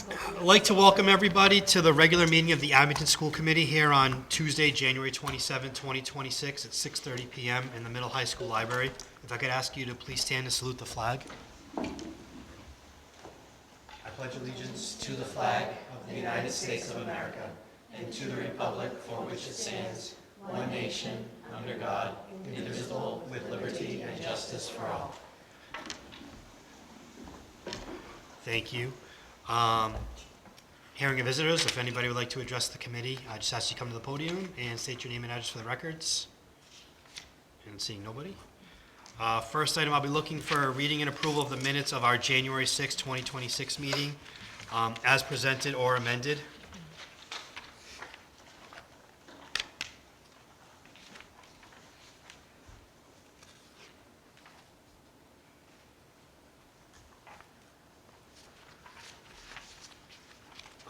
I'd like to welcome everybody to the regular meeting of the Abington School Committee here on Tuesday, January 27, 2026 at 6:30 p.m. in the Middle High School Library. If I could ask you to please stand and salute the flag. I pledge allegiance to the flag of the United States of America and to the republic for which it stands, one nation, under God, indivisible, with liberty and justice for all. Thank you. Hearing of visitors, if anybody would like to address the committee, I just ask you to come to the podium and state your name and address for the records. And seeing nobody. First item, I'll be looking for reading and approval of the minutes of our January 6, 2026 meeting, as presented or amended.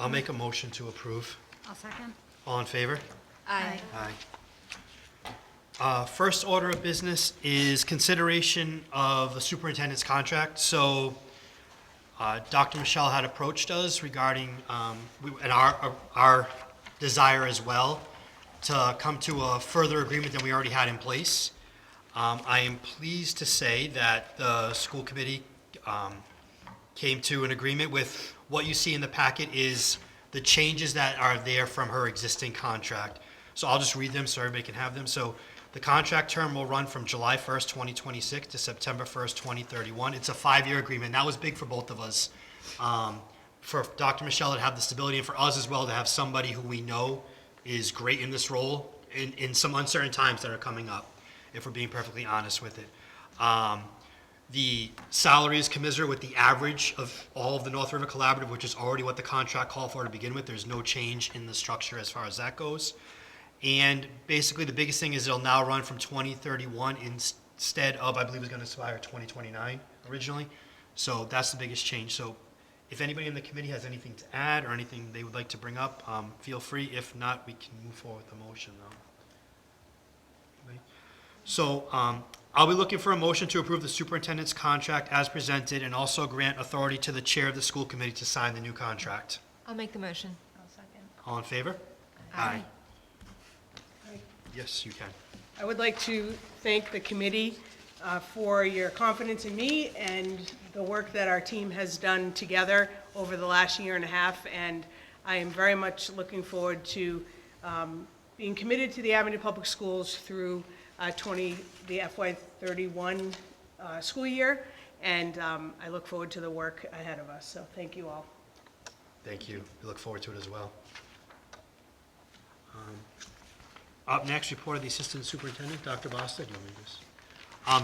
I'll make a motion to approve. I'll second. All in favor? Aye. Aye. First order of business is consideration of the superintendent's contract. So Dr. Michelle had approached us regarding, and our desire as well, to come to a further agreement than we already had in place. I am pleased to say that the school committee came to an agreement with what you see in the packet is the changes that are there from her existing contract. So I'll just read them so everybody can have them. So the contract term will run from July 1st, 2026 to September 1st, 2031. It's a 5-year agreement. That was big for both of us. For Dr. Michelle to have the stability, and for us as well to have somebody who we know is great in this role in some uncertain times that are coming up, if we're being perfectly honest with it. The salary is commensurate with the average of all of the North River Collaborative, which is already what the contract called for to begin with. There's no change in the structure as far as that goes. And basically, the biggest thing is it'll now run from 2031 instead of, I believe it was going to expire 2029 originally. So that's the biggest change. So if anybody in the committee has anything to add or anything they would like to bring up, feel free. If not, we can move forward with the motion, though. Anybody? So I'll be looking for a motion to approve the superintendent's contract as presented and also grant authority to the chair of the school committee to sign the new contract. I'll make the motion. I'll second. All in favor? Aye. Yes, you can. I would like to thank the committee for your confidence in me and the work that our team has done together over the last year and a half, and I am very much looking forward to being committed to the Abington Public Schools through the FY31 school year, and I look forward to the work ahead of us, so thank you all. Thank you. We look forward to it as well. Up next, report of the Assistant Superintendent, Dr. Bostic.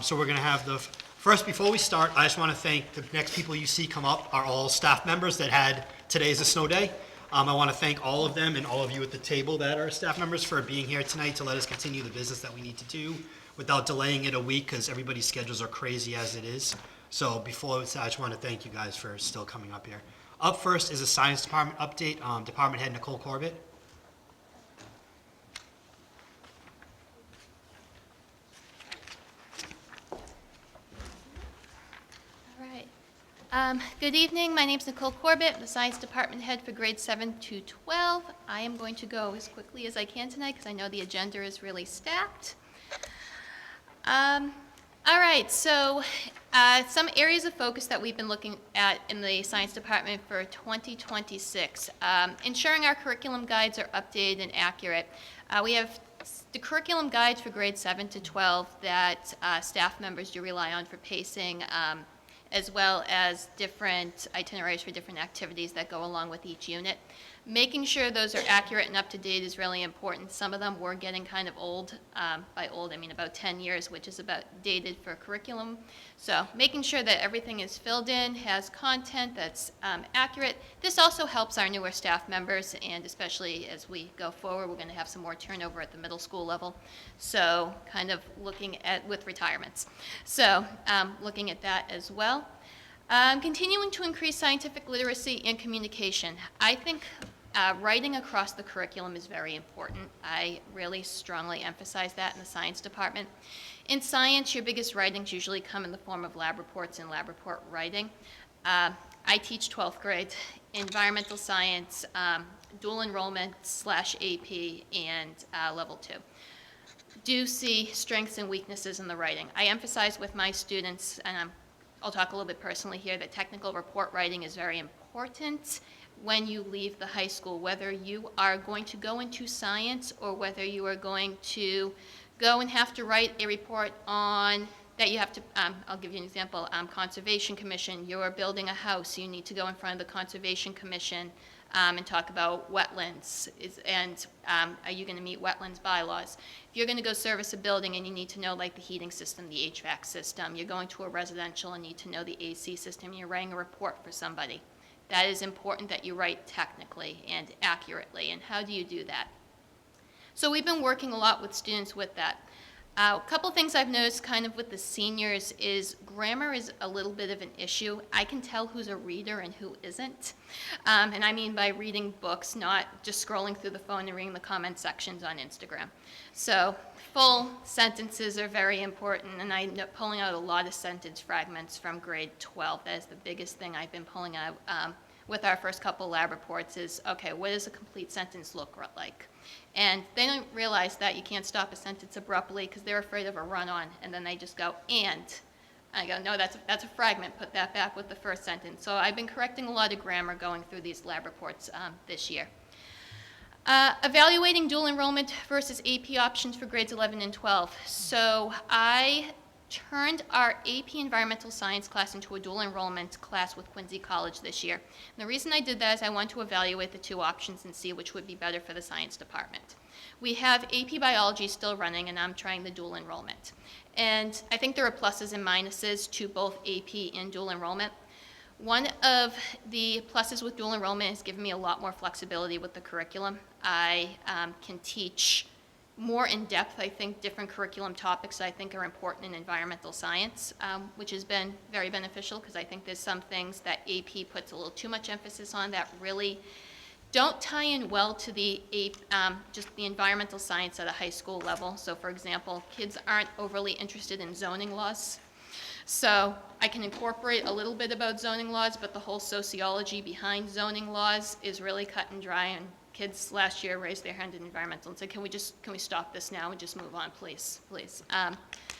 So we're going to have the, first, before we start, I just want to thank the next people you see come up are all staff members that had, today is a snow day. I want to thank all of them and all of you at the table that are staff members for being here tonight to let us continue the business that we need to do without delaying it a week because everybody's schedules are crazy as it is. So before I just want to thank you guys for still coming up here. Up first is a science department update. Department head Nicole Corbett. Good evening. My name is Nicole Corbett, the Science Department Head for grades 7 to 12. I am going to go as quickly as I can tonight because I know the agenda is really stacked. All right, so some areas of focus that we've been looking at in the Science Department for 2026. Ensuring our curriculum guides are updated and accurate. We have the curriculum guides for grades 7 to 12 that staff members do rely on for pacing, as well as different itineraries for different activities that go along with each unit. Making sure those are accurate and up to date is really important. Some of them were getting kind of old. By old, I mean about 10 years, which is about dated for curriculum. So making sure that everything is filled in, has content that's accurate. This also helps our newer staff members, and especially as we go forward, we're going to have some more turnover at the middle school level. So kind of looking at, with retirements. So looking at that as well. Continuing to increase scientific literacy and communication. I think writing across the curriculum is very important. I really strongly emphasize that in the science department. In science, your biggest writings usually come in the form of lab reports and lab report writing. I teach 12th grade, environmental science, dual enrollment / AP, and level 2. Do see strengths and weaknesses in the writing. I emphasize with my students, and I'll talk a little bit personally here, that technical report writing is very important when you leave the high school, whether you are going to go into science or whether you are going to go and have to write a report on that you have to, I'll give you an example, Conservation Commission, you're building a house, you need to go in front of the Conservation Commission and talk about wetlands, are you going to meet wetlands bylaws? If you're going to go service a building and you need to know like the heating system, the HVAC system, you're going to a residential and need to know the AC system, you're writing a report for somebody. That is important that you write technically and accurately, and how do you do that? So we've been working a lot with students with that. A couple things I've noticed kind of with the seniors is grammar is a little bit of an issue. I can tell who's a reader and who isn't. And I mean by reading books, not just scrolling through the phone and reading the comment sections on Instagram. So full sentences are very important, and I'm pulling out a lot of sentence fragments from grade 12. That is the biggest thing I've been pulling out with our first couple lab reports is, okay, what does a complete sentence look like? And they don't realize that you can't stop a sentence abruptly because they're afraid of a run-on, and then they just go, and. I go, no, that's a fragment, put that back with the first sentence. So I've been correcting a lot of grammar going through these lab reports this year. Evaluating dual enrollment versus AP options for grades 11 and 12. So I turned our AP Environmental Science class into a dual enrollment class with Quincy College this year. And the reason I did that is I want to evaluate the two options and see which would be better for the science department. We have AP Biology still running, and I'm trying the dual enrollment. And I think there are pluses and minuses to both AP and dual enrollment. One of the pluses with dual enrollment has given me a lot more flexibility with the curriculum. I can teach more in depth, I think, different curriculum topics that I think are important in environmental science, which has been very beneficial because I think there's some things that AP puts a little too much emphasis on that really don't tie in well to the just the environmental science at a high school level. So for example, kids aren't overly interested in zoning laws. So I can incorporate a little bit about zoning laws, but the whole sociology behind zoning laws is really cut and dry, and kids last year raised their hand in environmental and said, can we stop this now and just move on, please.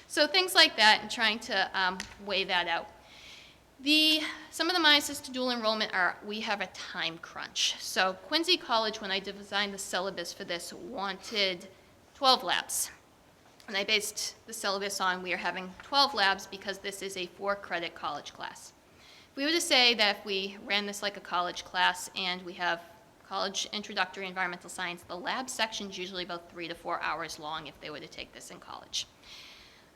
So things like that, and trying to weigh that out. Some of the minuses to dual enrollment are we have a time crunch. So Quincy College, when I designed the syllabus for this, wanted 12 labs. And I based the syllabus on we are having 12 labs because this is a 4-credit college class. If we were to say that if we ran this like a college class and we have college introductory environmental science, the lab section is usually about 3 to 4 hours long if they were to take this in college.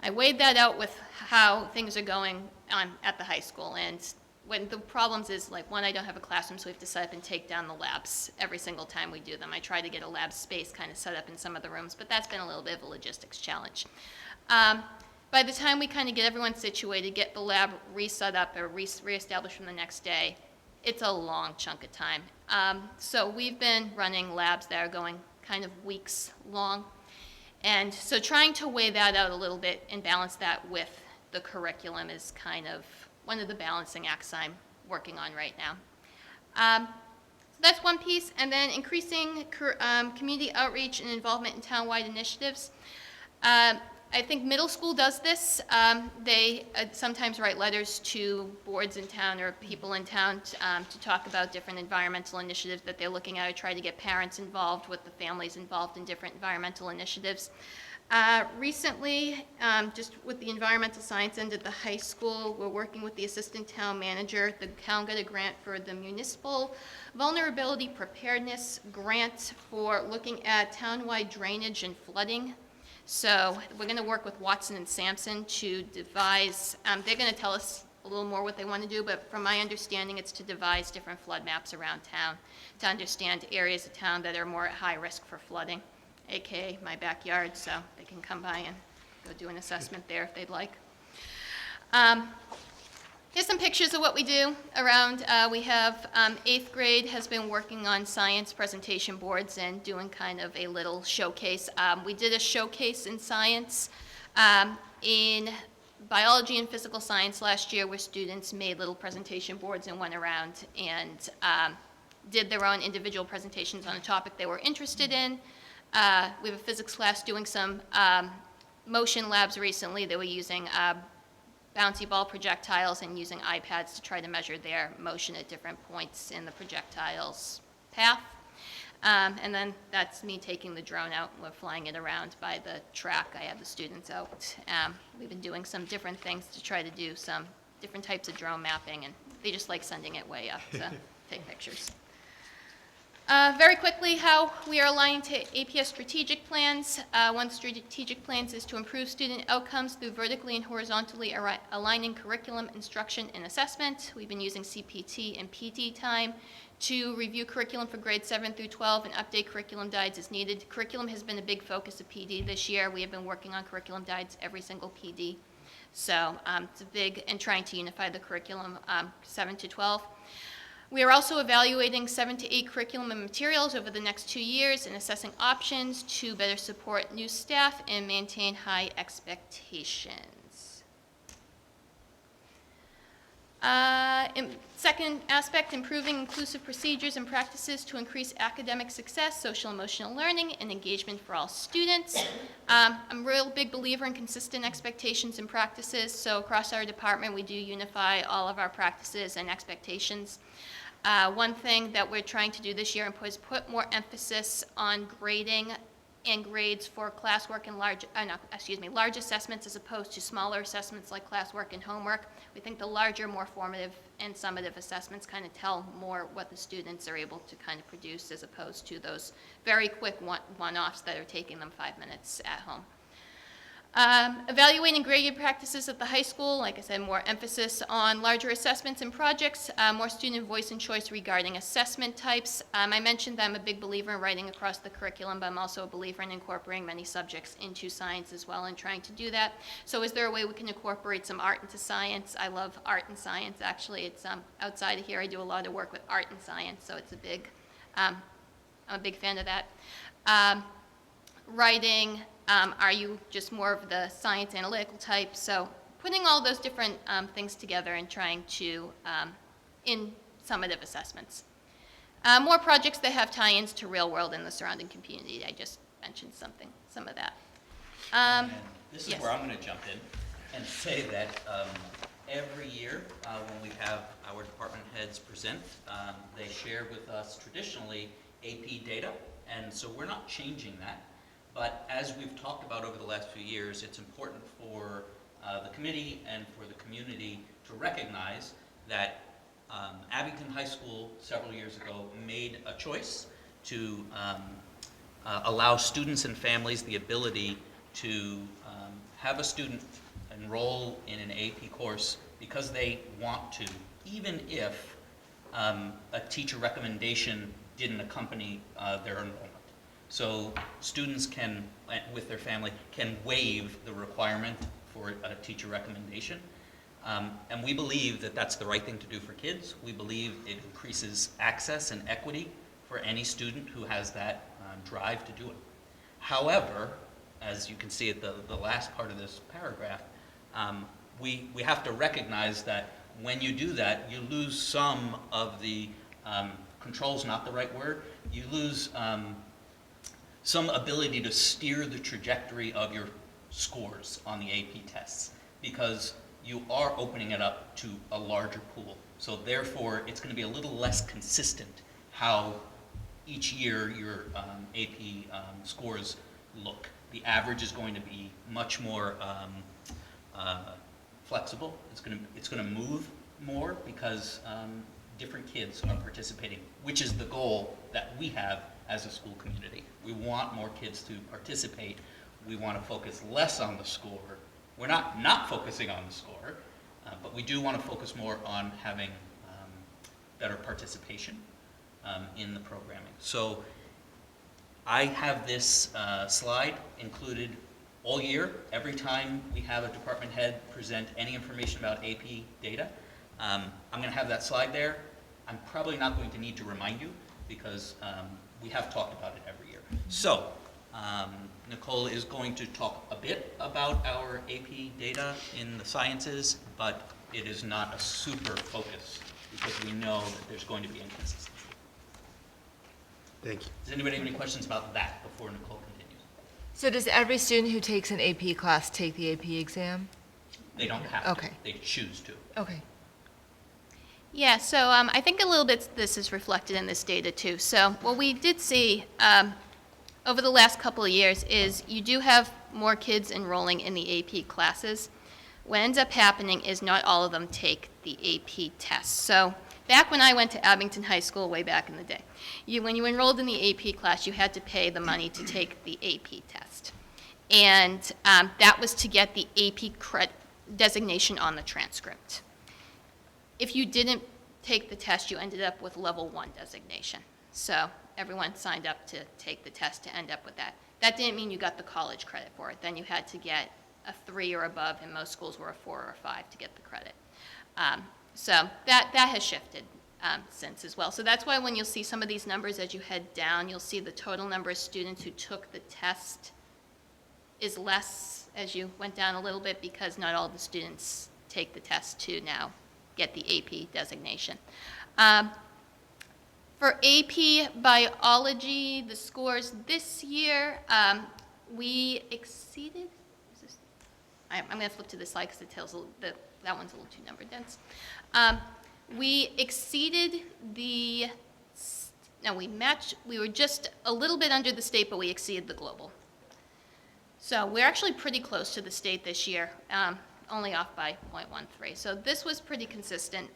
I weighed that out with how things are going on at the high school, and when the problems is, like, one, I don't have a classroom, so we have to set up and take down the labs every single time we do them. I try to get a lab space kind of set up in some of the rooms, but that's been a little bit of a logistics challenge. By the time we kind of get everyone situated, get the lab reset up or reestablished from the next day, it's a long chunk of time. So we've been running labs that are going kind of weeks long. And so trying to weigh that out a little bit and balance that with the curriculum is kind of one of the balancing acts I'm working on right now. So that's one piece. And then increasing community outreach and involvement in town-wide initiatives. I think middle school does this. They sometimes write letters to boards in town or people in town to talk about different environmental initiatives that they're looking at, or try to get parents involved with the families involved in different environmental initiatives. Recently, just with the environmental science end at the high school, we're working with the assistant town manager. The town got a grant for the municipal vulnerability preparedness grant for looking at town-wide drainage and flooding. So we're going to work with Watson and Sampson to devise, they're going to tell us a little more what they want to do, but from my understanding, it's to devise different flood maps around town to understand areas of town that are more at high risk for flooding, aka my backyard, so they can come by and go do an assessment there if they'd like. Here's some pictures of what we do around. We have 8th grade has been working on science presentation boards and doing kind of a little showcase. We did a showcase in science in biology and physical science last year, where students made little presentation boards and went around and did their own individual presentations on a topic they were interested in. We have a physics class doing some motion labs recently. They were using bouncy ball projectiles and using iPads to try to measure their motion at different points in the projectile's path. And then that's me taking the drone out, and we're flying it around by the track. I have the students out. We've been doing some different things to try to do some different types of drone mapping, and they just like sending it way up to take pictures. Very quickly, how we are aligning to APS strategic plans. One of the strategic plans is to improve student outcomes through vertically and horizontally aligning curriculum, instruction, and assessment. We've been using CPT and PD time to review curriculum for grades 7 through 12 and update curriculum guides as needed. Curriculum has been a big focus of PD this year. We have been working on curriculum guides every single PD. So it's a big, and trying to unify the curriculum 7 to 12. We are also evaluating 7 to 8 curriculum and materials over the next 2 years and assessing options to better support new staff and maintain high expectations. Second aspect, improving inclusive procedures and practices to increase academic success, social emotional learning, and engagement for all students. I'm a real big believer in consistent expectations and practices, so across our department we do unify all of our practices and expectations. One thing that we're trying to do this year is put more emphasis on grading and grades for classwork and large assessments as opposed to smaller assessments like classwork and homework. We think the larger, more formative and summative assessments kind of tell more what the students are able to kind of produce as opposed to those very quick one-offs that are taking them 5 minutes at home. Evaluating grading practices at the high school, like I said, more emphasis on larger assessments and projects, more student voice and choice regarding assessment types. I mentioned that I'm a big believer in writing across the curriculum, but I'm also a believer in incorporating many subjects into science as well and trying to do that. So is there a way we can incorporate some art into science? I love art and science, actually. It's outside of here, I do a lot of work with art and science, so it's a big, I'm a big fan of that. Writing, are you just more of the science analytical type? So putting all those different things together and trying to, in summative assessments. More projects that have tie-ins to real world and the surrounding community. I just mentioned some of that. And this is yes. where I'm going to jump in and say that every year when we have our department heads present, they share with us traditionally AP data, and so we're not changing that. But as we've talked about over the last few years, it's important for the committee and for the community to recognize that Abington High School several years ago made a choice to allow students and families the ability to have a student enroll in an AP course because they want to, even if a teacher recommendation didn't accompany their enrollment. So students can, with their family, can waive the requirement for a teacher recommendation. And we believe that that's the right thing to do for kids. We believe it increases access and equity for any student who has that drive to do it. However, as you can see at the last part of this paragraph, we have to recognize that when you do that, you lose some of the, control's not the right word, you lose some ability to steer the trajectory of your scores on the AP tests because you are opening it up to a larger pool. So therefore, it's going to be a little less consistent how each year your AP scores look. The average is going to be much more flexible. It's going to move more because different kids are participating, which is the goal that we have as a school community. We want more kids to participate. We want to focus less on the score. We're not focusing on the score, but we do want to focus more on having better participation in the programming. So I have this slide included all year. Every time we have a department head present any information about AP data, I'm going to have that slide there. I'm probably not going to need to remind you because we have talked about it every year. So Nicole is going to talk a bit about our AP data in the sciences, but it is not a super focus because we know that there's going to be inconsistency. Thank you. Does anybody have any questions about that before Nicole continues? So does every student who takes an AP class take the AP exam? They don't have to. Okay. They choose to. Okay. Yeah, so I think a little bit this is reflected in this data too. So what we did see over the last couple of years is you do have more kids enrolling in the AP classes. What ends up happening is not all of them take the AP test. So back when I went to Abington High School way back in the day, when you enrolled in the AP class, you had to pay the money to take the AP test. And that was to get the AP designation on the transcript. If you didn't take the test, you ended up with level 1 designation. So everyone signed up to take the test to end up with that. That didn't mean you got the college credit for it. Then you had to get a 3 or above, and most schools were a 4 or a 5 to get the credit. So that has shifted since as well. So that's why when you'll see some of these numbers as you head down, you'll see the total number of students who took the test is less as you went down a little bit because not all the students take the test to now get the AP designation. For AP Biology, the scores this year, we exceeded, I'm going to flip to this slide because it tells that one's a little too number dense. We exceeded we were just a little bit under the state, but we exceeded the global. So we're actually pretty close to the state this year, only off by 0.13. So this was pretty consistent.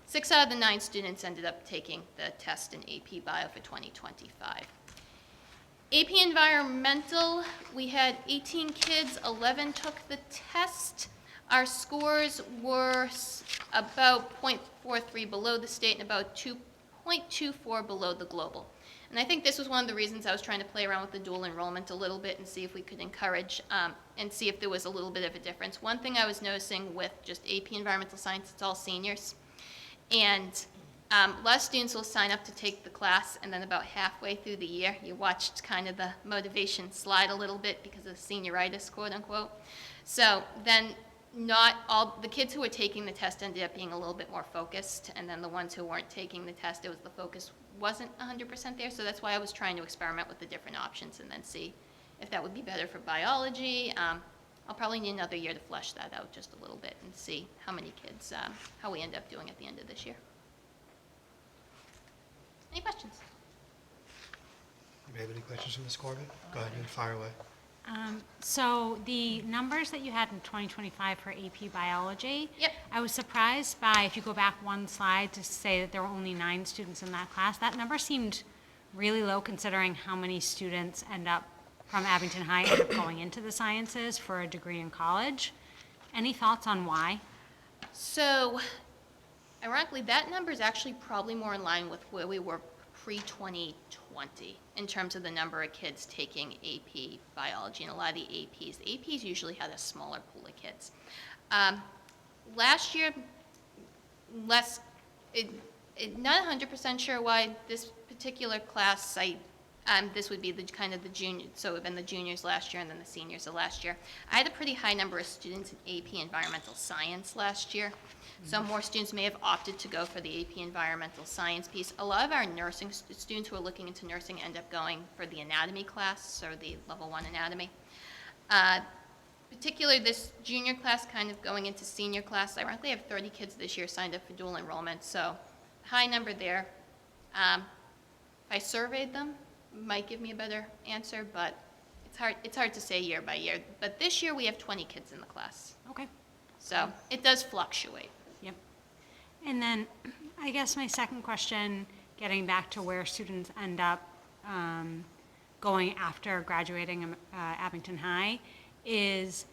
6 out of the 9 students ended up taking the test in AP Bio for 2025. AP Environmental, we had 18 kids, 11 took the test. Our scores were about 0.43 below the state and about 2.24 below the global. And I think this was one of the reasons I was trying to play around with the dual enrollment a little bit and see if we could encourage and see if there was a little bit of a difference. One thing I was noticing with just AP Environmental Science, it's all seniors. And a lot of students will sign up to take the class, and then about halfway through the year, you watched kind of the motivation slide a little bit because of senioritis, quote unquote. So then not all, the kids who were taking the test ended up being a little bit more focused, and then the ones who weren't taking the test, the focus wasn't 100% there, so that's why I was trying to experiment with the different options and then see if that would be better for biology. I'll probably need another year to flesh that out just a little bit and see how many kids, how we end up doing at the end of this year. Any questions? You have any questions from Ms. Corbett? Go ahead and fire away. So the numbers that you had in 2025 for AP Biology, Yep. I was surprised by, if you go back one slide to say that there were only 9 students in that class, that number seemed really low considering how many students from Abington High end up going into the sciences for a degree in college. Any thoughts on why? So, ironically, that number is actually probably more in line with where we were pre-2020 in terms of the number of kids taking AP Biology and a lot of the APs. The APs usually had a smaller pool of kids. Last year, not 100% sure why this particular class, this would be the kind of the junior, so it would have been the juniors last year and then the seniors of last year. I had a pretty high number of students in AP Environmental Science last year. So more students may have opted to go for the AP Environmental Science piece. A lot of our nursing students who are looking into nursing end up going for the anatomy class or the level 1 anatomy. Particularly this junior class kind of going into senior class. I roughly have 30 kids this year signed up for dual enrollment, so high number there. If I surveyed them, might give me a better answer, but it's hard to say year by year. But this year we have 20 kids in the class. Okay. So it does fluctuate. Yep. And then I guess my second question, getting back to where students end up going after graduating Abington High, is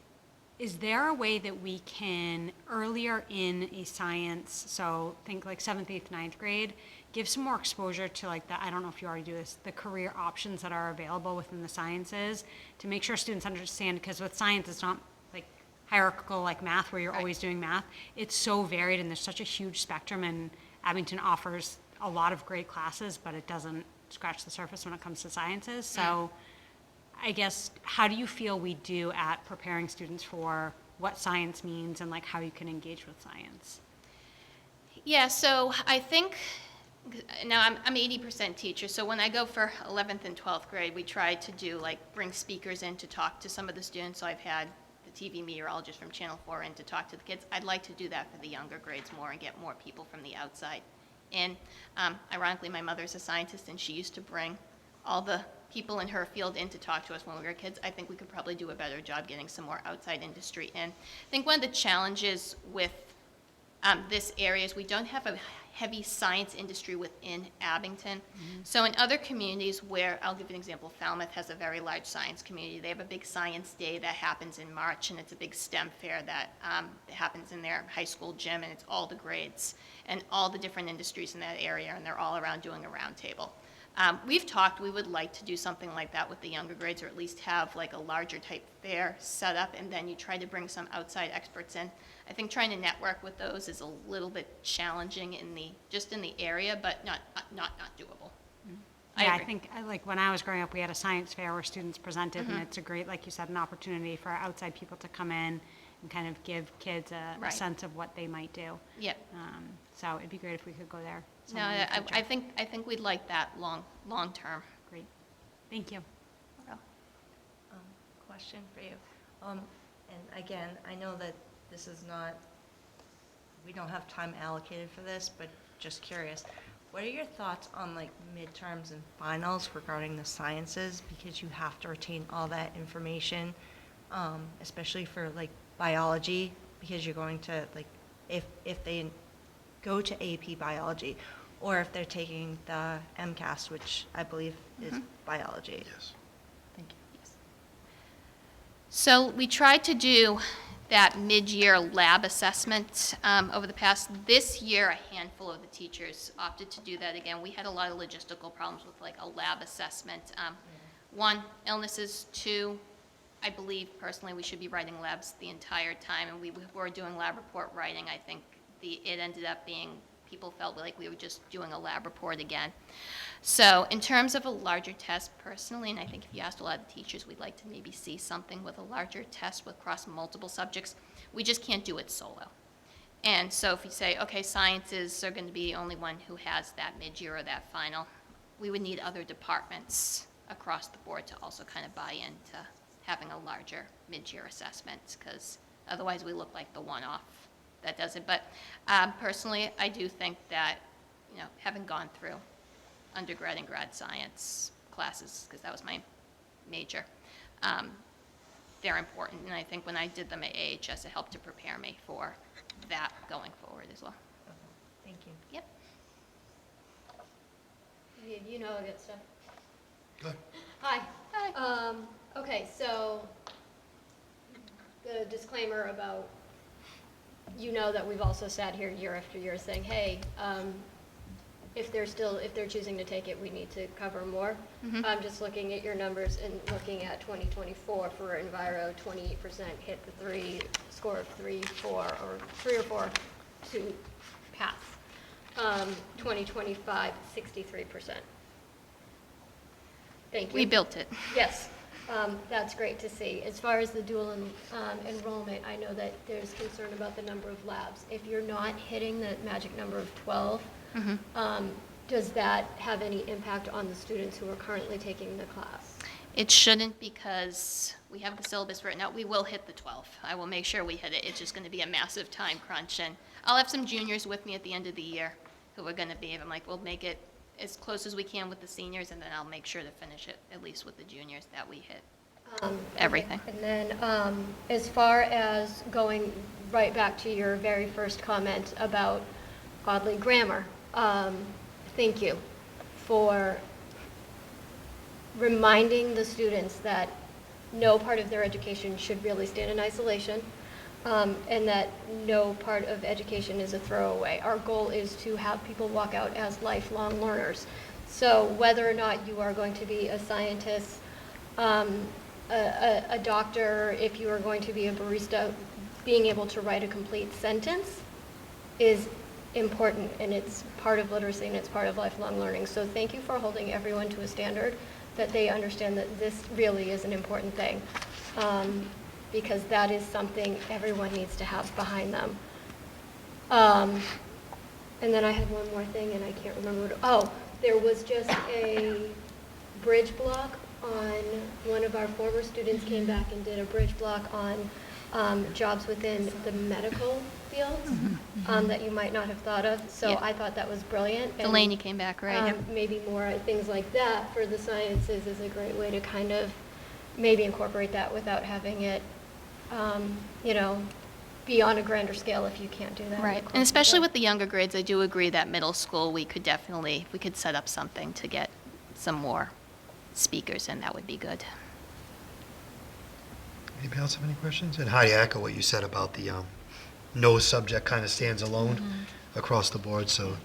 there a way that we can earlier in a science, so think like 7th, 8th, 9th grade, give some more exposure to like the, I don't know if you already do this, the career options that are available within the sciences to make sure students understand, because with science it's not like hierarchical like math where you're Right. always doing math. It's so varied and there's such a huge spectrum, and Abington offers a lot of great classes, but it doesn't scratch the surface when it comes to sciences. So I guess, how do you feel we do at preparing students for what science means and like how you can engage with science? Yeah, so I think, now I'm 80% teacher, so when I go for 11th and 12th grade, we try to do, like, bring speakers in to talk to some of the students. So I've had the TV meteorologist from Channel 4 in to talk to the kids. I'd like to do that for the younger grades more and get more people from the outside in. Ironically, my mother's a scientist, and she used to bring all the people in her field in to talk to us when we were kids. I think we could probably do a better job getting some more outside industry in. I think one of the challenges with this area is we don't have a heavy science industry within Abington. So in other communities where, I'll give you an example, Falmouth has a very large science community. They have a big science day that happens in March, and it's a big STEM fair that happens in their high school gym, and it's all the grades and all the different industries in that area, and they're all around doing a round table. We've talked, we would like to do something like that with the younger grades, or at least have like a larger type fair set up, and then you try to bring some outside experts in. I think trying to network with those is a little bit challenging just in the area, but not doable. Yeah, I agree. think, like, when I was growing up, we had a science fair where students presented, and it's a great, like you said, an opportunity for outside people to come in and kind of give kids a Right. sense of what they might do. Yep. So it'd be great if we could go there. No, sometime in the I future. think we'd like that long term. Great. Thank you. Question for you. And again, I know that this is not, we don't have time allocated for this, but just curious. What are your thoughts on like midterms and finals regarding the sciences? Because you have to retain all that information, especially for like biology, because you're going to like, if they go to AP biology, or if they're taking the MCAS, which I believe is biology. Yes. Thank you. So we tried to do that mid-year lab assessment over the past, this year, a handful of the teachers opted to do that again. We had a lot of logistical problems with like a lab assessment. One, illnesses. Two, I believe personally we should be writing labs the entire time, and we were doing lab report writing. I think it ended up being, people felt like we were just doing a lab report again. So in terms of a larger test, personally, and I think if you asked a lot of teachers, we'd like to maybe see something with a larger test with across multiple subjects. We just can't do it solo. And so if you say, okay, sciences are going to be the only one who has that mid-year or that final, we would need other departments across the board to also kind of buy into having a larger mid-year assessment, because otherwise we look like the one-off that does it. But personally, I do think that, having gone through undergrad and grad science classes, because that was my major, they're important. And I think when I did them at AHS, it helped to prepare me for that going forward as well. Thank you. Yep. You know good stuff. Good. Hi. Hi. Okay, so the disclaimer about, that we've also sat here year after year saying, hey, if they're choosing to take it, we need to cover more. I'm just looking at your numbers and looking at 2024 for Enviro, 28% hit the score of 3 or 4 to pass. 2025, 63%. Thank you. We built it. Yes, that's great to see. As far as the dual enrollment, I know that there's concern about the number of labs. If you're not hitting the magic number of 12, does that have any impact on the students who are currently taking the class? It shouldn't, because we have the syllabus written out. We will hit the 12. I will make sure we hit it. It's just going to be a massive time crunch. And I'll have some juniors with me at the end of the year who are going to be, I'm like, we'll make it as close as we can with the seniors, and then I'll make sure to finish it, at least with the juniors, that we hit everything. And then as far as going right back to your very first comment about godly grammar, thank you for reminding the students that no part of their education should really stand in isolation, and that no part of education is a throwaway. Our goal is to have people walk out as lifelong learners. So whether or not you are going to be a scientist, a doctor, if you are going to be a barista, being able to write a complete sentence is important, and it's part of literacy and it's part of lifelong learning. So thank you for holding everyone to a standard that they understand that this really is an important thing. Because that is something everyone needs to have behind them. And then I had one more thing, and I can't remember what, there was just a bridge block on, one of our former students came back and did a bridge block on jobs within the medical fields that you might not have thought of. So Yeah. I thought that was brilliant. And, Delaney came back, right? maybe more things like that for the sciences is a great way to kind of maybe incorporate that without having it, you know, be on a grander scale if you can't do that. Right, and especially with the younger grades, I do agree that middle school, we could set up something to get some more speakers, and that would be good. Anybody else have any questions? And Heidi, I echo what you said about the no subject kind of stands alone across the board. So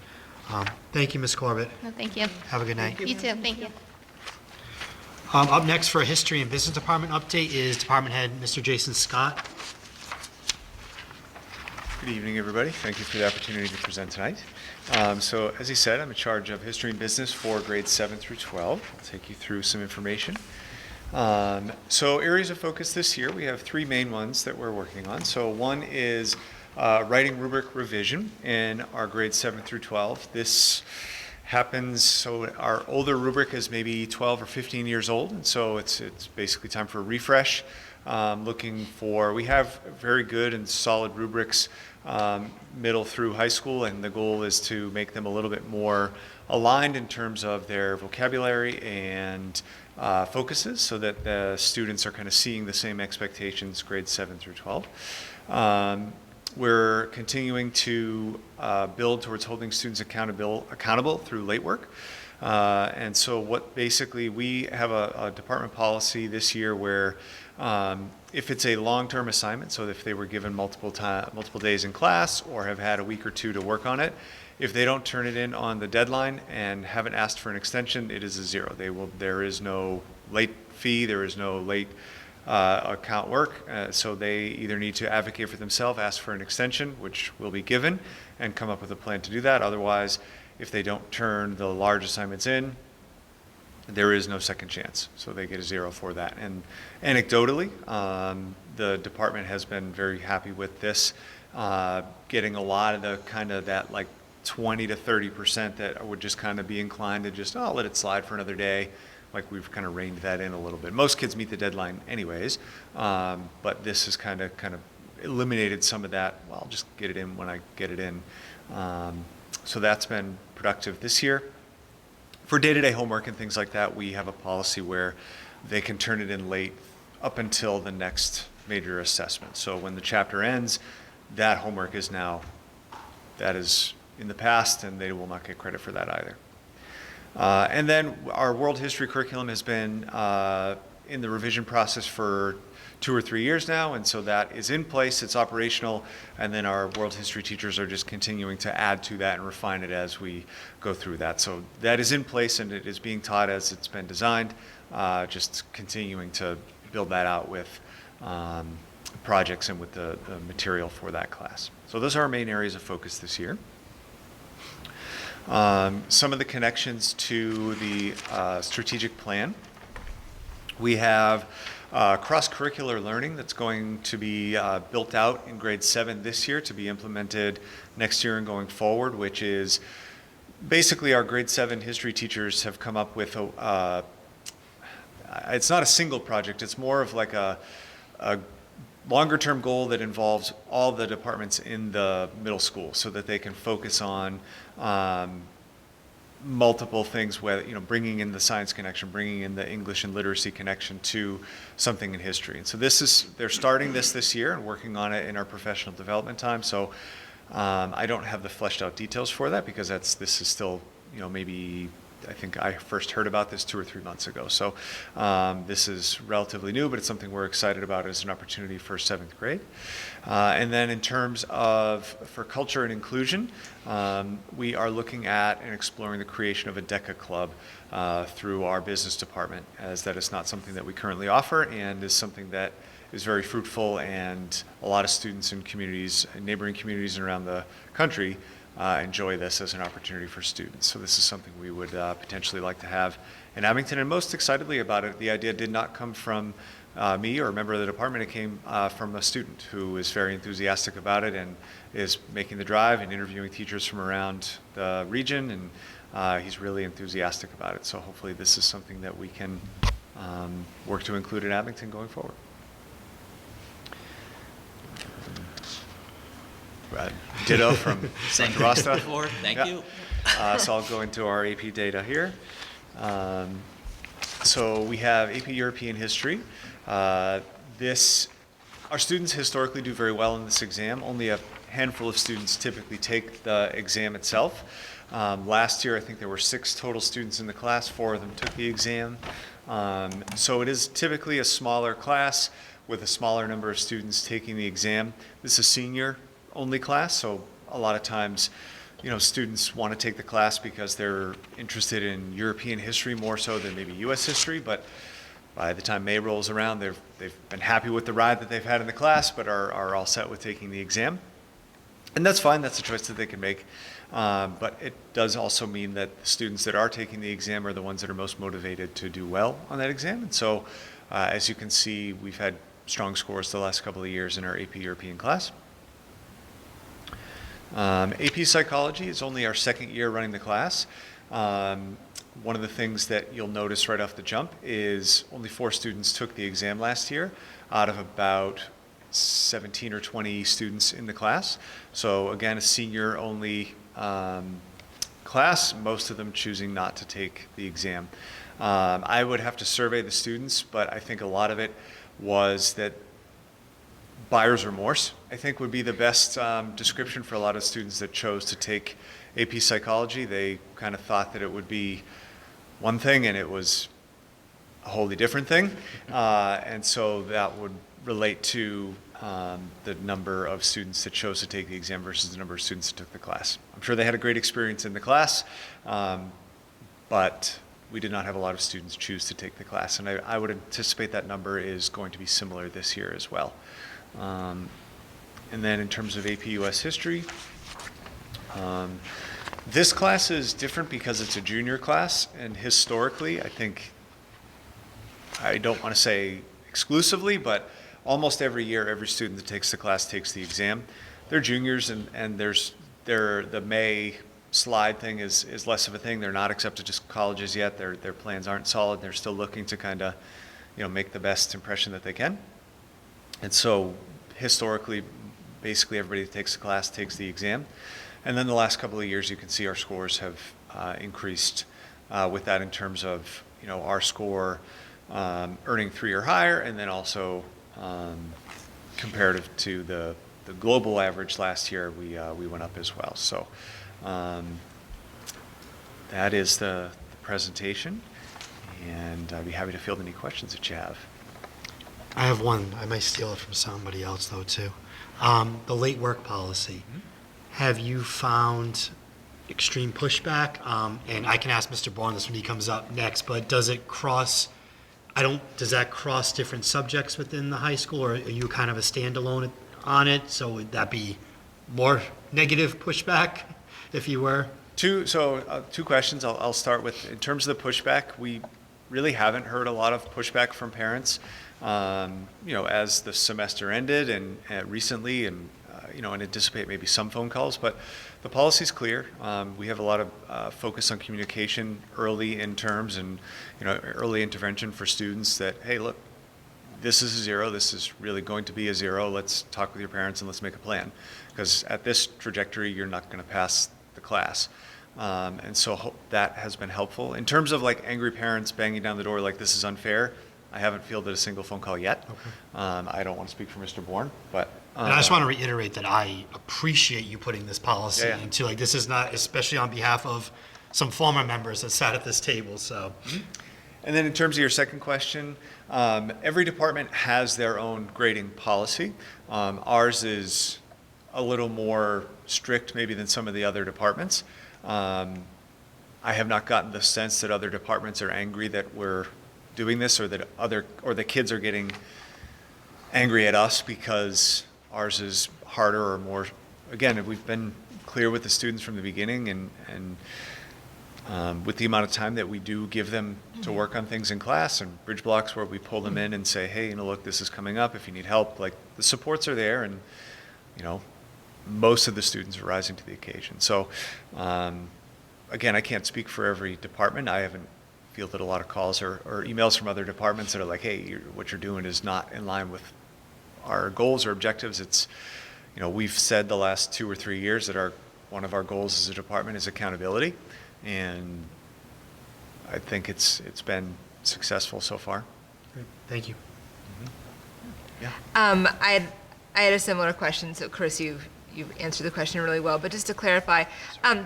thank you, Ms. Corbett. No, thank you. Have a good night. You too, thank you. Up next for a History and Business Department update is Department Head Mr. Jason Scott. Good evening, everybody. Thank you for the opportunity to present tonight. So, as he said, I'm in charge of History and Business for grades 7 through 12. I'll take you through some information. So, areas of focus this year, we have three main ones that we're working on. So, one is writing rubric revision in our grades 7 through 12. This happens, so our older rubric is maybe 12 or 15 years old, and so it's basically time for a refresh. We have very good and solid rubrics middle through high school, and the goal is to make them a little bit more aligned in terms of their vocabulary and focuses, so that the students are kind of seeing the same expectations grades 7 through 12. We're continuing to build towards holding students accountable through late work. And so we have a department policy this year where if it's a long-term assignment, so if they were given multiple days in class or have had a week or two to work on it, if they don't turn it in on the deadline and haven't asked for an extension, it is a zero. There is no late fee, there is no late account work, so they either need to advocate for themselves, ask for an extension, which will be given, and come up with a plan to do that. Otherwise, if they don't turn the large assignments in, there is no second chance, so they get a zero for that. And anecdotally, the department has been very happy with this, getting a lot of that like 20 to 30% that would just kind of be inclined to just, let it slide for another day. Like we've kind of reined that in a little bit. Most kids meet the deadline anyways, but this has kind of eliminated some of that. Well, I'll just get it in when I get it in. So that's been productive this year. For day-to-day homework and things like that, we have a policy where they can turn it in late up until the next major assessment. So when the chapter ends, that homework is in the past, and they will not get credit for that either. And then our world history curriculum has been in the revision process for 2 or 3 years now, and so that is in place, it's operational, and then our world history teachers are just continuing to add to that and refine it as we go through that. So that is in place, and it is being taught as it's been designed, just continuing to build that out with projects and with the material for that class. So those are our main areas of focus this year. Some of the connections to the strategic plan. We have cross-curricular learning that's going to be built out in grade 7 this year to be implemented next year and going forward, which is basically our grade 7 history teachers have come up with it's not a single project, it's more of like a longer-term goal that involves all the departments in the middle school so that they can focus on multiple things, whether, bringing in the science connection, bringing in the English and literacy connection to something in history. And so they're starting this year and working on it in our professional development time. So I don't have the fleshed out details for that because this is still, maybe, I think I first heard about this 2 or 3 months ago. So this is relatively new, but it's something we're excited about as an opportunity for 7th grade. And then in terms of, for culture and inclusion, we are looking at and exploring the creation of a DECA club through our business department, as that is not something that we currently offer and is something that is very fruitful, and a lot of students in communities, neighboring communities around the country enjoy this as an opportunity for students. So this is something we would potentially like to have in Abington. And most excitedly about it, the idea did not come from me or a member of the department. It came from a student who is very enthusiastic about it and is making the drive and interviewing teachers from around the region, and he's really enthusiastic about it. So hopefully this is something that we can work to include in Abington going forward. Ditto from Thank Rasta. you before. Thank Yeah. you. So I'll go into our AP data here. So we have AP European History. Our students historically do very well in this exam. Only a handful of students typically take the exam itself. Last year, I think there were 6 total students in the class. 4 of them took the exam. So it is typically a smaller class with a smaller number of students taking the exam. This is a senior-only class, so a lot of times, students want to take the class because they're interested in European history more so than maybe U.S. history, but by the time May rolls around, they've been happy with the ride that they've had in the class, but are all set with taking the exam. And that's fine, that's a choice that they can make. But it does also mean that the students that are taking the exam are the ones that are most motivated to do well on that exam. And so, as you can see, we've had strong scores the last couple of years in our AP European class. AP Psychology is only our second year running the class. One of the things that you'll notice right off the jump is only 4 students took the exam last year out of about 17 or 20 students in the class. So again, a senior-only class, most of them choosing not to take the exam. I would have to survey the students, but I think a lot of it was that buyer's remorse, I think, would be the best description for a lot of students that chose to take AP Psychology. They kind of thought that it would be one thing and it was a wholly different thing. And so that would relate to the number of students that chose to take the exam versus the number of students that took the class. I'm sure they had a great experience in the class, but we did not have a lot of students choose to take the class. And I would anticipate that number is going to be similar this year as well. And then in terms of AP US History, this class is different because it's a junior class, and historically, I don't want to say exclusively, but almost every year, every student that takes the class takes the exam. They're juniors, and the May slide thing is less of a thing. They're not accepted to colleges yet. Their plans aren't solid. They're still looking to kind of, make the best impression that they can. And so historically, basically everybody that takes the class takes the exam. And then the last couple of years, you can see our scores have increased with that in terms of, our score earning 3 or higher, and then also comparative to the global average last year, we went up as well. So that is the presentation, and I'd be happy to field any questions that you have. I have one. I might steal it from somebody else, though, too. The late work policy. Have you found extreme pushback? And I can ask Mr. Bourne this when he comes up next, but does that cross different subjects within the high school, or are you kind of a standalone on it? So would that be more negative pushback if you were? Two questions. I'll start with, in terms of the pushback, we really haven't heard a lot of pushback from parents. As the semester ended and recently, and and anticipate maybe some phone calls, but the policy's clear. We have a lot of focus on communication early in terms and early intervention for students that, hey, look, this is a 0. This is really going to be a 0. Let's talk with your parents and let's make a plan, because at this trajectory, you're not going to pass the class. And so that has been helpful. In terms of like angry parents banging down the door like this is unfair, I haven't fielded a single phone call yet. Okay. I don't want to speak for Mr. Bourne, but. And I just want to reiterate that I appreciate you putting this policy Yeah. into, like, this is not, especially on behalf of some former members that sat at this table, so. And then in terms of your second question, every department has their own grading policy. Ours is a little more strict maybe than some of the other departments. I have not gotten the sense that other departments are angry that we're doing this, or that the kids are getting angry at us because ours is harder or more. Again, we've been clear with the students from the beginning, and with the amount of time that we do give them to work on things in class and bridge blocks where we pull them in and say, hey, look, this is coming up. If you need help, like, the supports are there, and, most of the students are rising to the occasion. So, again, I can't speak for every department. I haven't fielded a lot of calls or emails from other departments that are like, hey, what you're doing is not in line with our goals or objectives. It's, we've said the last 2 or 3 years that one of our goals as a department is accountability, and I think it's been successful so far. Great. Thank you. Yeah. I had a similar question, so Chris, you've answered the question really well, but just to clarify,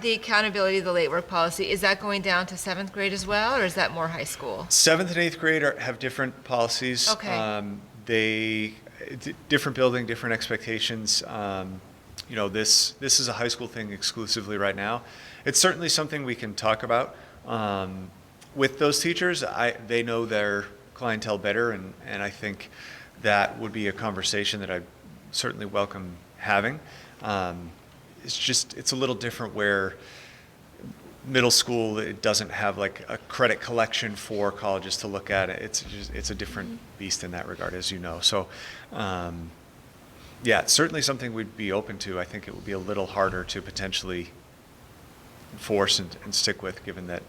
the accountability of the late work policy, is that going down to 7th grade as well, or is that more high school? 7th and 8th grade have different policies. Okay. Different building, different expectations. This is a high school thing exclusively right now. It's certainly something we can talk about with those teachers. They know their clientele better, and I think that would be a conversation that I certainly welcome having. It's a little different where middle school, it doesn't have like a credit collection for colleges to look at. It's a different beast in that regard, as you know. So, yeah, it's certainly something we'd be open to. I think it would be a little harder to potentially enforce and stick with, given that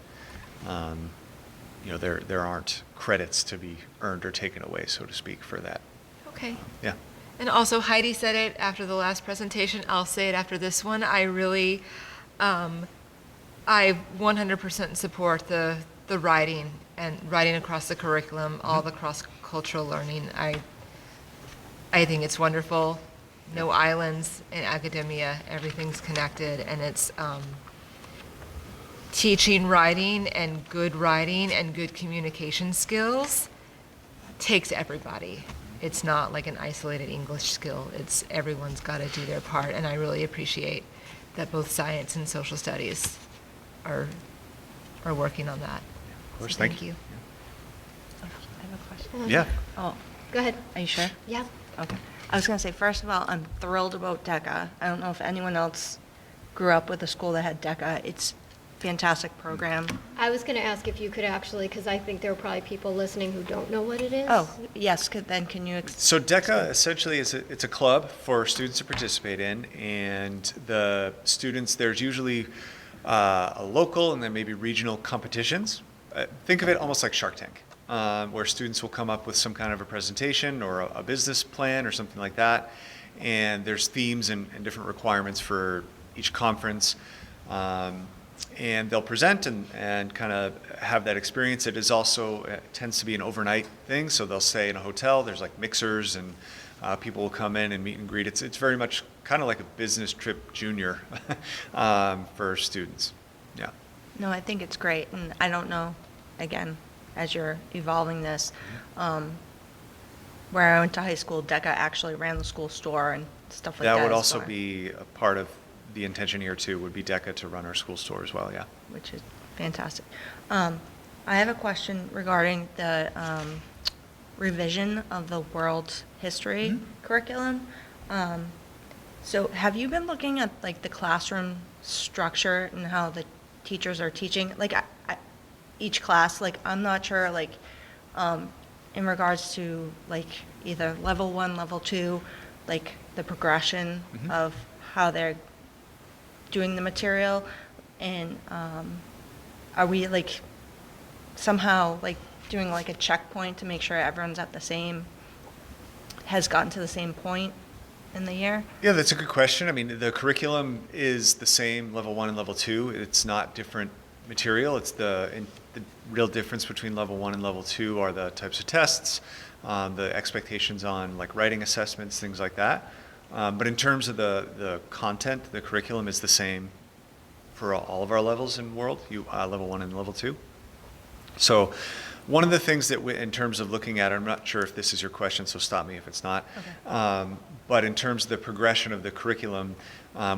there aren't credits to be earned or taken away, so to speak, for that. Okay. Yeah. And also Heidi said it after the last presentation, I'll say it after this one. I really, I 100% support the writing and writing across the curriculum, all the cross-cultural learning. I think it's wonderful. No islands in academia, everything's connected, and it's teaching writing and good communication skills takes everybody. It's not like an isolated English skill. It's everyone's got to do their part, and I really appreciate that both science and social studies are working on that. Of course, So thank you. I have a question. Yeah. Oh, Go ahead. are you sure? Yeah. Okay. I was going to say, first of all, I'm thrilled about DECA. I don't know if anyone else grew up with a school that had DECA. It's a fantastic program. I was going to ask if you could actually, because I think there are probably people listening who don't know what it is. Oh, yes, then can you, So DECA essentially it's a club for students to participate in, and the students, there's usually a local and then maybe regional competitions. Think of it almost like Shark Tank, where students will come up with some kind of a presentation or a business plan or something like that, and there's themes and different requirements for each conference. And they'll present and kind of have that experience. It is also, it tends to be an overnight thing, so they'll stay in a hotel. There's like mixers, and people will come in and meet and greet. It's very much kind of like a business trip junior for students. Yeah. no, I think it's great, and I don't know, again, as you're evolving this, where I went to high school, DECA actually ran the school store and stuff like that. That would as also well, be a part of the intention here too, would be DECA to run our school store as well, yeah. which is fantastic. I have a question regarding the revision of the world history curriculum. So have you been looking at like the classroom structure and how the teachers are teaching? Like each class, like I'm not sure, like in regards to like either level 1, level 2, like the progression of how they're doing the material, and are we like somehow like doing like a checkpoint to make sure everyone's at the same, has gotten to the same point in the year? Yeah, that's a good question. I mean, the curriculum is the same, level 1 and level 2. It's not different material. It's the real difference between level 1 and level 2 are the types of tests, the expectations on like writing assessments, things like that. But in terms of the content, the curriculum is the same for all of our levels in world, level 1 and level 2. So one of the things that in terms of looking at, I'm not sure if this is your question, so stop me if it's not. Okay. But in terms of the progression of the curriculum,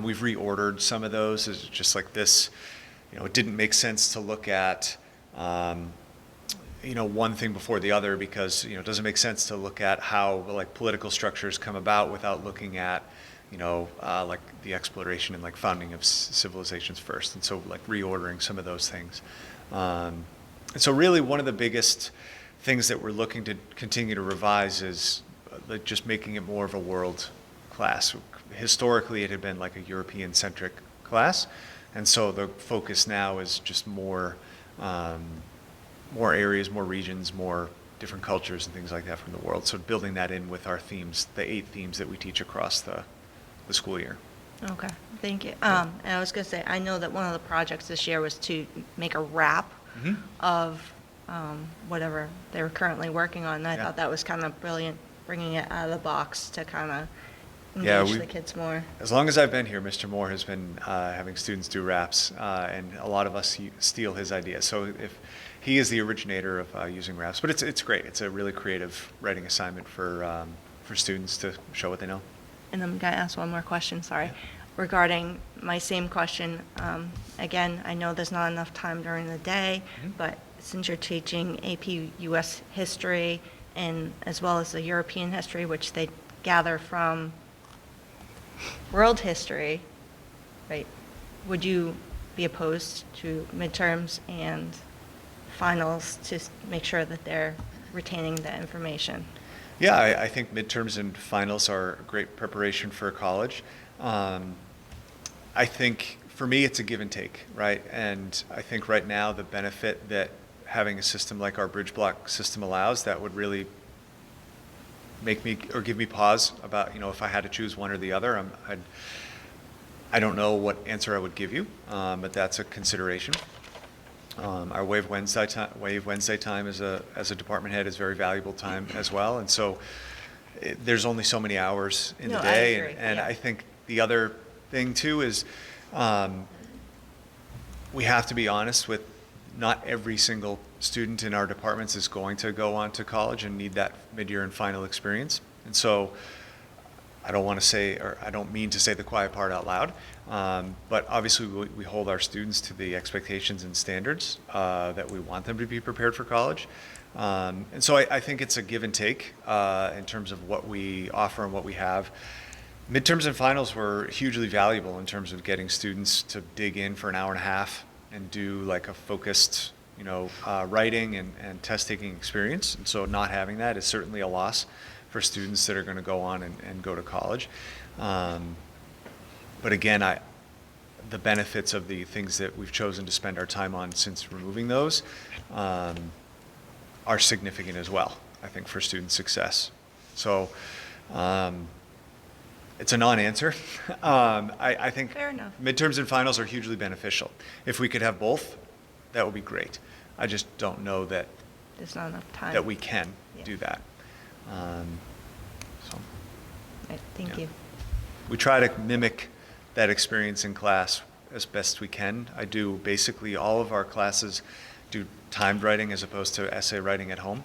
we've reordered some of those. It's just like this, it didn't make sense to look at one thing before the other, because it doesn't make sense to look at how like political structures come about without looking at like the exploration and like founding of civilizations first. And so like reordering some of those things. And so really one of the biggest things that we're looking to continue to revise is like just making it more of a world class. Historically, it had been like a European-centric class. And so the focus now is just more areas, more regions, more different cultures and things like that from the world. So building that in with our themes, the 8 themes that we teach across the school year. Okay, thank you. And I was going to say, I know that one of the projects this year was to make a wrap of whatever they were currently working on. And I thought that was kind of brilliant, bringing it out of the box to kind of engage the kids more. As long as I've been here, Mr. Moore has been having students do raps, and a lot of us steal his ideas. So if he is the originator of using raps, but it's great. It's a really creative writing assignment for students to show what they know. And I'm going to ask one more question, sorry, regarding my same question. Again, I know there's not enough time during the day, but since you're teaching AP US history and as well as the European history, which they gather from world history, right, would you be opposed to midterms and finals to make sure that they're retaining the information? Yeah, I think midterms and finals are great preparation for college. I think for me it's a give and take, right? And I think right now the benefit that having a system like our bridge block system allows, that would really make me or give me pause about, if I had to choose one or the other. I don't know what answer I would give you, but that's a consideration. Our Wave Wednesday time as a department head is very valuable time as well, and so there's only so many hours in the day. I agree. And I think the other thing too is we have to be honest with, not every single student in our departments is going to go on to college and need that mid-year and final experience. And so I don't want to say, or I don't mean to say the quiet part out loud, but obviously we hold our students to the expectations and standards that we want them to be prepared for college. And so I think it's a give and take in terms of what we offer and what we have. Midterms and finals were hugely valuable in terms of getting students to dig in for an hour and a half and do like a focused, writing and test-taking experience. And so not having that is certainly a loss for students that are going to go on and go to college. But again, the benefits of the things that we've chosen to spend our time on since removing those are significant as well, I think, for student success. So it's a non-answer. I think Fair enough. midterms and finals are hugely beneficial. If we could have both, that would be great. I just don't know that There's not enough time. we can Yeah. do that. So Right, thank Yeah. you. we try to mimic that experience in class as best we can. I do basically all of our classes do timed writing as opposed to essay writing at home.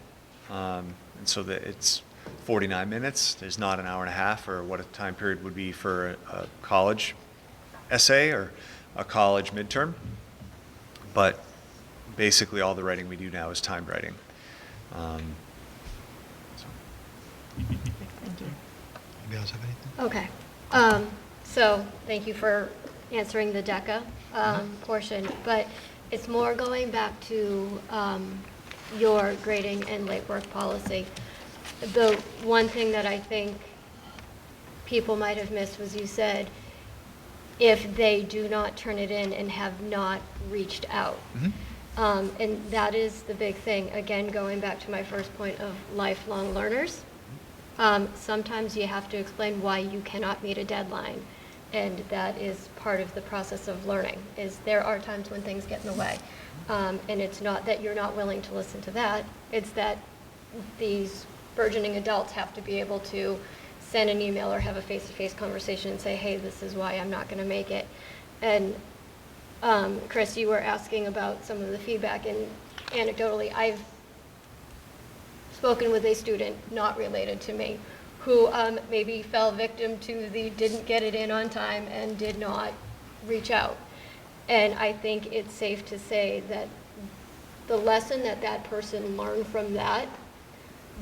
And so that it's 49 minutes. There's not an hour and a half, or what a time period would be for a college essay or a college midterm. But basically all the writing we do now is timed writing. So. Thank you. You guys have anything? Okay. So thank you for answering the DECA portion, but it's more going back to your grading and late work policy. The one thing that I think people might have missed was you said if they do not turn it in and have not reached out. And that is the big thing. Again, going back to my first point of lifelong learners. Sometimes you have to explain why you cannot meet a deadline, and that is part of the process of learning, is there are times when things get in the way. And it's not that you're not willing to listen to that, it's that these burgeoning adults have to be able to send an email or have a face-to-face conversation and say, hey, this is why I'm not going to make it. And Chris, you were asking about some of the feedback, and anecdotally, I've spoken with a student not related to me who maybe fell victim to the didn't get it in on time and did not reach out. And I think it's safe to say that the lesson that that person learned from that,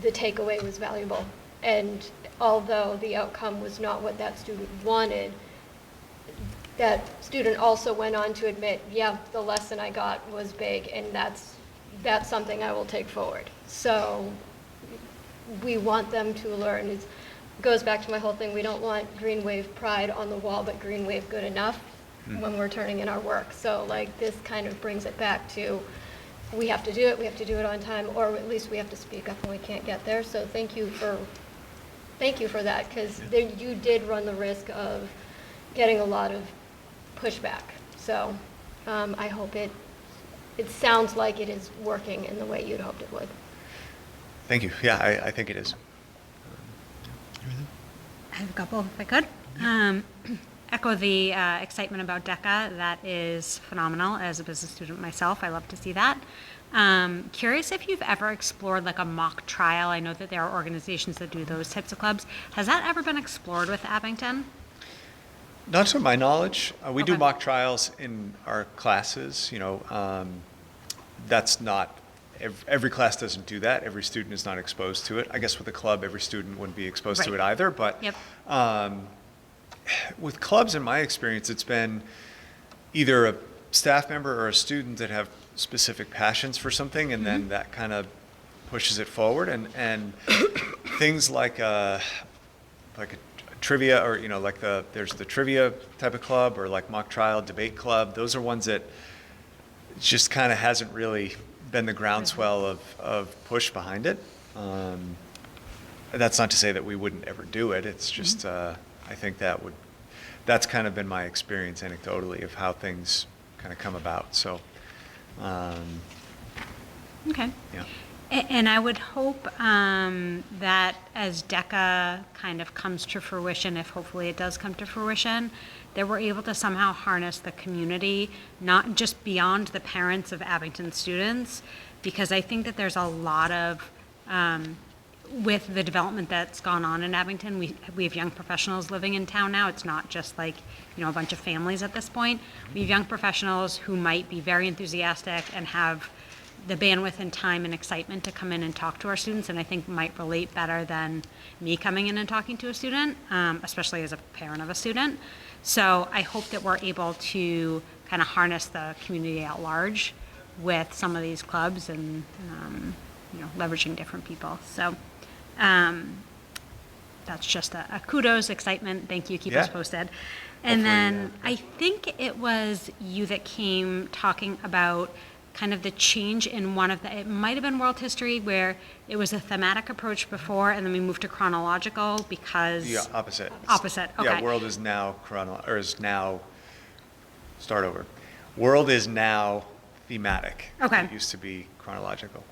the takeaway was valuable. And although the outcome was not what that student wanted, that student also went on to admit, yeah, the lesson I got was big, and that's something I will take forward. So we want them to learn. It goes back to my whole thing, we don't want green wave pride on the wall, but green wave good enough when we're turning in our work. So like this kind of brings it back to, we have to do it on time, or at least we have to speak up when we can't get there. So thank you for that, because you did run the risk of getting a lot of pushback. So I hope it sounds like it is working in the way you'd hoped it would. Thank you. Yeah, I think it is. I have a couple, if I could. Echo the excitement about DECA. That is phenomenal. As a business student myself, I love to see that. Curious if you've ever explored like a mock trial. I know that there are organizations that do those types of clubs. Has that ever been explored with Abington? Not to my knowledge. We do Okay. mock trials in our classes. That's not, every class doesn't do that. Every student is not exposed to it. I guess with a club, every student wouldn't be exposed to Right. it either. But Yep. with clubs, in my experience, it's been either a staff member or a student that have specific passions for something, and then that kind of pushes it forward. And things like a trivia, or like there's the trivia type of club, or like mock trial debate club. Those are ones that just kind of hasn't really been the groundswell of push behind it. That's not to say that we wouldn't ever do it. It's just I think that's kind of been my experience anecdotally of how things kind of come about. So Okay. yeah. And I would hope that as DECA kind of comes to fruition, if hopefully it does come to fruition, that we're able to somehow harness the community, not just beyond the parents of Abington students, because I think that there's a lot of, with the development that's gone on in Abington, we have young professionals living in town now. It's not just like, a bunch of families at this point. We have young professionals who might be very enthusiastic and have the bandwidth and time and excitement to come in and talk to our students, and I think might relate better than me coming in and talking to a student, especially as a parent of a student. So I hope that we're able to kind of harness the community at large with some of these clubs and, leveraging different people. So that's just a kudos, excitement. Thank you. Keep us Yeah. posted. And Hopefully, then I think it was you that came talking about kind of the change in it might have been world history, where it was a thematic approach before, and then we moved to chronological because. Yeah, opposite. Opposite, okay. Yeah, world is now start over. World is now thematic. Okay. It used to be chronological.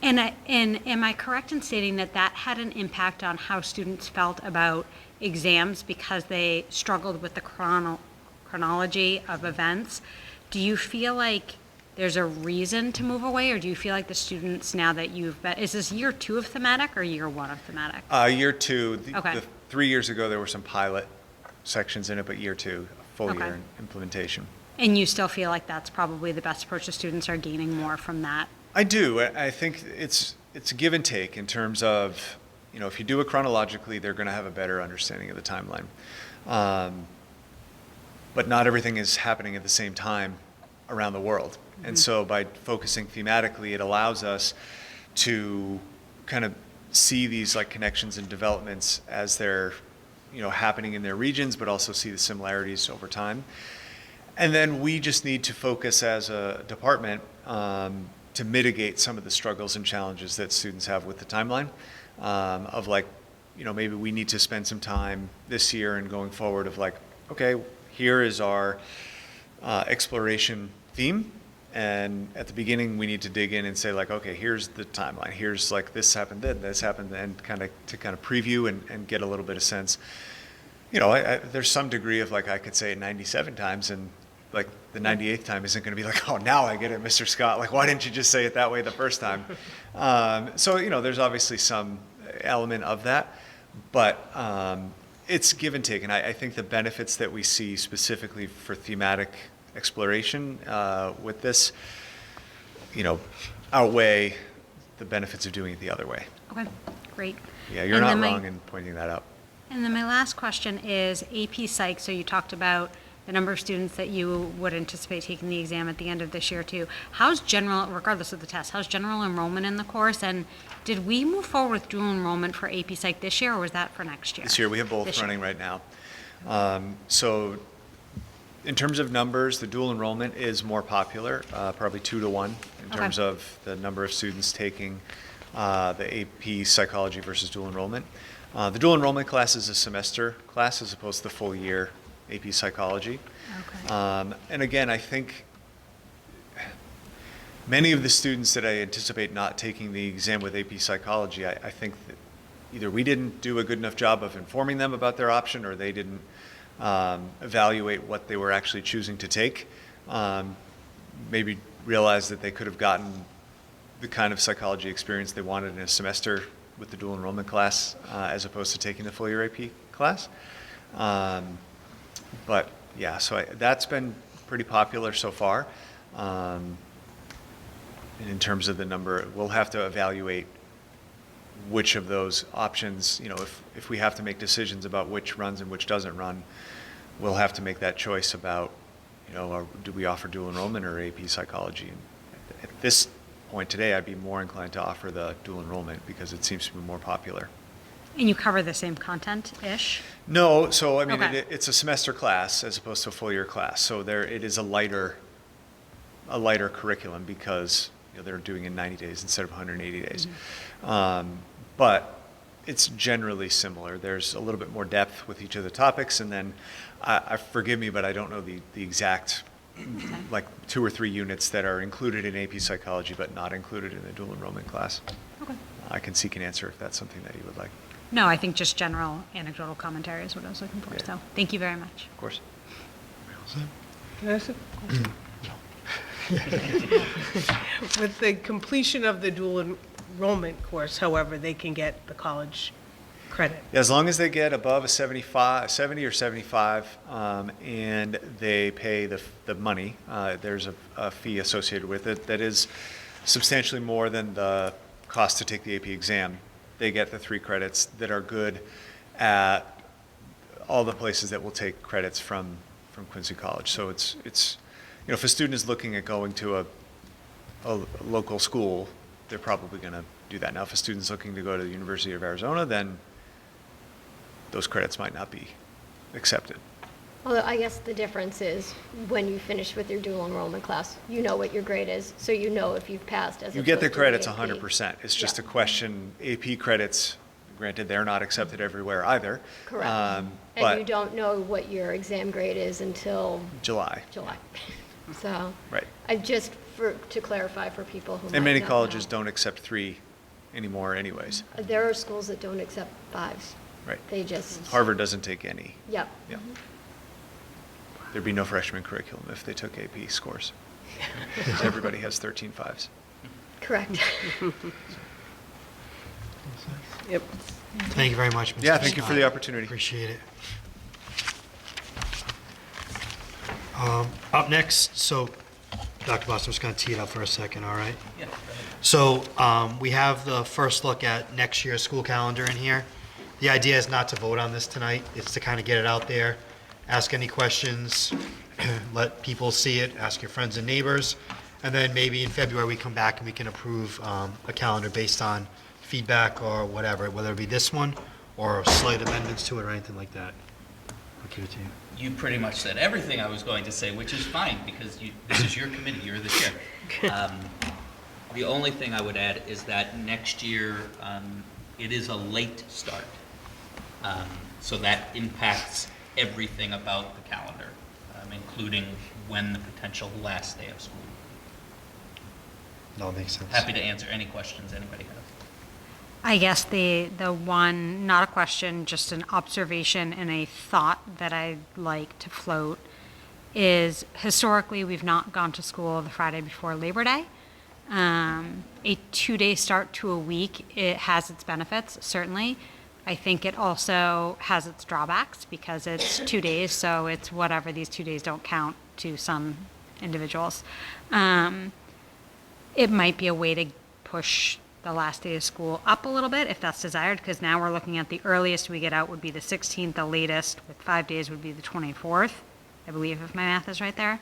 And am I correct in stating that that had an impact on how students felt about exams because they struggled with the chronology of events? Do you feel like there's a reason to move away, or do you feel like the students, now that is this year 2 of thematic or year 1 of thematic? Year 2, Okay. the 3 years ago, there were some pilot sections in it, but year 2, full Okay. year implementation. And you still feel like that's probably the best approach? The students are gaining more from that? I do. I think it's a give and take in terms of, if you do it chronologically, they're going to have a better understanding of the timeline. But not everything is happening at the same time around the world. And so by focusing thematically, it allows us to kind of see these like connections and developments as they're, happening in their regions, but also see the similarities over time. And then we just need to focus as a department to mitigate some of the struggles and challenges that students have with the timeline, of like, maybe we need to spend some time this year and going forward of like, okay, here is our exploration theme. And at the beginning, we need to dig in and say like, okay, here's the timeline. Here's like this happened then, this happened, and kind of preview and get a little bit of sense. There's some degree of like, I could say it 97 times, and like the 98th time isn't going to be like, oh, now I get it, Mr. Scott. Like, why didn't you just say it that way the first time? So there's obviously some element of that, but it's give and take. And I think the benefits that we see specifically for thematic exploration with this, outweigh the benefits of doing it the other way. Okay, great. Yeah, you're And not then my- wrong in pointing that out. And then my last question is AP Psych. So you talked about the number of students that you would anticipate taking the exam at the end of this year too. How's general, regardless of the test, how's general enrollment in the course? And did we move forward with dual enrollment for AP Psych this year, or was that for next year? This year, we have both This year. running right now. So in terms of numbers, the dual enrollment is more popular, probably 2 to 1 in Okay. terms of the number of students taking the AP Psychology versus dual enrollment. The dual enrollment class is a semester class as opposed to the full year AP Psychology. Okay. And again, I think many of the students that I anticipate not taking the exam with AP Psychology, I think that either we didn't do a good enough job of informing them about their option, or they didn't evaluate what they were actually choosing to take. Maybe realize that they could have gotten the kind of psychology experience they wanted in a semester with the dual enrollment class, as opposed to taking the full year AP class. But yeah, so that's been pretty popular so far. And in terms of the number, we'll have to evaluate which of those options, if we have to make decisions about which runs and which doesn't run, we'll have to make that choice about, do we offer dual enrollment or AP Psychology? And at this point today, I'd be more inclined to offer the dual enrollment because it seems to be more popular. And you cover the same content-ish? No, so I mean, Okay. it's a semester class as opposed to a full year class. So it is a lighter curriculum because they're doing it in 90 days instead of 180 days. But it's generally similar. There's a little bit more depth with each of the topics, and then forgive me, but I don't know the exact like 2 or 3 units that are included in AP Psychology but not included in the dual enrollment class. Okay. I can seek an answer if that's something that you would like. No, I think just general anecdotal commentary is what I was looking for. Yeah. So thank you very much. Of course. Can I ask a question? With the completion of the dual enrollment course, however, they can get the college credit. As long as they get above a 70 or 75, and they pay the money, there's a fee associated with it that is substantially more than the cost to take the AP exam. They get the 3 credits that are good at all the places that will take credits from Quincy College. So it's if a student is looking at going to a local school, they're probably going to do that. Now, if a student's looking to go to the University of Arizona, then those credits might not be accepted. Although I guess the difference is when you finish with your dual enrollment class, you know what your grade is, so you know if you've passed as You get the opposed to credits AP. 100%. It's just a Yeah. question, AP credits, granted, they're not accepted everywhere either. Correct. Um, And you But don't know what your exam grade is until July, July. So, right. to clarify for people who might And many not colleges know. don't accept 3 anymore anyways. There are schools that don't accept 5s. Right. They just. Harvard doesn't take any. Yep. Yeah. There'd be no freshman curriculum if they took AP scores. Because everybody has 13 5s. Correct. Yep. Thank you very much, Mr. Yeah, thank you for the Scott. opportunity. Appreciate it. Up next, so Dr. Boston, I'm just going to tee it up for a second, all right? Yeah, go ahead. So we have the first look at next year's school calendar in here. The idea is not to vote on this tonight, it's to kind of get it out there, ask any questions, let people see it, ask your friends and neighbors, and then maybe in February we come back and we can approve a calendar based on feedback or whatever, whether it be this one or slight amendments to it or anything like that. I'll give it to you. You pretty much said everything I was going to say, which is fine, because this is your committee, you're the chair. The only thing I would add is that next year, it is a late start. So that impacts everything about the calendar, including when the potential last day of school. No, it makes sense. Happy to answer any questions anybody has. I guess the one, not a question, just an observation and a thought that I'd like to float is historically we've not gone to school the Friday before Labor Day. A 2-day start to a week, it has its benefits, certainly. I think it also has its drawbacks because it's 2 days, so it's whatever, these 2 days don't count to some individuals. It might be a way to push the last day of school up a little bit if that's desired, because now we're looking at the earliest we get out would be the 16th, the latest with 5 days would be the 24th, I believe, if my math is right there.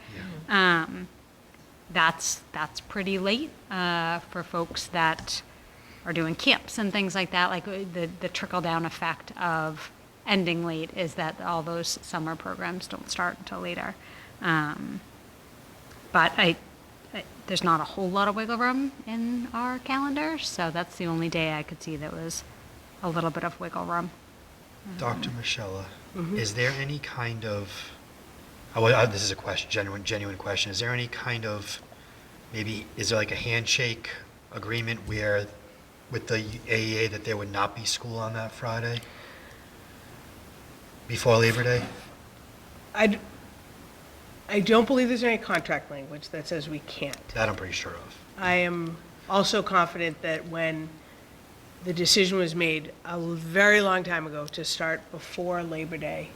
That's pretty late for folks that are doing camps and things like that. Like the trickle down effect of ending late is that all those summer programs don't start until later. But there's not a whole lot of wiggle room in our calendar, so that's the only day I could see that was a little bit of wiggle room. Dr. Michelle, is there any kind of, this is a question, genuine question, is there any kind of, maybe, is there like a handshake agreement where, with the AEA, that there would not be school on that Friday? Before Labor Day? I don't believe there's any contract language that says we can't. That I'm pretty sure of. I am also confident that when the decision was made a very long time ago to start before Labor Day,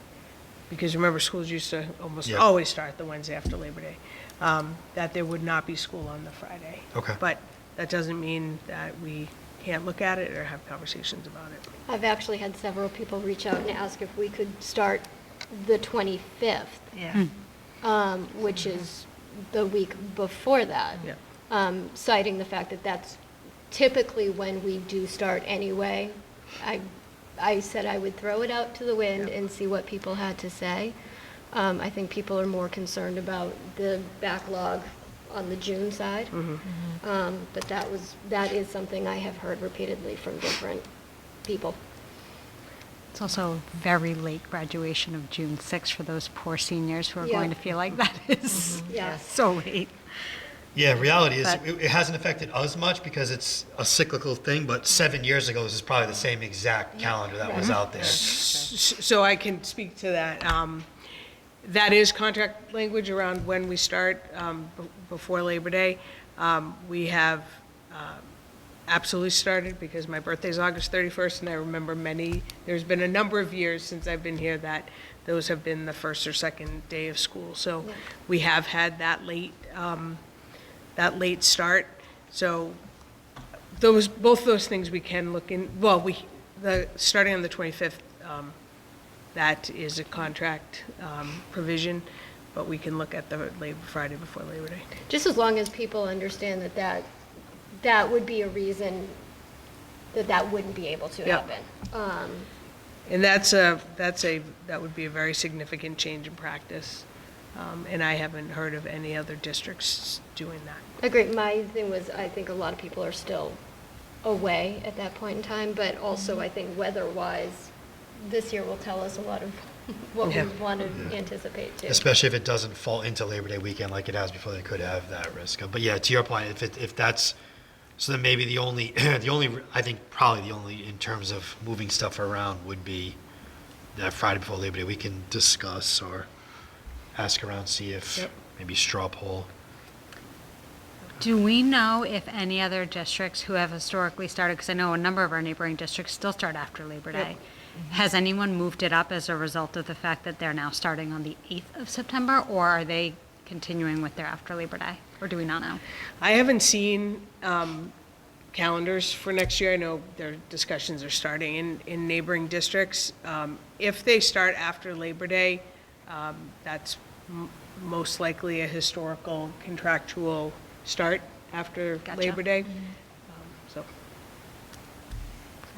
because remember, schools used to almost Yeah. always start the Wednesday after Labor Day, that there would not be school on the Friday. Okay. But that doesn't mean that we can't look at it or have conversations about it. I've actually had several people reach out and ask if we could start the 25th, Yeah. which is the week before that. Yeah. Citing the fact that that's typically when we do start anyway. I said I would throw it out to the wind and see what people had to say. I think people are more concerned about the backlog on the June side. But that is something I have heard repeatedly from different people. It's also very late graduation of June 6th for those poor seniors who are Yeah. going to feel like that is Yeah. so late. Yeah, reality is, But- it hasn't affected us much because it's a cyclical thing, but 7 years ago, this is probably the same exact calendar that was out there. So I can speak to that. That is contract language around when we start before Labor Day. We have absolutely started because my birthday's August 31st, and I remember there's been a number of years since I've been here that those have been the first or second day of school. So we have had that late start. So both those things we can look in, starting on the 25th, that is a contract provision, but we can look at the Friday before Labor Day. Just as long as people understand that would be a reason that wouldn't be able to Yep. happen. And that would be a very significant change in practice. And I haven't heard of any other districts doing that. Agree. My thing was, I think a lot of people are still away at that point in time, but also I think weather-wise, this year will tell us a lot of what we Yeah. want to anticipate too. Especially if it doesn't fall into Labor Day weekend like it has before, they could have that risk. But yeah, to your point, if that's, so then maybe the only, I think probably the only, in terms of moving stuff around, would be that Friday before Labor Day, we can discuss or ask around, see if Yep. maybe straw poll. Do we know if any other districts who have historically started, because I know a number of our neighboring districts still start after Labor Day, has anyone moved it up as a result of the fact that they're now starting on the 8th of September, or are they continuing with their after Labor Day, or do we not know? I haven't seen calendars for next year. I know their discussions are starting in neighboring districts. If they start after Labor Day, that's most likely a historical contractual start after Gotcha. Labor Day. So,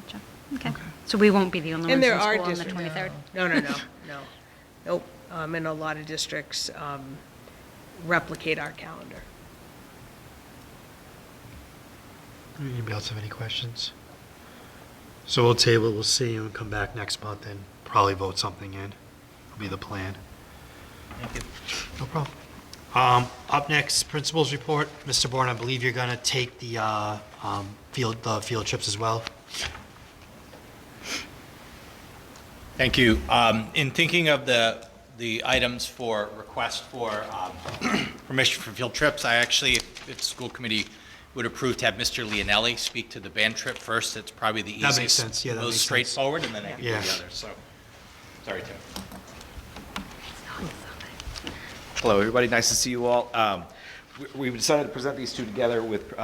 Gotcha. Okay. So we won't be the only and ones there in are school on the districts. 23rd? No. Nope. And a lot of districts replicate our calendar. Anybody else have any questions? So we'll table, we'll see, and we'll come back next month and probably vote something in. Will be the plan. Thank you. No problem. Up next, principals report. Mr. Bourne, I believe you're going to take the field trips as well. Thank you. In thinking of the items for request for permission for field trips, I actually, if the school committee would approve to have Mr. Leonelli speak to the band trip first, it's probably the That easiest. makes sense. Yeah, that most makes sense. straightforward, and then I can do Yeah. the others, so, sorry, Tim. Hello, everybody. Nice to see you all. we decided to present these two together with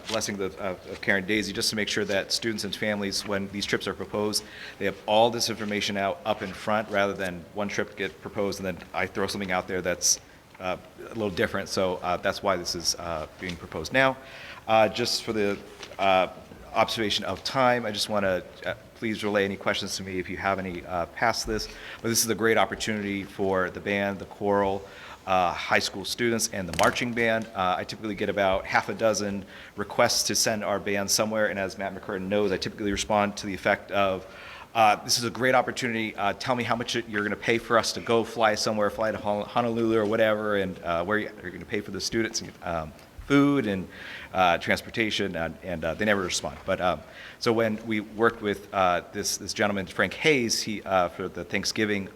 blessing of Karen Daisy, just to make sure that students and families, when these trips are proposed, they have all this information out up in front, rather than one trip get proposed and then I throw something out there that's a little different. So that's why this is being proposed now. Just for the observation of time, I just want to please relay any questions to me if you have any past this. But this is a great opportunity for the band, the choral, high school students, and the marching band. I typically get about half a dozen requests to send our band somewhere, and as Matt McCurtain knows, I typically respond to the effect of, this is a great opportunity, tell me how much you're going to pay for us to go fly somewhere, fly to Honolulu or whatever, and where you're going to pay for the students, food and transportation, and they never respond. But so when we worked with this gentleman, Frank Hayes, for the Thanksgiving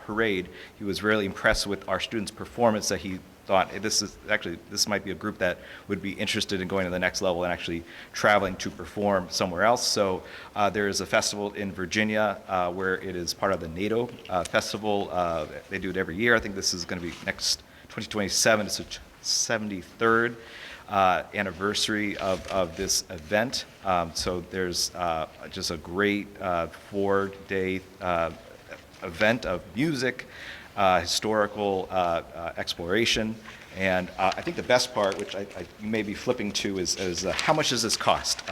parade, he was really impressed with our students' performance, that he thought, hey, this might be a group that would be interested in going to the next level and actually traveling to perform somewhere else. So there is a festival in Virginia where it is part of the NATO festival. They do it every year. I think this is going to be next 2027. It's the 73rd anniversary of this event. So there's just a great 4-day event of music, historical exploration, and I think the best part, which you may be flipping to, is how much does this cost?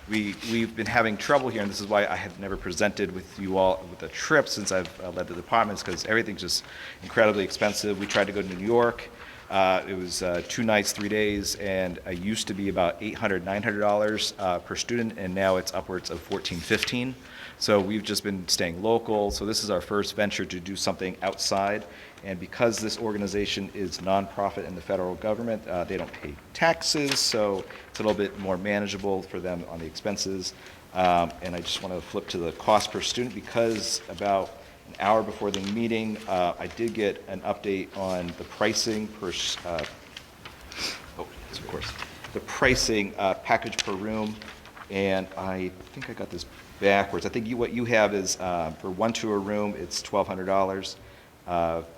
We've been having trouble here, and this is why I have never presented with you all with a trip since I've led the departments, because everything's just incredibly expensive. We tried to go to New York. It was 2 nights, 3 days, and it used to be about $800, $900 per student, and now it's upwards of $14, $15. So we've just been staying local. So this is our first venture to do something outside. And because this organization is nonprofit in the federal government, they don't pay taxes, so it's a little bit more manageable for them on the expenses. And I just want to flip to the cost per student, because about an hour before the meeting, I did get an update on the pricing per, yes, of course, the pricing package per room, and I think I got this backwards. I think what you have is for 1 tour room, it's $1,200.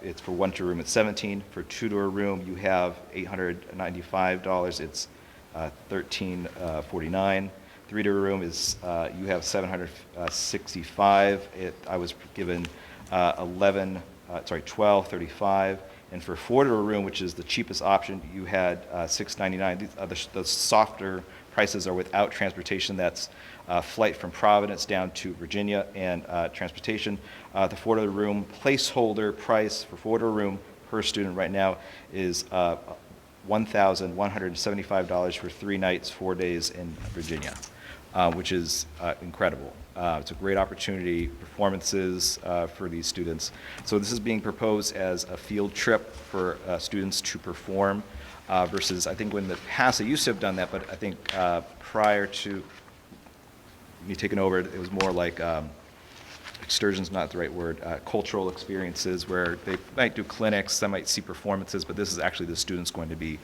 It's for 1 tour room, it's $17. For 2 tour room, you have $895. It's $1,349. 3 tour room is you have $765. I was given $1,235. And for 4 tour room, which is the cheapest option, you had $699. The softer prices are without transportation. That's flight from Providence down to Virginia and transportation. The 4 tour room placeholder price for 4 tour room per student right now is $1,175 for 3 nights, 4 days in Virginia, which is incredible. It's a great opportunity, performances for these students. So this is being proposed as a field trip for students to perform versus, I think when in the past they used to have done that, but I think prior to me taking over, it was more like excursion's not the right word, cultural experiences where they might do clinics, they might see performances, but this is actually the students going to be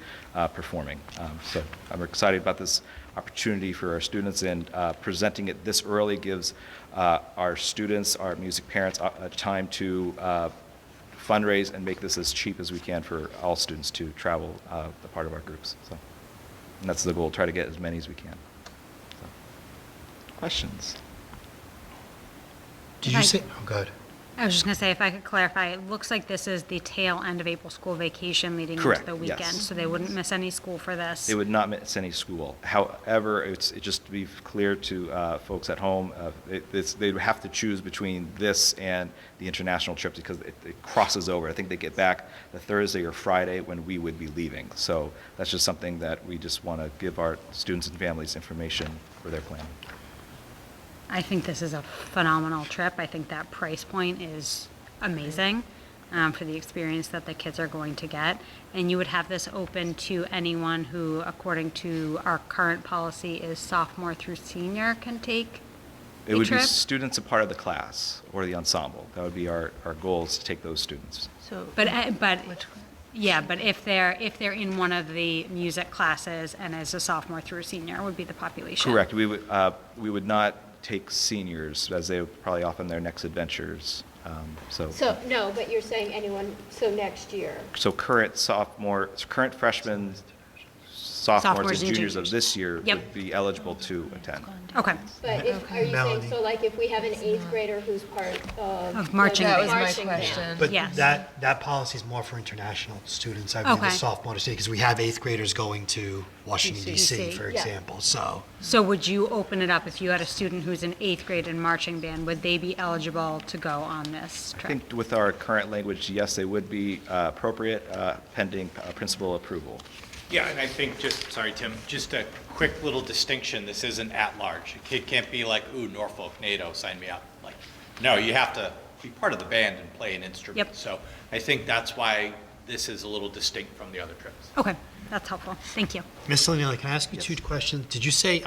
performing. So I'm excited about this opportunity for our students, and presenting it this early gives our students, our music parents, a time to fundraise and make this as cheap as we can for all students to travel the part of our groups. So, and that's the goal, try to get as many as we can. So, questions? Did you say, oh, go ahead. I was just going to say, if I could clarify, it looks like this is the tail end of April school vacation leading into Correct, the weekend. yes. So they wouldn't miss any school for this. It would not miss any school. However, it's just to be clear to folks at home, they would have to choose between this and the international trip because it crosses over. I think they get back the Thursday or Friday when we would be leaving. So that's just something that we just want to give our students and families information for their planning. I think this is a phenomenal trip. I think that price point is amazing for the experience that the kids are going to get. And you would have this open to anyone who, according to our current policy, is sophomore through senior can take It would trip? be students a part of the class or the ensemble. That would be our goal, is to take those students. So, But which, yeah, but if they're in one of the music classes and as a sophomore through a senior would be the population. Correct. We would not take seniors, as they would probably off on their next adventures. So, no, but you're saying anyone, so next year. So current freshmen, sophomores and juniors of this year Yep. would be eligible to attend. Okay. But if, are you saying, Melanie. so like if we have an eighth grader who's part of. Of marching That band. was my marching band. question. But Yes. that policy is more for international students, I believe, the Okay. sophomore state, because we have eighth graders going to Washington DC, for Yeah. example, so. So would you open it up if you had a student who's in eighth grade in marching band? Would they be eligible to go on this I trip? think with our current language, yes, they would be appropriate pending principal approval. Yeah, and I think sorry, Tim, just a quick little distinction, this isn't at-large. A kid can't be like, ooh, Norfolk, NATO, sign me up. Like, no, you have to be part of the band and play an instrument. Yep. So I think that's why this is a little distinct from the other trips. Okay, that's helpful. Thank you. Ms. Lanielli, can I ask you two questions? Did you say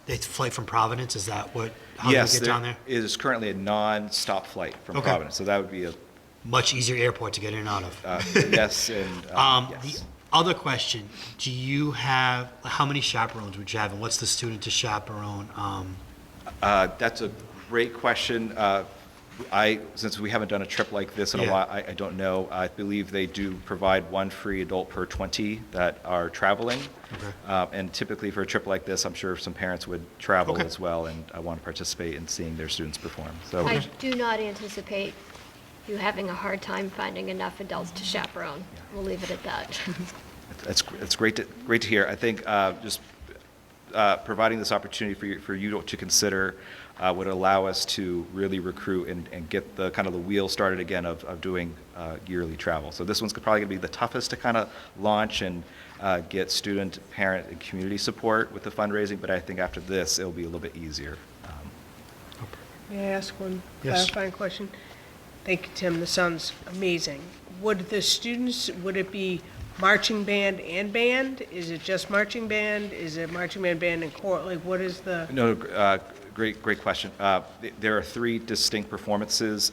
they flight from Providence? Is that how Yes, they get down there? it is currently a non-stop flight from Okay. Providence, so that would be a, Much easier airport to get in and out of. yes, and, The yes. other question, do you have, how many chaperones would you have, and what's the student to chaperone? That's a great question. Since we haven't done a trip like this in a Yeah. while, I don't know. I believe they do provide one free adult per 20 that are traveling. Okay. And typically for a trip like this, I'm sure some parents would travel Okay. as well and want to participate in seeing their students perform. So, I do not anticipate you having a hard time finding enough adults to chaperone. We'll leave it at that. it's great to hear. I think just providing this opportunity for you to consider would allow us to really recruit and get the kind of the wheel started again of doing yearly travel. So this one's probably going to be the toughest to kind of launch and get student, parent, and community support with the fundraising, but I think after this, it'll be a little bit easier. May I ask one Yes. clarifying question? Thank you, Tim. This sounds amazing. Would the students, would it be marching band and band? Is it just marching band? Is it marching band, band, and choir? Like, what is the? No, great question. There are three distinct performances.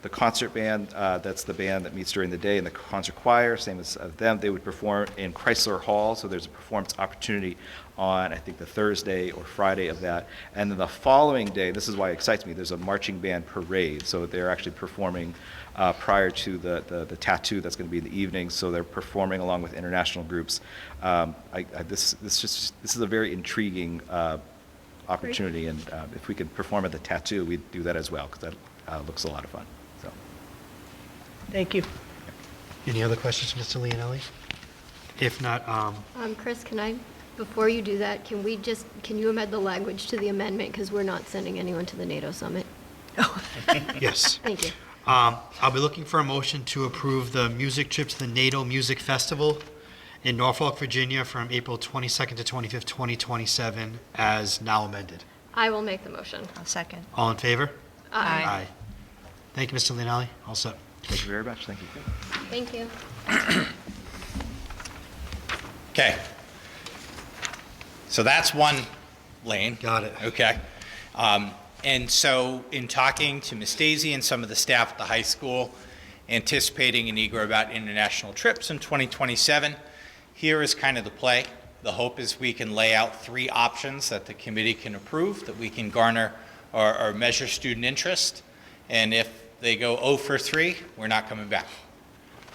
The concert band, that's the band that meets during the day, and the concert choir, same as them, they would perform in Chrysler Hall, so there's a performance opportunity on, I think, the Thursday or Friday of that. And then the following day, this is why it excites me, there's a marching band parade, so they're actually performing prior to the tattoo that's going to be in the evening, so they're performing along with international groups. This is a very intriguing opportunity, and if we could perform at the tattoo, we'd do that as well, because that looks a lot of fun. So. Thank you. Any other questions, Mr. Leonelli? If not, Chris, before you do that, can you amend the language to the amendment? Because we're not sending anyone to the NATO summit. yes. Thank you. I'll be looking for a motion to approve the music trip to the NATO Music Festival in Norfolk, Virginia from April 22nd to 25th, 2027, as now amended. I will make the motion. I'll second. All in favor? Aye. Thank you, Mr. Leonelli. All set. Thank you very much. Thank you. Thank you. Okay. So that's one lane. Got it. Okay. And so in talking to Ms. Daisy and some of the staff at the high school, anticipating and eager about international trips in 2027, here is kind of the play. The hope is we can lay out three options that the committee can approve, that we can garner or measure student interest. And if they go 0 for 3, we're not coming back.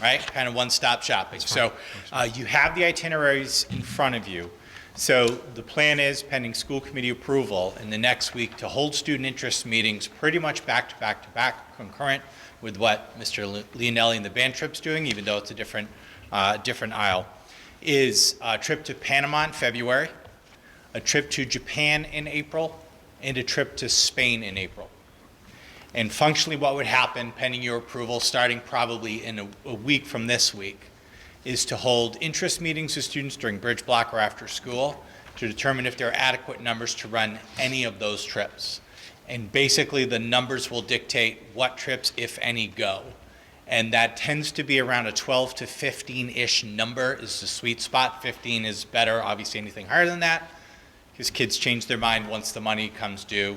Right? Kind of one-stop shopping. So you have the itineraries in front of you. So the plan is, pending school committee approval, in the next week to hold student interest meetings pretty much back to back to back, concurrent with what Mr. Leonelli and the band trip's doing, even though it's a different aisle, is a trip to Panama in February, a trip to Japan in April, and a trip to Spain in April. And functionally what would happen, pending your approval, starting probably in a week from this week, is to hold interest meetings with students during bridge block or after school to determine if there are adequate numbers to run any of those trips. And basically the numbers will dictate what trips, if any, go. And that tends to be around a 12 to 15-ish number is the sweet spot. 15 is better, obviously anything higher than that, because kids change their mind once the money comes due.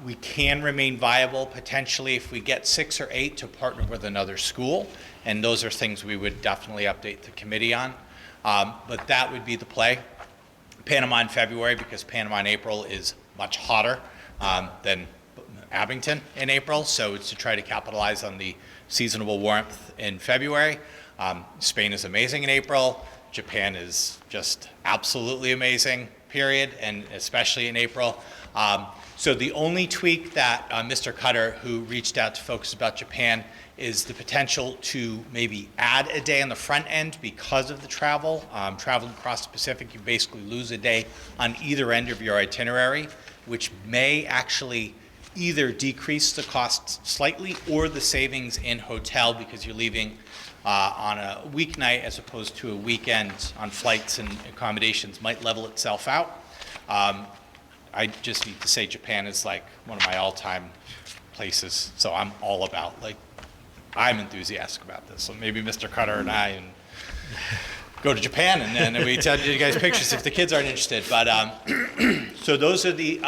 We can remain viable potentially if we get 6 or 8 to partner with another school, and those are things we would definitely update the committee on. But that would be the play. Panama in February, because Panama in April is much hotter than Abington in April, so it's to try to capitalize on the seasonal warmth in February. Spain is amazing in April. Japan is just absolutely amazing, period, and especially in April. So the only tweak that Mr. Cutter, who reached out to folks about Japan, is the potential to maybe add a day on the front end because of the travel. Traveling across the Pacific, you basically lose a day on either end of your itinerary, which may actually either decrease the cost slightly or the savings in hotel because you're leaving on a weeknight as opposed to a weekend on flights and accommodations might level itself out. I just need to say Japan is like one of my all-time places, so I'm all about, like, I'm enthusiastic about this. So maybe Mr. Cutter and I go to Japan and then we tell you guys pictures if the kids aren't interested. But so those are the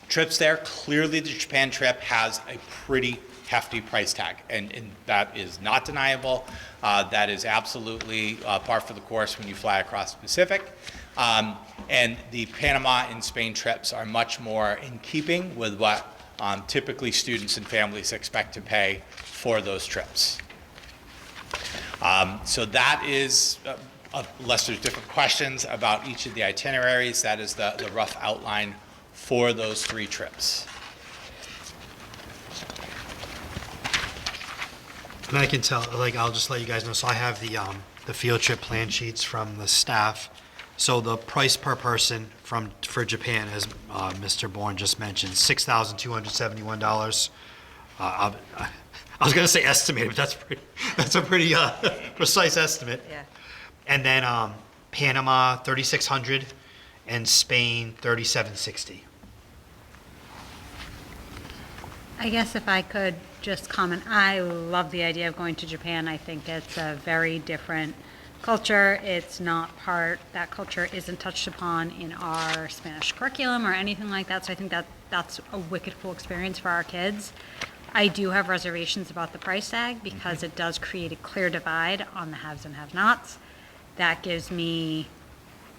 trips there. Clearly the Japan trip has a pretty hefty price tag, and that is not deniable. That is absolutely par for the course when you fly across the Pacific. And the Panama and Spain trips are much more in keeping with what typically students and families expect to pay for those trips. So that is, unless there's different questions about each of the itineraries, that is the rough outline for those 3 trips. And I can tell, like, I'll just let you guys know, so I have the field trip plan sheets from the staff. So the price per person for Japan, as Mr. Bourne just mentioned, $6,271. I was gonna say estimated, but that's a pretty precise estimate. Yeah. And then Panama, 3,600, and Spain, 3,760. I guess if I could just comment, I love the idea of going to Japan. I think it's a very different culture. It's not that culture isn't touched upon in our Spanish curriculum or anything like that. So I think that's a wicked cool experience for our kids. I do have reservations about the price tag because it does create a clear divide on the haves and have-nots. That gives me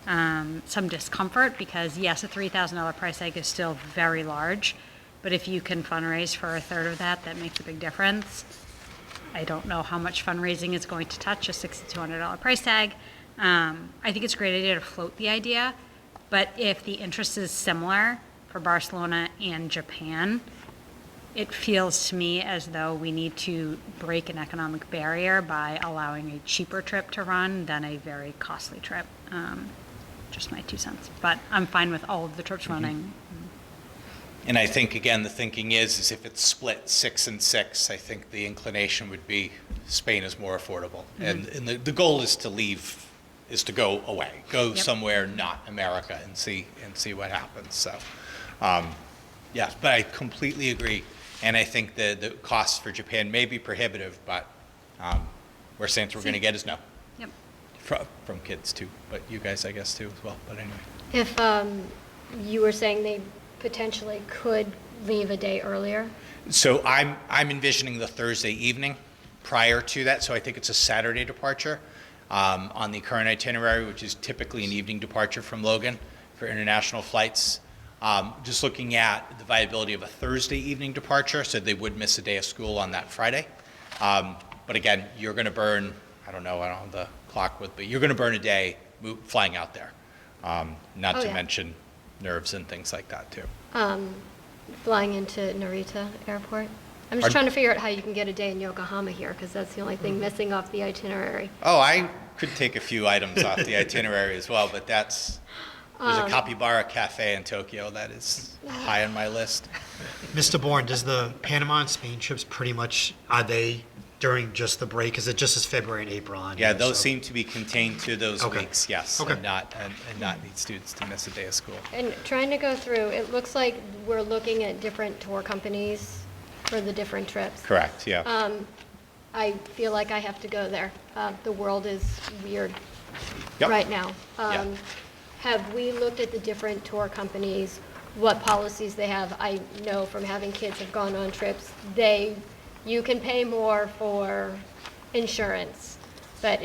some discomfort because, yes, a $3,000 price tag is still very large, but if you can fundraise for a third of that, that makes a big difference. I don't know how much fundraising is going to touch a $6,200 price tag. I think it's a great idea to float the idea, but if the interest is similar for Barcelona and Japan, it feels to me as though we need to break an economic barrier by allowing a cheaper trip to run than a very costly trip. Just my 2 cents. But I'm fine with all of the trips running. And I think, again, the thinking is if it's split 6 and 6, I think the inclination would be Spain is more affordable. And the goal is to go away, go somewhere not America and see what happens. So, yeah, but I completely agree. And I think the costs for Japan may be prohibitive, but we're saying we're going to get is no. Yep. From kids too, but you guys, I guess, too, as well. But anyway. If you were saying they potentially could leave a day earlier? So I'm envisioning the Thursday evening prior to that, so I think it's a Saturday departure on the current itinerary, which is typically an evening departure from Logan for international flights. Just looking at the viability of a Thursday evening departure, so they would miss a day of school on that Friday. But again, you're going to burn, I don't have the clock with, but you're going to burn a day flying out there, not to mention nerves and things like that too. Flying into Narita Airport? I'm just trying to figure out how you can get a day in Yokohama here, because that's the only thing missing off the itinerary. Oh, I could take a few items off the itinerary as well, but there's a capybara cafe in Tokyo that is high on my list. Mr. Bourne, does the Panama and Spain trips pretty much, are they during just the break? Is it just as February and April on? Yeah, here, those so- seem to be contained to those Okay. weeks, yes, Okay. and not need students to miss a day of school. And trying to go through, it looks like we're looking at different tour companies for the different trips. Correct, yeah. I feel like I have to go there. The world is weird Yep. right now. Yeah. Have we looked at the different tour companies, what policies they have? I know from having kids have gone on trips, you can pay more for insurance, but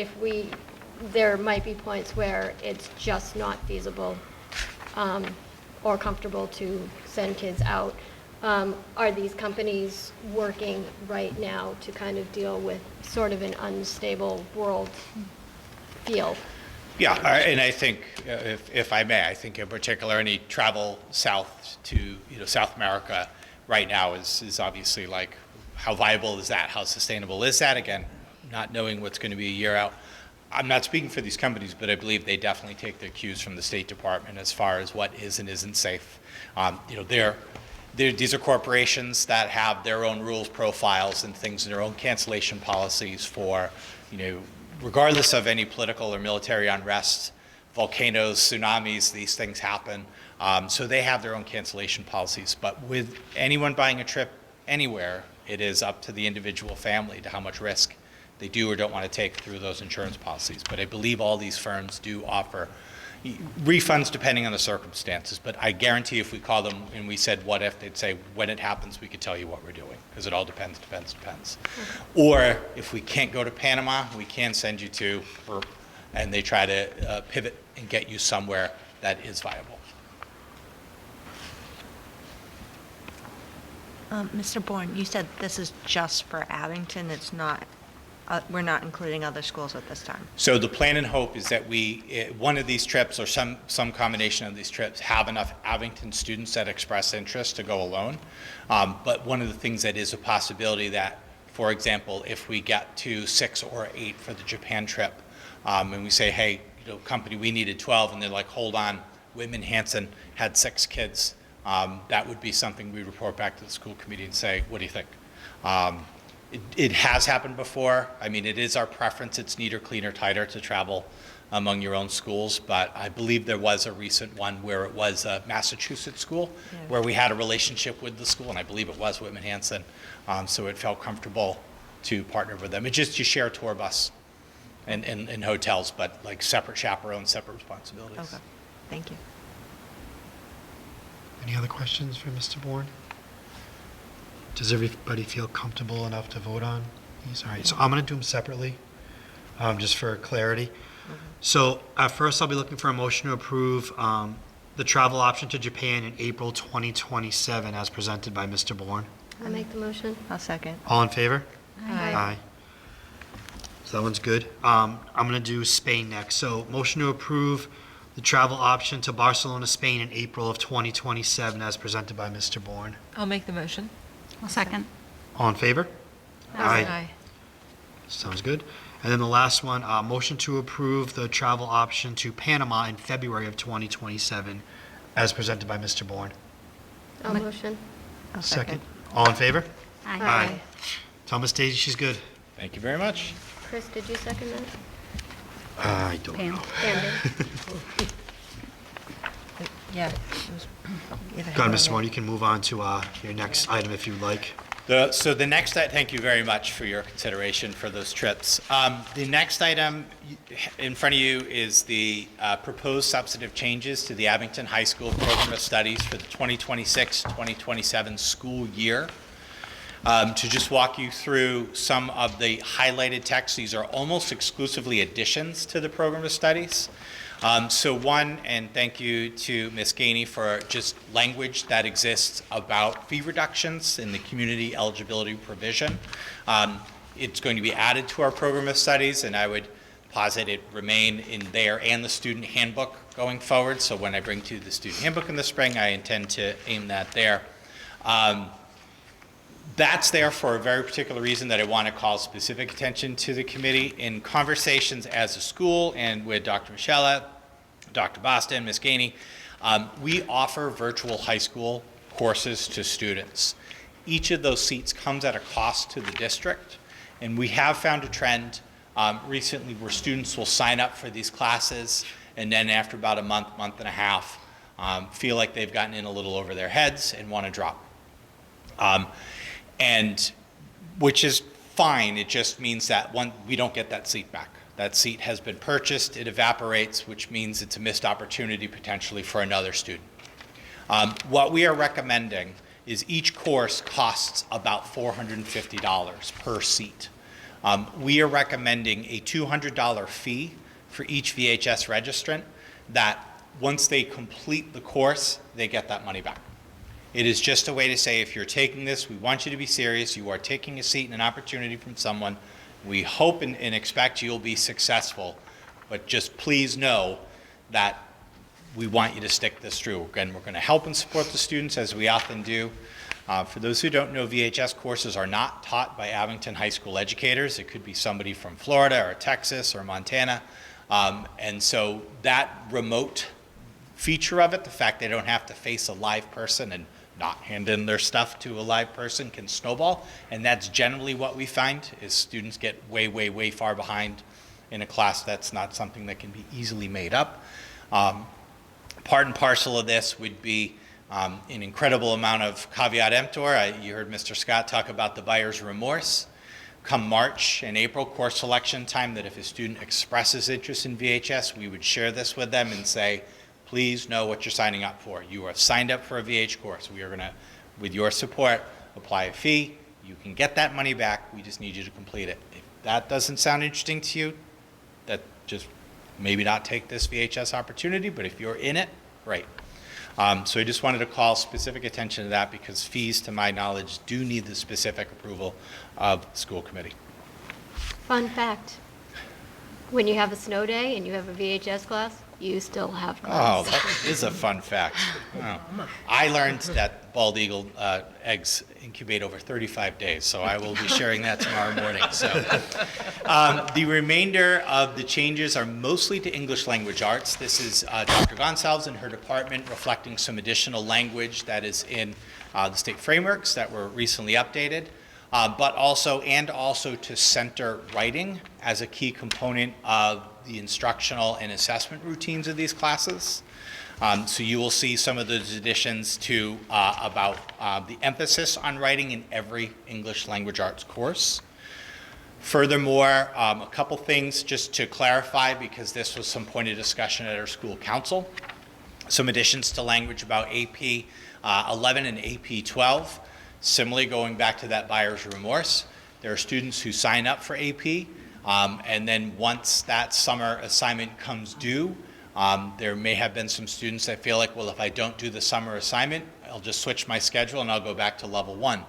there might be points where it's just not feasible or comfortable to send kids out. are these companies working right now to kind of deal with sort of an unstable world feel? Yeah, and I think, if I may, I think in particular, any travel south to, South America right now is obviously like, how viable is that? How sustainable is that? Again, not knowing what's going to be a year out. I'm not speaking for these companies, but I believe they definitely take their cues from the State Department as far as what is and isn't safe. These are corporations that have their own rules, profiles, and things, and their own cancellation policies for, regardless of any political or military unrest, volcanoes, tsunamis, these things happen. So they have their own cancellation policies. But with anyone buying a trip anywhere, it is up to the individual family to how much risk they do or don't want to take through those insurance policies. But I believe all these firms do offer refunds depending on the circumstances. But I guarantee if we call them and we said, what if, they'd say, when it happens, we could tell you what we're doing, because it all depends. Or if we can't go to Panama, we can send you to, and they try to pivot and get you somewhere that is viable. Mr. Bourne, you said this is just for Abington, it's not, we're not including other schools at this time? So the plan and hope is that one of these trips or some combination of these trips have enough Abington students that express interest to go alone. But one of the things that is a possibility that, for example, if we get to 6 or 8 for the Japan trip, and we say, hey, company, we needed 12, and they're like, hold on, Whitman Hanson had 6 kids. That would be something we report back to the school committee and say, what do you think? It has happened before. I mean, it is our preference. It's neater, cleaner, tighter to travel among your own schools. But I believe there was a recent one where it was a Massachusetts school where we had a relationship with the school, and I believe it was Whitman Hanson. So it felt comfortable to partner with them. It's just you share a tour bus and hotels, but like separate chaperones, separate responsibilities. Okay, thank you. Any other questions for Mr. Bourne? Does everybody feel comfortable enough to vote on these? All right, so I'm going to do them separately, just for clarity. So at first, I'll be looking for a motion to approve the travel option to Japan in April 2027 as presented by Mr. Bourne. I'll make the motion. I'll second. All in favor? Aye. So that one's good. I'm going to do Spain next. So motion to approve the travel option to Barcelona, Spain in April of 2027 as presented by Mr. Bourne. I'll make the motion. I'll second. All in favor? Aye. Sounds good. And then the last one, motion to approve the travel option to Panama in February of 2027 as presented by Mr. Bourne. I'll motion. I'll Second. All in favor? Aye. Tell Miss Daisy she's good. Thank you very much. Chris, did you second that? I don't Pam. know. Pam did. Yeah. it was either Go on, him or Mr. me. Bourne, you can move on to your next item if you'd like. So the next, thank you very much for your consideration for those trips. The next item in front of you is the proposed substantive changes to the Abington High School Program of Studies for the 2026-2027 school year. To just walk you through some of the highlighted text, these are almost exclusively additions to the Program of Studies. So one, and thank you to Ms. Gainey for just language that exists about fee reductions in the community eligibility provision. It's going to be added to our Program of Studies, and I would posit it remain in there and the student handbook going forward. So when I bring to the student handbook in the spring, I intend to aim that there. That's there for a very particular reason that I want to call specific attention to the committee. In conversations as a school and with Dr. Michelle, Dr. Boston, Ms. Gainey, we offer virtual high school courses to students. Each of those seats comes at a cost to the district, and we have found a trend recently where students will sign up for these classes, and then after about a month, month and a half, feel like they've gotten in a little over their heads and want to drop. And which is fine, it just means that we don't get that seat back. That seat has been purchased, it evaporates, which means it's a missed opportunity potentially for another student. What we are recommending is each course costs about $450 per seat. We are recommending a $200 fee for each VHS registrant that once they complete the course, they get that money back. It is just a way to say, if you're taking this, we want you to be serious. You are taking a seat and an opportunity from someone. We hope and expect you'll be successful, but just please know that we want you to stick this through. Again, we're going to help and support the students, as we often do. For those who don't know, VHS courses are not taught by Abington High School educators. It could be somebody from Florida or Texas or Montana. And so that remote feature of it, the fact they don't have to face a live person and not hand in their stuff to a live person, can snowball. And that's generally what we find, is students get way, way, way far behind in a class. That's not something that can be easily made up. Part and parcel of this would be an incredible amount of caveat emptor. You heard Mr. Scott talk about the buyer's remorse. Come March and April, course selection time, that if a student expresses interest in VHS, we would share this with them and say, please know what you're signing up for. You are signed up for a VH course. We are going to, with your support, apply a fee. You can get that money back. We just need you to complete it. If that doesn't sound interesting to you, that just maybe not take this VHS opportunity, but if you're in it, great. So I just wanted to call specific attention to that, because fees, to my knowledge, do need the specific approval of the school committee. Fun fact, when you have a snow day and you have a VHS class, you still have Oh, class. that is a fun fact. Oh. I learned that bald eagle eggs incubate over 35 days, so I will be sharing that tomorrow morning. So, the remainder of the changes are mostly to English language arts. This is Dr. Gonsalves and her department reflecting some additional language that is in the state frameworks that were recently updated, but also to center writing as a key component of the instructional and assessment routines of these classes. So you will see some of those additions to about the emphasis on writing in every English language arts course. Furthermore, a couple things just to clarify, because this was some point of discussion at our school council. Some additions to language about AP 11 and AP 12. Similarly, going back to that buyer's remorse, there are students who sign up for AP, and then once that summer assignment comes due, there may have been some students that feel like, well, if I don't do the summer assignment, I'll just switch my schedule and I'll go back to level 1.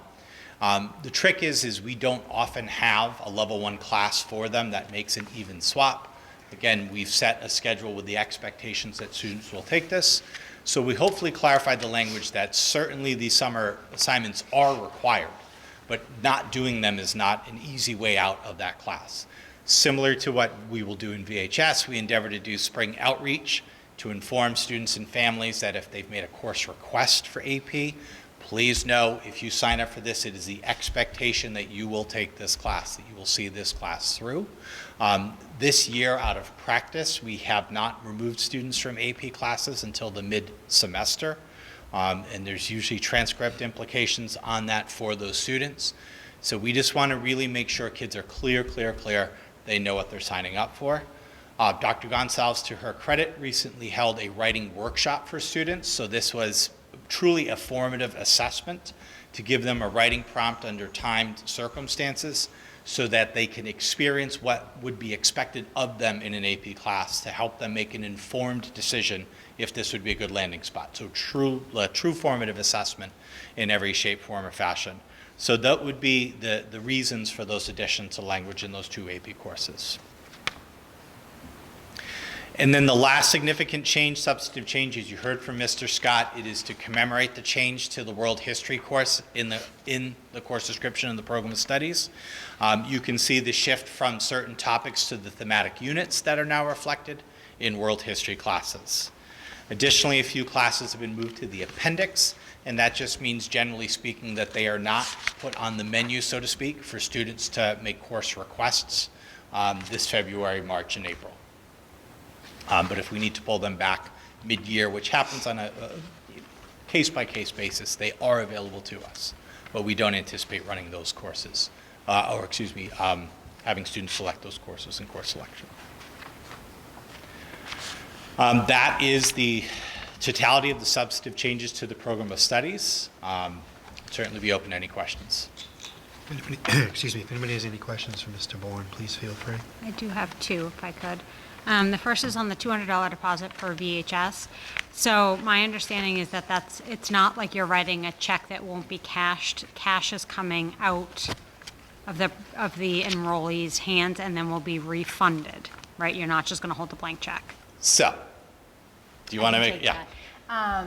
The trick is we don't often have a level 1 class for them that makes an even swap. Again, we've set a schedule with the expectations that students will take this. So we hopefully clarified the language that certainly these summer assignments are required, but not doing them is not an easy way out of that class. Similar to what we will do in VHS, we endeavor to do spring outreach to inform students and families that if they've made a course request for AP, please know if you sign up for this, it is the expectation that you will take this class, that you will see this class through. This year, out of practice, we have not removed students from AP classes until the mid-semester, and there's usually transcript implications on that for those students. So we just want to really make sure kids are clear, they know what they're signing up for. Dr. Gonsalves, to her credit, recently held a writing workshop for students, so this was truly a formative assessment to give them a writing prompt under timed circumstances so that they can experience what would be expected of them in an AP class to help them make an informed decision if this would be a good landing spot. So a true formative assessment in every shape, form, or fashion. So that would be the reasons for those additions to language in those 2 AP courses. And then the last significant change, substantive change, as you heard from Mr. Scott, it is to commemorate the change to the World History course in the course description of the program of studies. You can see the shift from certain topics to the thematic units that are now reflected in World History classes. Additionally, a few classes have been moved to the appendix, and that just means, generally speaking, that they are not put on the menu, so to speak, for students to make course requests this February, March, and April. But if we need to pull them back mid-year, which happens on a case-by-case basis, they are available to us. But we don't anticipate running those courses, having students select those courses in course selection. That is the totality of the substantive changes to the program of studies. Certainly be open to any questions. Excuse me, if anybody has any questions for Mr. Bourne, please feel free. I do have 2, if I could. The first is on the $200 deposit for VHS. So my understanding is that it's not like you're writing a check that won't be cashed. Cash is coming out of the enrollee's hands and then will be refunded, right? You're not just going to hold the blank check. So, do you want to make, yeah.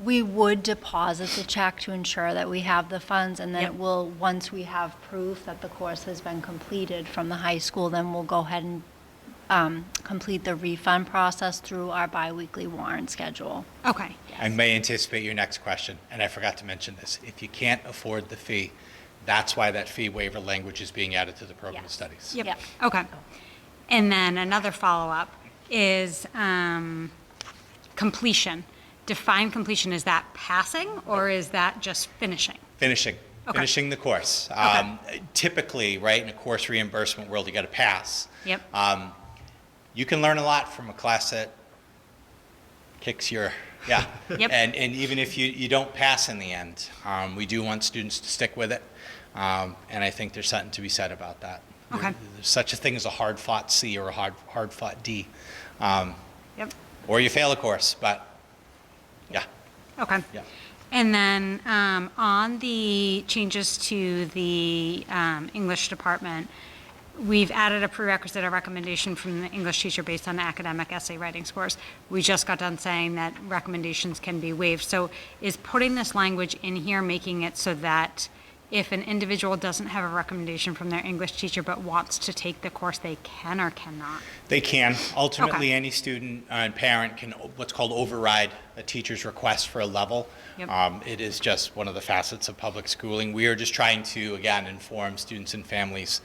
We would deposit the check to ensure that we have the funds, and then Yep. it will, once we have proof that the course has been completed from the high school, then we'll go ahead and complete the refund process through our biweekly warrant schedule. Okay. I may anticipate your next question, and I forgot to mention this. If you can't afford the fee, that's why that fee waiver language is being added to the program of Yes. studies. Yep. Yep. Okay. And then another follow-up is completion. Define completion, is that passing or is that just finishing? Finishing, Okay. finishing the course. Typically, right, in a course reimbursement world, you got to pass. Yep. You can learn a lot from a class that kicks your, yeah. Yep. And even if you don't pass in the end, we do want students to stick with it. And I think there's something to be said about that. Okay. There's such a thing as a hard-fought C or a hard-fought D. Yep. Or you fail a course, but, yeah. Okay. Yeah. And then on the changes to the English department, we've added a prerequisite, a recommendation from the English teacher based on academic essay writing scores. We just got done saying that recommendations can be waived. So is putting this language in here making it so that if an individual doesn't have a recommendation from their English teacher but wants to take the course, they can or cannot? They can. Ultimately, Okay. any student and parent can what's called override a teacher's request for a level. Yep. It is just one of the facets of public schooling. We are just trying to, again, inform students and families.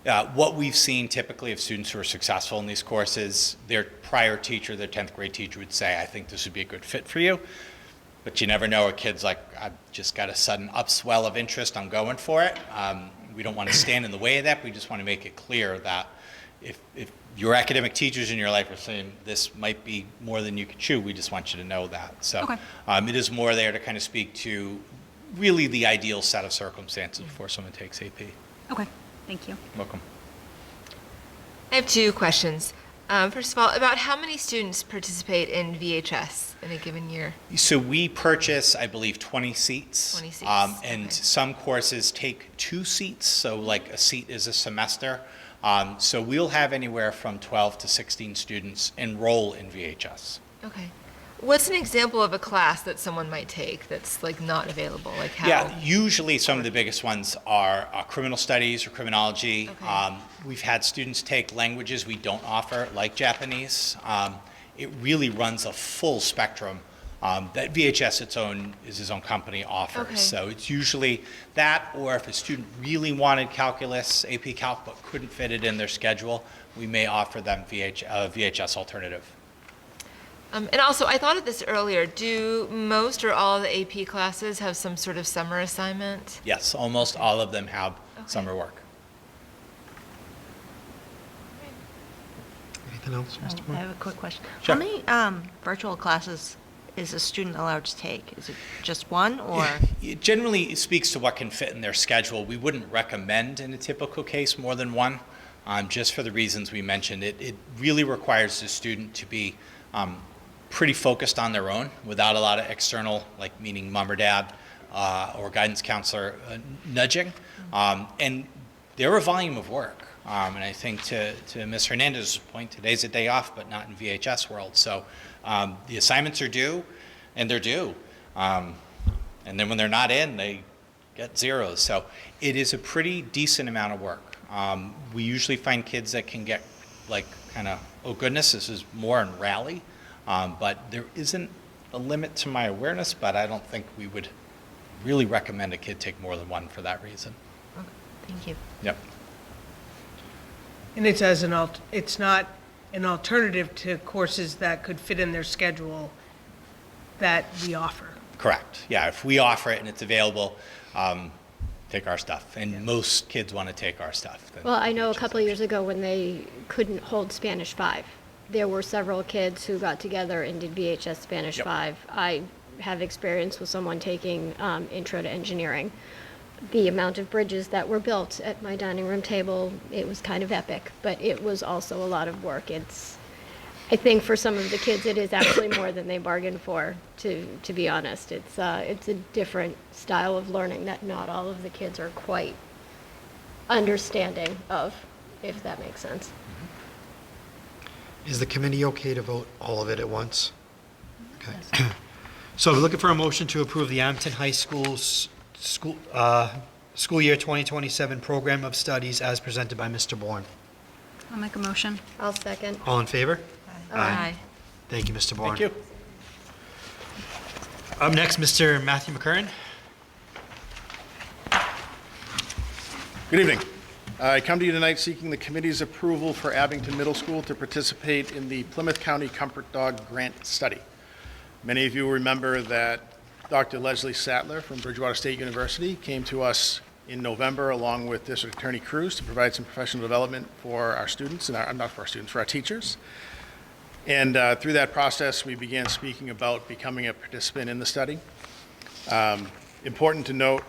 What we've seen typically of students who are successful in these courses, their prior teacher, their 10th grade teacher would say, I think this would be a good fit for you. But you never know, a kid's like, I've just got a sudden upswell of interest, I'm going for it. We don't want to stand in the way of that. We just want to make it clear that if your academic teachers in your life are saying this might be more than you could chew, we just want you to know that. So Okay. it is more there to kind of speak to really the ideal set of circumstances before someone takes AP. Okay, thank you. Welcome. I have two questions. First of all, about how many students participate in VHS in a given year? So we purchase, I believe, 20 seats. 20 seats, And okay. some courses take 2 seats, so like a seat is a semester. So we'll have anywhere from 12 to 16 students enroll in VHS. Okay. What's an example of a class that someone might take that's like not available? Like how? Yeah, usually some of the biggest ones are criminal studies or criminology. Okay. We've had students take languages we don't offer, like Japanese. It really runs a full spectrum that VHS is its own company offers. Okay. So it's usually that, or if a student really wanted calculus, AP Calc, but couldn't fit it in their schedule, we may offer them VHS alternative. And also, I thought of this earlier. Do most or all of the AP classes have some sort of summer assignment? Yes, almost all of them have summer work. Anything else, Mr. I Moore? have a quick question. Sure. How many virtual classes is a student allowed to take? Is it just one, or? It generally speaks to what can fit in their schedule. We wouldn't recommend in a typical case more than one, just for the reasons we mentioned. It really requires the student to be pretty focused on their own without a lot of external, like meaning mom or dad or guidance counselor nudging. And they're a volume of work. And I think to Ms. Hernandez's point, today's a day off, but not in VHS world. So the assignments are due, and they're due. And then when they're not in, they get zeros. So it is a pretty decent amount of work. We usually find kids that can get like kind of, oh goodness, this is more in rally. But there isn't a limit to my awareness, but I don't think we would really recommend a kid take more than one for that reason. Thank you. Yep. And it's it's not an alternative to courses that could fit in their schedule that we offer. Correct. Yeah, if we offer it and it's available, take our stuff. And most kids want to take our stuff. then Well, I know a VHS couple of years ago when they couldn't hold Spanish 5, there were several kids who got together and did VHS Spanish Yep. 5. I have experience with someone taking Intro to Engineering. The amount of bridges that were built at my dining room table, it was kind of epic, but it was also a lot of work. I think for some of the kids, it is actually more than they bargained for, to be honest. It's a different style of learning that not all of the kids are quite understanding of, if that makes sense. Is the committee okay to vote all of it at once? Okay. So we're looking for a motion to approve the Abington High School's school year 2027 program of studies as presented by Mr. Bourne. I'll make a motion. I'll second. All in favor? Aye. Thank you, Mr. Bourne. Thank you. Up next, Mr. Matthew McCurran. Good evening. I come to you tonight seeking the committee's approval for Abington Middle School to participate in the Plymouth County Comfort Dog Grant Study. Many of you remember that Dr. Leslie Sattler from Bridgewater State University came to us in November along with District Attorney Cruz to provide some professional development for our students, and not for our students, for our teachers. And through that process, we began speaking about becoming a participant in the study. Important to note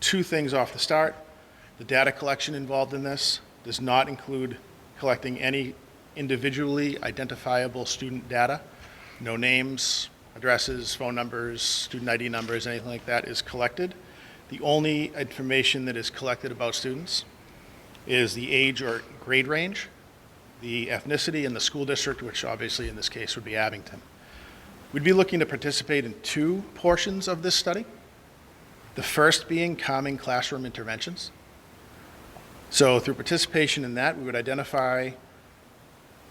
two things off the start. The data collection involved in this does not include collecting any individually identifiable student data. No names, addresses, phone numbers, student ID numbers, anything like that is collected. The only information that is collected about students is the age or grade range, the ethnicity, and the school district, which obviously in this case would be Abington. We'd be looking to participate in two portions of this study. The first being calming classroom interventions. So through participation in that, we would identify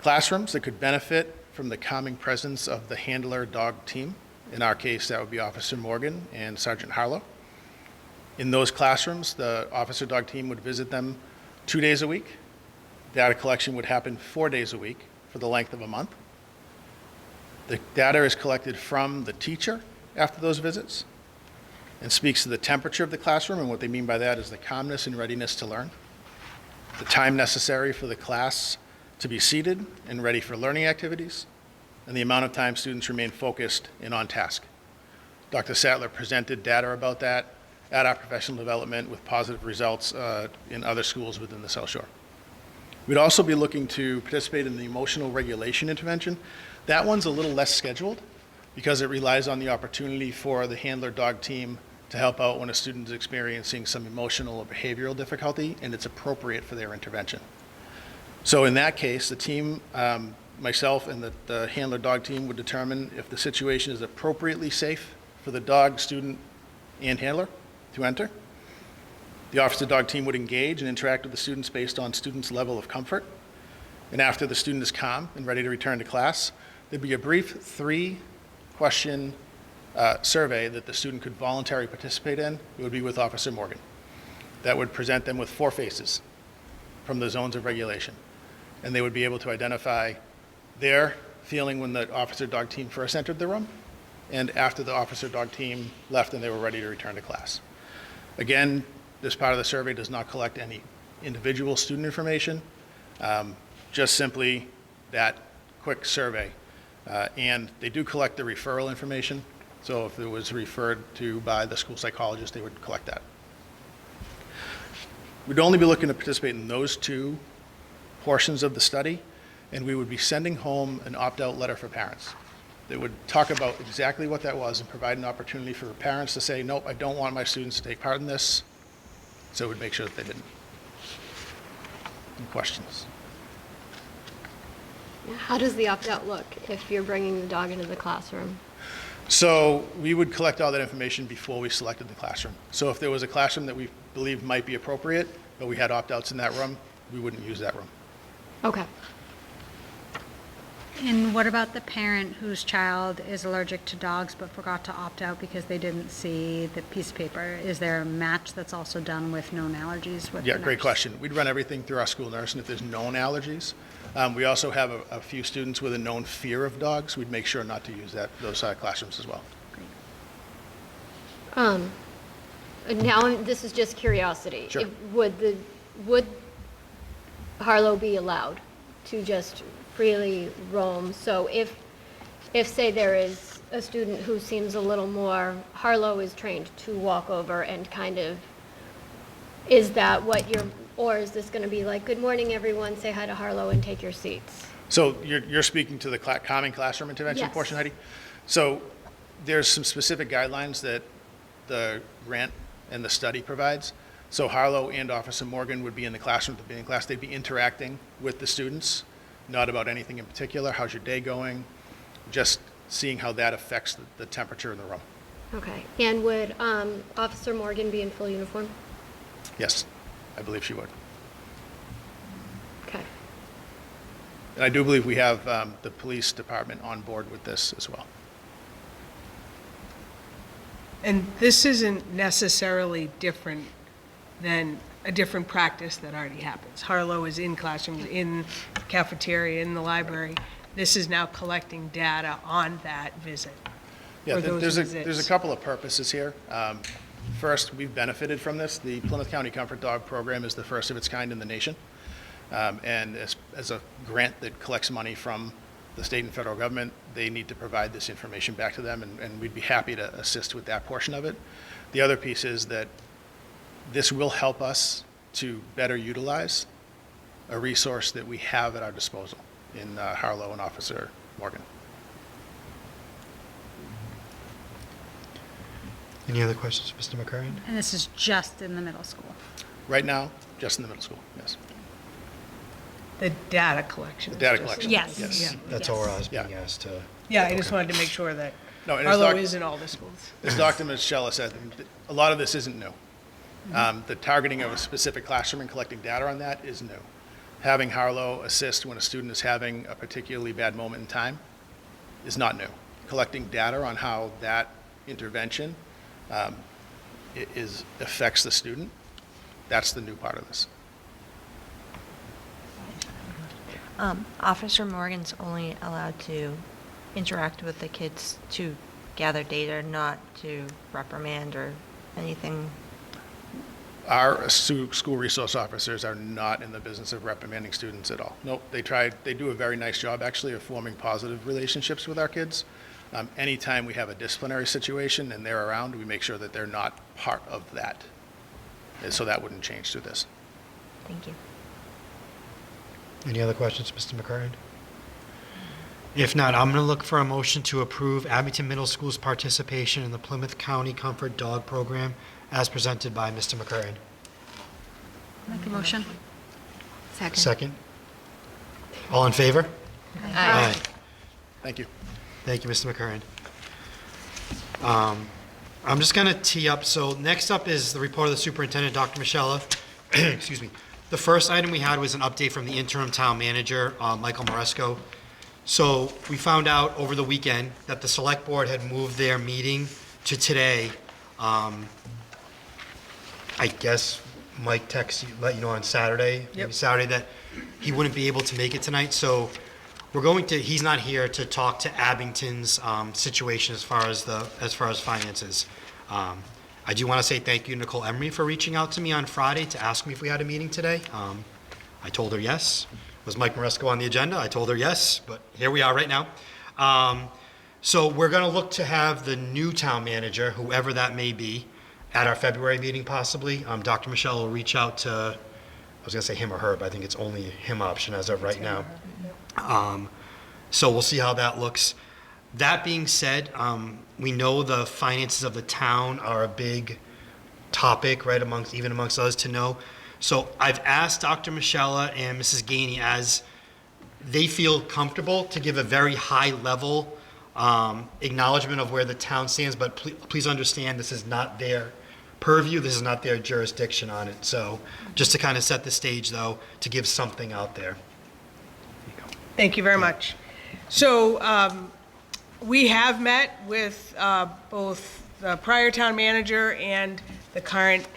classrooms that could benefit from the calming presence of the handler dog team. In our case, that would be Officer Morgan and Sergeant Harlow. In those classrooms, the officer dog team would visit them 2 days a week. Data collection would happen 4 days a week for the length of a month. The data is collected from the teacher after those visits and speaks to the temperature of the classroom, and what they mean by that is the calmness and readiness to learn, the time necessary for the class to be seated and ready for learning activities, and the amount of time students remain focused and on task. Dr. Sattler presented data about that at our professional development with positive results in other schools within the South Shore. We'd also be looking to participate in the emotional regulation intervention. That one's a little less scheduled because it relies on the opportunity for the handler dog team to help out when a student is experiencing some emotional or behavioral difficulty, and it's appropriate for their intervention. So in that case, the team, myself and the handler dog team would determine if the situation is appropriately safe for the dog, student, and handler to enter. The officer dog team would engage and interact with the students based on students' level of comfort. And after the student is calm and ready to return to class, there'd be a brief 3-question survey that the student could voluntarily participate in. It would be with Officer Morgan. That would present them with 4 faces from the zones of regulation. And they would be able to identify their feeling when the officer dog team first entered the room and after the officer dog team left and they were ready to return to class. Again, this part of the survey does not collect any individual student information, just simply that quick survey. And they do collect the referral information. So if it was referred to by the school psychologist, they would collect that. We'd only be looking to participate in those 2 portions of the study, and we would be sending home an opt-out letter for parents that would talk about exactly what that was and provide an opportunity for parents to say, nope, I don't want my students to take part in this. So it would make sure that they didn't. Any questions? How does the opt-out look if you're bringing the dog into the classroom? So we would collect all that information before we selected the classroom. So if there was a classroom that we believed might be appropriate, but we had opt-outs in that room, we wouldn't use that room. Okay. And what about the parent whose child is allergic to dogs but forgot to opt out because they didn't see the piece of paper? Is there a match that's also done with known allergies? With Yeah, the great nurse? question. We'd run everything through our school nurse, and if there's known allergies, we also have a few students with a known fear of dogs. We'd make sure not to use those classrooms as well. Now, this is just curiosity. Sure. Would Harlow be allowed to just freely roam? So if say there is a student who seems a little more, Harlow is trained to walk over and kind of, is that what you're, or is this going to be like, good morning, everyone, say hi to Harlow and take your seats? So you're speaking to the common classroom intervention Yes. portion, Heidi? So there's some specific guidelines that the grant and the study provides. So Harlow and Officer Morgan would be in the classroom at the beginning of class. They'd be interacting with the students, not about anything in particular. How's your day going? Just seeing how that affects the temperature in the room. Okay. And would Officer Morgan be in full uniform? Yes, I believe she would. Okay. And I do believe we have the police department on board with this as well. And this isn't necessarily different than a different practice that already happens. Harlow is in classrooms, in cafeteria, in the library. This is now collecting data on that visit. Yeah, or those there's visits. a couple of purposes here. First, we've benefited from this. The Plymouth County Comfort Dog Program is the first of its kind in the nation. And as a grant that collects money from the state and federal government, they need to provide this information back to them, and we'd be happy to assist with that portion of it. The other piece is that this will help us to better utilize a resource that we have at our disposal in Harlow and Officer Morgan. Any other questions, Mr. McCurran? And this is just in the middle school. Right now, just in the middle school, yes. The data collection. The data is just- collection. Yes. Yes. Yeah. That's all I was Yeah. being asked to. Yeah, I just wanted to make sure that No, and as Harlow Doc- is in all the schools. As Dr. Michella said, a lot of this isn't new. The targeting of a specific classroom and collecting data on that is new. Having Harlow assist when a student is having a particularly bad moment in time is not new. Collecting data on how that intervention affects the student, that's the new part of this. Officer Morgan's only allowed to interact with the kids to gather data, not to reprimand or anything. Our school resource officers are not in the business of reprimanding students at all. Nope, they do a very nice job, actually, of forming positive relationships with our kids. Anytime we have a disciplinary situation and they're around, we make sure that they're not part of that. And so that wouldn't change through this. Thank you. Any other questions, Mr. McCurran? If not, I'm going to look for a motion to approve Abington Middle School's participation in the Plymouth County Comfort Dog Program as presented by Mr. McCurran. Make a motion. Second. Second? All in favor? Aye. Thank you. Thank you, Mr. McCurran. I'm just going to tee up. So next up is the report of the superintendent, Dr. Michella. Excuse me. The first item we had was an update from the interim town manager, Michael Moresco. So we found out over the weekend that the select board had moved their meeting to today. I guess Mike texted you, let you know on Saturday, maybe Yep. Saturday, that he wouldn't be able to make it tonight. So we're going to, he's not here to talk to Abington's situation as far as finances. I do want to say thank you to Nicole Emery for reaching out to me on Friday to ask me if we had a meeting today. I told her yes. Was Mike Moresco on the agenda? I told her yes, but here we are right now. So we're going to look to have the new town manager, whoever that may be, at our February meeting possibly. Dr. Michelle will reach out to, I was going to say him or her, but I think it's only him option as of right now. So we'll see how that looks. That being said, we know the finances of the town are a big topic, right, even amongst us to know. So I've asked Dr. Michella and Mrs. Gainey, as they feel comfortable, to give a very high-level acknowledgement of where the town stands, but please understand this is not their purview, this is not their jurisdiction on it. So just to kind of set the stage, though, to give something out there. Thank you very much. So we have met with both the prior town manager and the current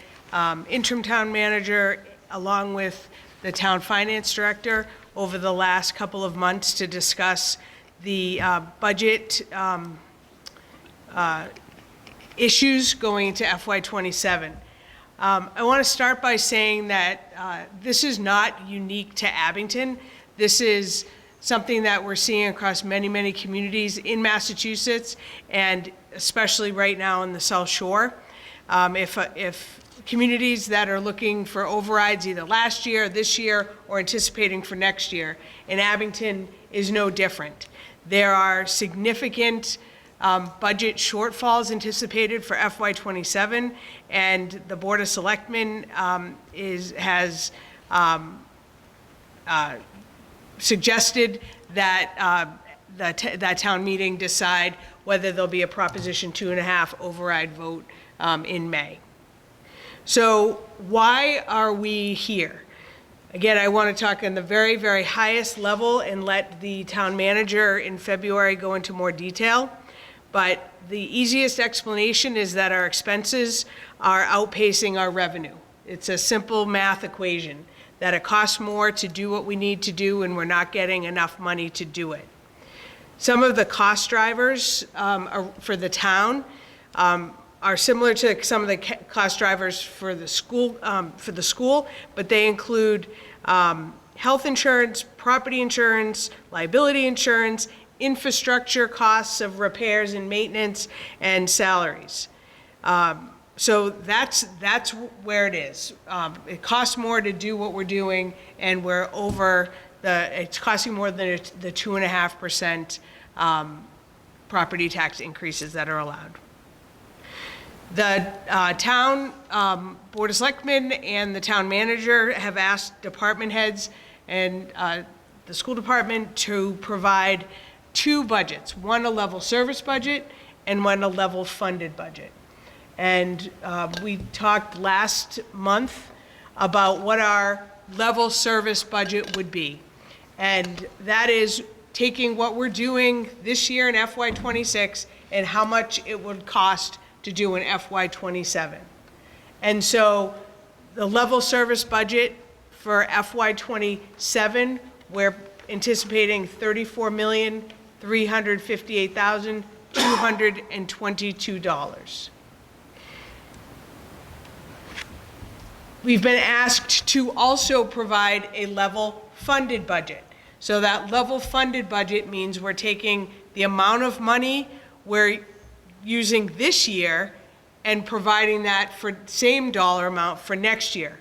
interim town manager, along with the town finance director, over the last couple of months to discuss the budget issues going into FY27. I want to start by saying that this is not unique to Abington. This is something that we're seeing across many, many communities in Massachusetts, and especially right now in the South Shore. If communities that are looking for overrides either last year, this year, or anticipating for next year, and Abington is no different. There are significant budget shortfalls anticipated for FY27, and the Board of Selectmen has suggested that that town meeting decide whether there'll be a Proposition 2.5 override vote in May. So why are we here? Again, I want to talk on the very, very highest level and let the town manager in February go into more detail. But the easiest explanation is that our expenses are outpacing our revenue. It's a simple math equation, that it costs more to do what we need to do and we're not getting enough money to do it. Some of the cost drivers for the town are similar to some of the cost drivers for the school, but they include health insurance, property insurance, liability insurance, infrastructure costs of repairs and maintenance, and salaries. So that's where it is. It costs more to do what we're doing, and we're over it's costing more than the 2.5% property tax increases that are allowed. The town Board of Selectmen and the town manager have asked department heads and the school department to provide two budgets, one a level service budget and one a level funded budget. And we talked last month about what our level service budget would be. And that is taking what we're doing this year in FY26 and how much it would cost to do in FY27. And so the level service budget for FY27, we're anticipating $34,358,222. We've been asked to also provide a level funded budget. So that level funded budget means we're taking the amount of money we're using this year and providing that for same dollar amount for next year,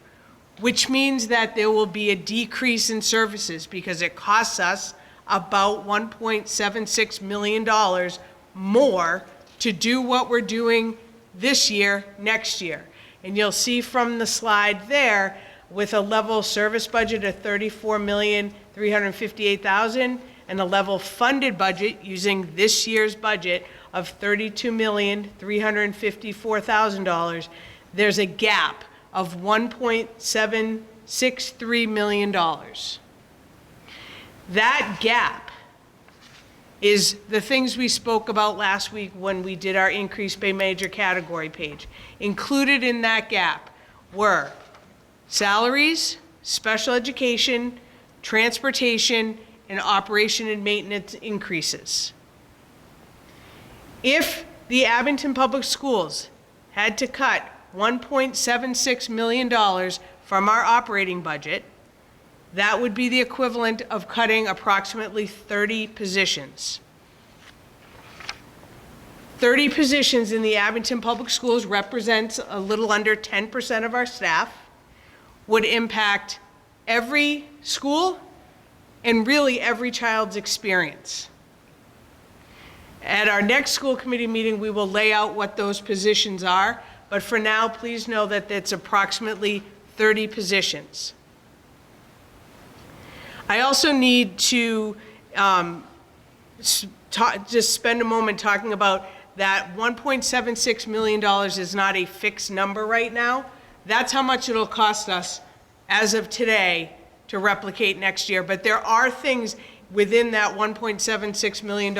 which means that there will be a decrease in services because it costs us about $1.76 million more to do what we're doing this year, next year. And you'll see from the slide there, with a level service budget of $34,358,000 and a level funded budget using this year's budget of $32,354,000, there's a gap of $1.763 million. That gap is the things we spoke about last week when we did our increase by major category page. Included in that gap were salaries, special education, transportation, and operation and maintenance increases. If the Abington Public Schools had to cut $1.76 million from our operating budget, that would be the equivalent of cutting approximately 30 positions. 30 positions in the Abington Public Schools represents a little under 10% of our staff, would impact every school and really every child's experience. At our next school committee meeting, we will lay out what those positions are, but for now, please know that it's approximately 30 positions. I also need to just spend a moment talking about that $1.76 million is not a fixed number right now. That's how much it'll cost us as of today to replicate next year. But there are things within that $1.76 million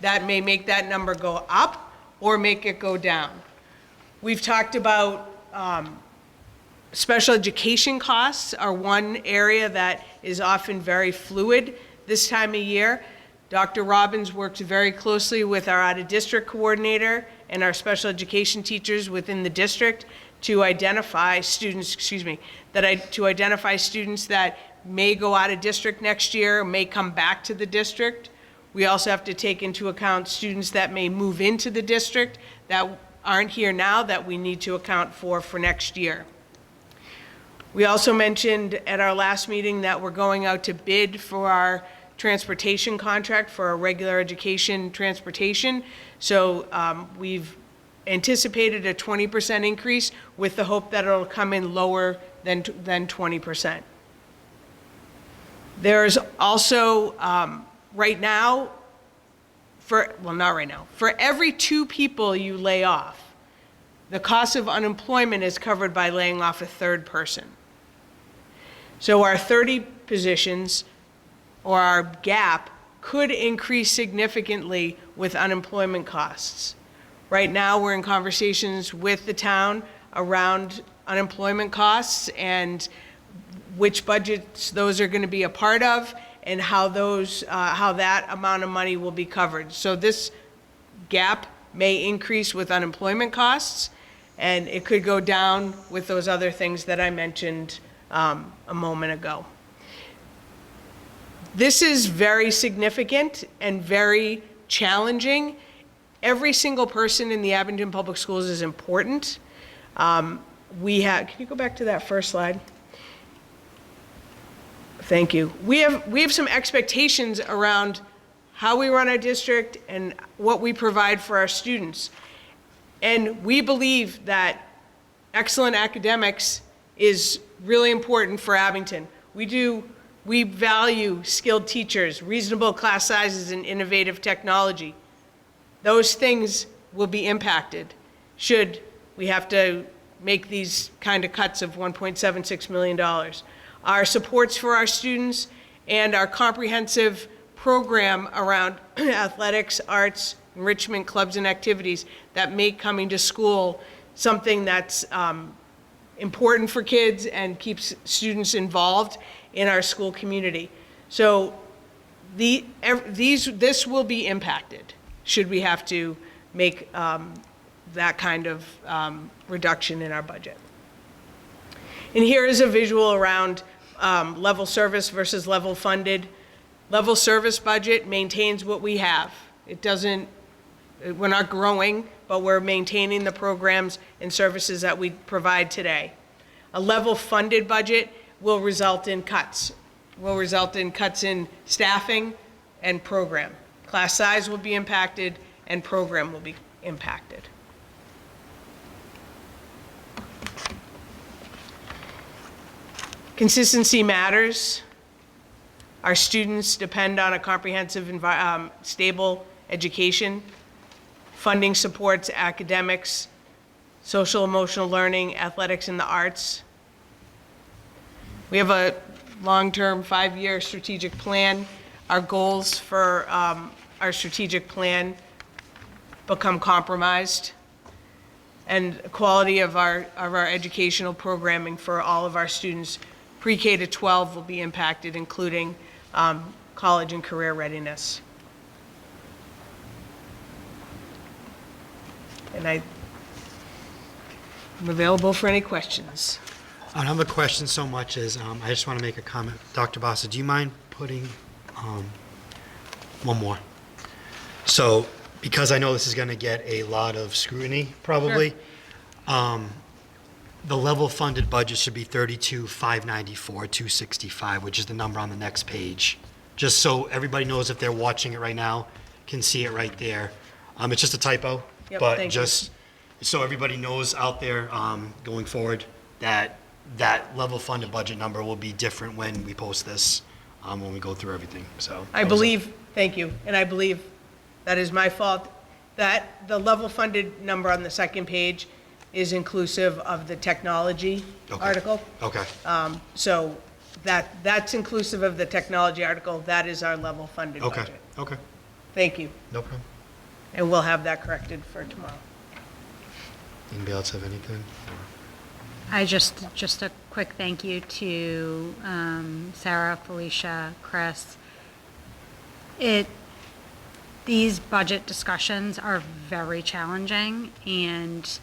that may make that number go up or make it go down. We've talked about special education costs are one area that is often very fluid this time of year. Dr. Robbins worked very closely with our out-of-district coordinator and our special education teachers within the district to identify students, to identify students that may go out of district next year, may come back to the district. We also have to take into account students that may move into the district that aren't here now that we need to account for next year. We also mentioned at our last meeting that we're going out to bid for our transportation contract for our regular education transportation. So we've anticipated a 20% increase with the hope that it'll come in lower than 20%. There's also, right now, not right now, for every 2 people you lay off, the cost of unemployment is covered by laying off a 3rd person. So our 30 positions, or our gap, could increase significantly with unemployment costs. Right now, we're in conversations with the town around unemployment costs and which budgets those are going to be a part of, and how that amount of money will be covered. So this gap may increase with unemployment costs, and it could go down with those other things that I mentioned a moment ago. This is very significant and very challenging. Every single person in the Abington Public Schools is important. Can you go back to that first slide? Thank you. We have some expectations around how we run our district and what we provide for our students. And we believe that excellent academics is really important for Abington. We value skilled teachers, reasonable class sizes, and innovative technology. Those things will be impacted should we have to make these kind of cuts of $1.76 million. Our supports for our students and our comprehensive program around athletics, arts, enrichment clubs, and activities that make coming to school something that's important for kids and keeps students involved in our school community. So this will be impacted should we have to make that kind of reduction in our budget. And here is a visual around level service versus level funded. Level service budget maintains what we have. We're not growing, but we're maintaining the programs and services that we provide today. A level funded budget will result in cuts. Will result in cuts in staffing and program. Class size will be impacted and program will be impacted. Consistency matters. Our students depend on a comprehensive, stable education. Funding supports academics, social emotional learning, athletics, and the arts. We have a long-term 5-year strategic plan. Our goals for our strategic plan become compromised, and the quality of our educational programming for all of our students, pre-K to 12, will be impacted, including college and career readiness. And I'm available for any questions. I don't have a question so much as I just want to make a comment. Dr. Bassa, do you mind putting one more? So, because I know this is going to get a lot of scrutiny, probably, Sure. The level funded budget should be 32,594, 265, which is the number on the next page. Just so everybody knows, if they're watching it right now, can see it right there. It's just a typo, Yep, but thank you. just so everybody knows out there going forward that level funded budget number will be different when we post this, when we go through everything. So I believe, thank you, and I believe that is my fault, that the level funded number on the second page is inclusive of the technology Okay. article. Okay. So that's inclusive of the technology article. That is our level funded Okay. budget. Okay. Thank you. No problem. And we'll have that corrected for tomorrow. Anybody else have anything? Just a quick thank you to Sarah, Felicia, Chris. These budget discussions are very challenging, and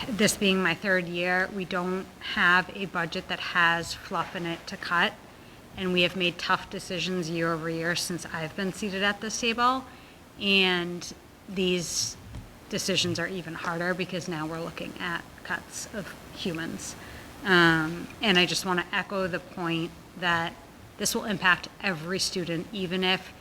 this being my 3rd year, we don't have a budget that has fluff in it to cut, and we have made tough decisions year over year since I've been seated at this table, and these decisions are even harder because now we're looking at cuts of humans. And I just want to echo the point that this will impact every student, even if,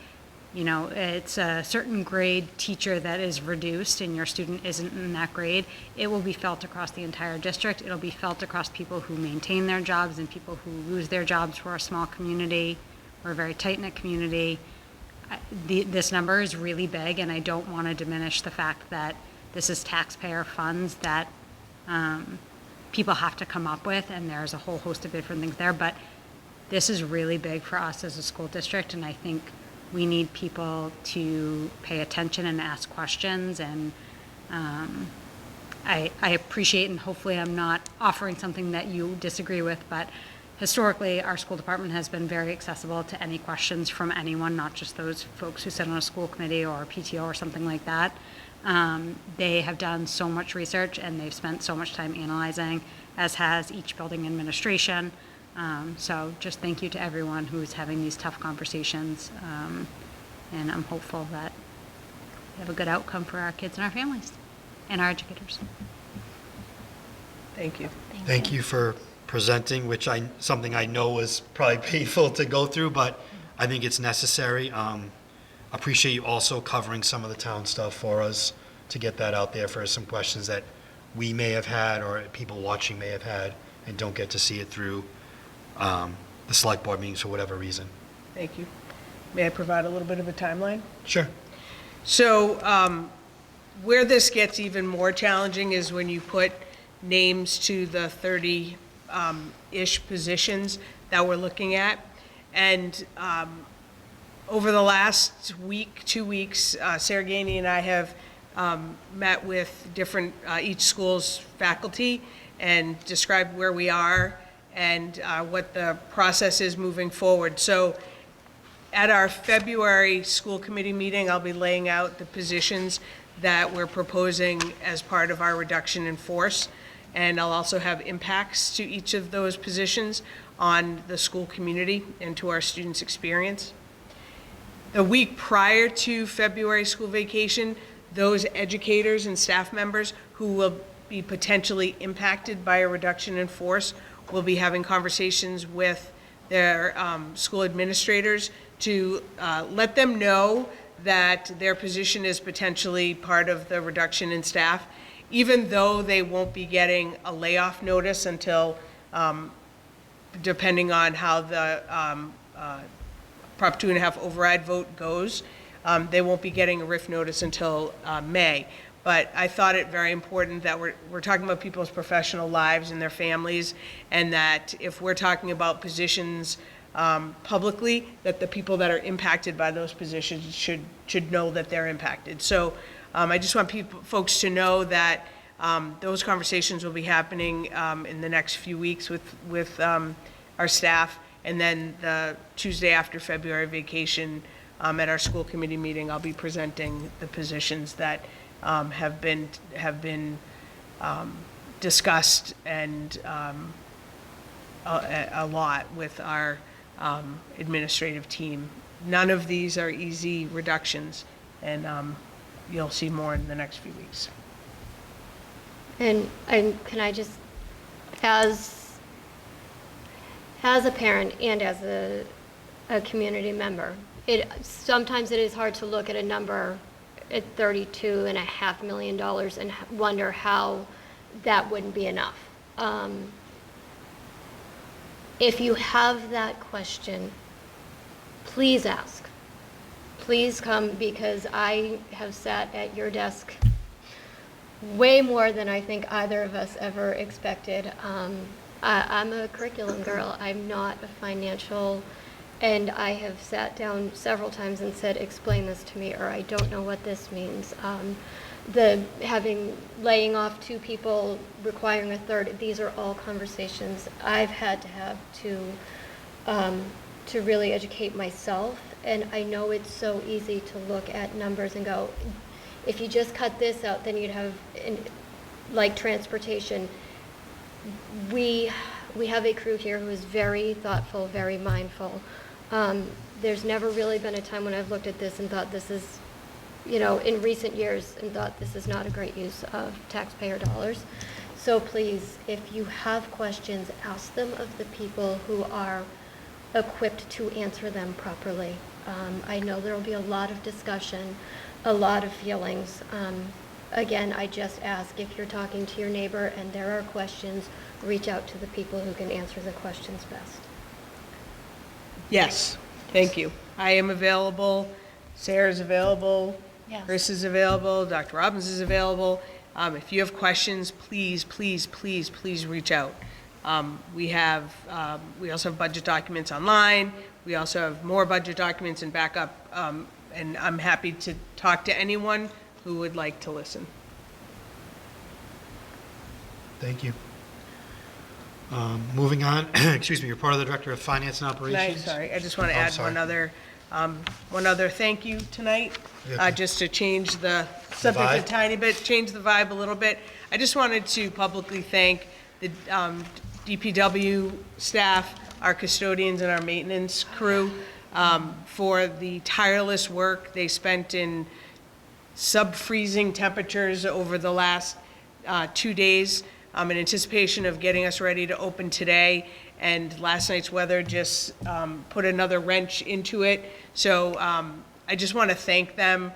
you know, it's a certain grade teacher that is reduced and your student isn't in that grade. It will be felt across the entire district. It'll be felt across people who maintain their jobs and people who lose their jobs. We're a small community. We're a very tight-knit community. This number is really big, and I don't want to diminish the fact that this is taxpayer funds that people have to come up with, and there's a whole host of different things there. But this is really big for us as a school district, and I think we need people to pay attention and ask questions. And I appreciate, and hopefully I'm not offering something that you disagree with, but historically, our school department has been very accessible to any questions from anyone, not just those folks who sit on a school committee or a PTO or something like that. They have done so much research and they've spent so much time analyzing, as has each building administration. So just thank you to everyone who's having these tough conversations. And I'm hopeful that we have a good outcome for our kids and our families and our educators. Thank you. Thank you for presenting, something I know was probably painful to go through, but I think it's necessary. Appreciate you also covering some of the town stuff for us to get that out there for some questions that we may have had or people watching may have had and don't get to see it through the select board meetings for whatever reason. Thank you. May I provide a little bit of a timeline? Sure. So where this gets even more challenging is when you put names to the 30-ish positions that we're looking at. And over the last week, 2 weeks, Sarah Gainey and I have met with different, each school's faculty and described where we are and what the process is moving forward. So at our February school committee meeting, I'll be laying out the positions that we're proposing as part of our reduction in force. And I'll also have impacts to each of those positions on the school community and to our students' experience. The week prior to February school vacation, those educators and staff members who will be potentially impacted by a reduction in force will be having conversations with their school administrators to let them know that their position is potentially part of the reduction in staff, even though they won't be getting a layoff notice until, depending on how the Prop 2.5 override vote goes, they won't be getting a RIF notice until May. But I thought it very important that we're talking about people's professional lives and their families, and that if we're talking about positions publicly, that the people that are impacted by those positions should know that they're impacted. So I just want folks to know that those conversations will be happening in the next few weeks with our staff, and then the Tuesday after February vacation at our school committee meeting, I'll be presenting the positions that have been discussed and a lot with our administrative team. None of these are easy reductions, and you'll see more in the next few weeks. And can I just, as a parent and as a community member, sometimes it is hard to look at a number at $32.5 million and wonder how that wouldn't be enough. If you have that question, please ask. Please come, because I have sat at your desk way more than I think either of us ever expected. I'm a curriculum girl. I'm not a financial, and I have sat down several times and said, explain this to me, or I don't know what this means. Laying off 2 people, requiring a third, these are all conversations I've had to have to really educate myself. And I know it's so easy to look at numbers and go, if you just cut this out, then you'd have, like transportation. We have a crew here who is very thoughtful, very mindful. There's never really been a time when I've looked at this and thought this is in recent years and thought this is not a great use of taxpayer dollars. So please, if you have questions, ask them of the people who are equipped to answer them properly. I know there will be a lot of discussion, a lot of feelings. Again, I just ask if you're talking to your neighbor and there are questions, reach out to the people who can answer the questions best. Yes, thank you. I am available, Sarah's available, Yes. Chris is available, Dr. Robbins is available. If you have questions, please, please, please, please reach out. We also have budget documents online. We also have more budget documents and backup, and I'm happy to talk to anyone who would like to listen. Thank you. Moving on, excuse me, you're part of the Director of Finance and Operations. Sorry, I just want to Oh, add sorry. one other thank you tonight, Okay. just to change the subject a vibe? tiny bit, change the vibe a little bit. I just wanted to publicly thank the DPW staff, our custodians and our maintenance crew for the tireless work they spent in sub-freezing temperatures over the last 2 days in anticipation of getting us ready to open today. And last night's weather just put another wrench into it. So I just want to thank them.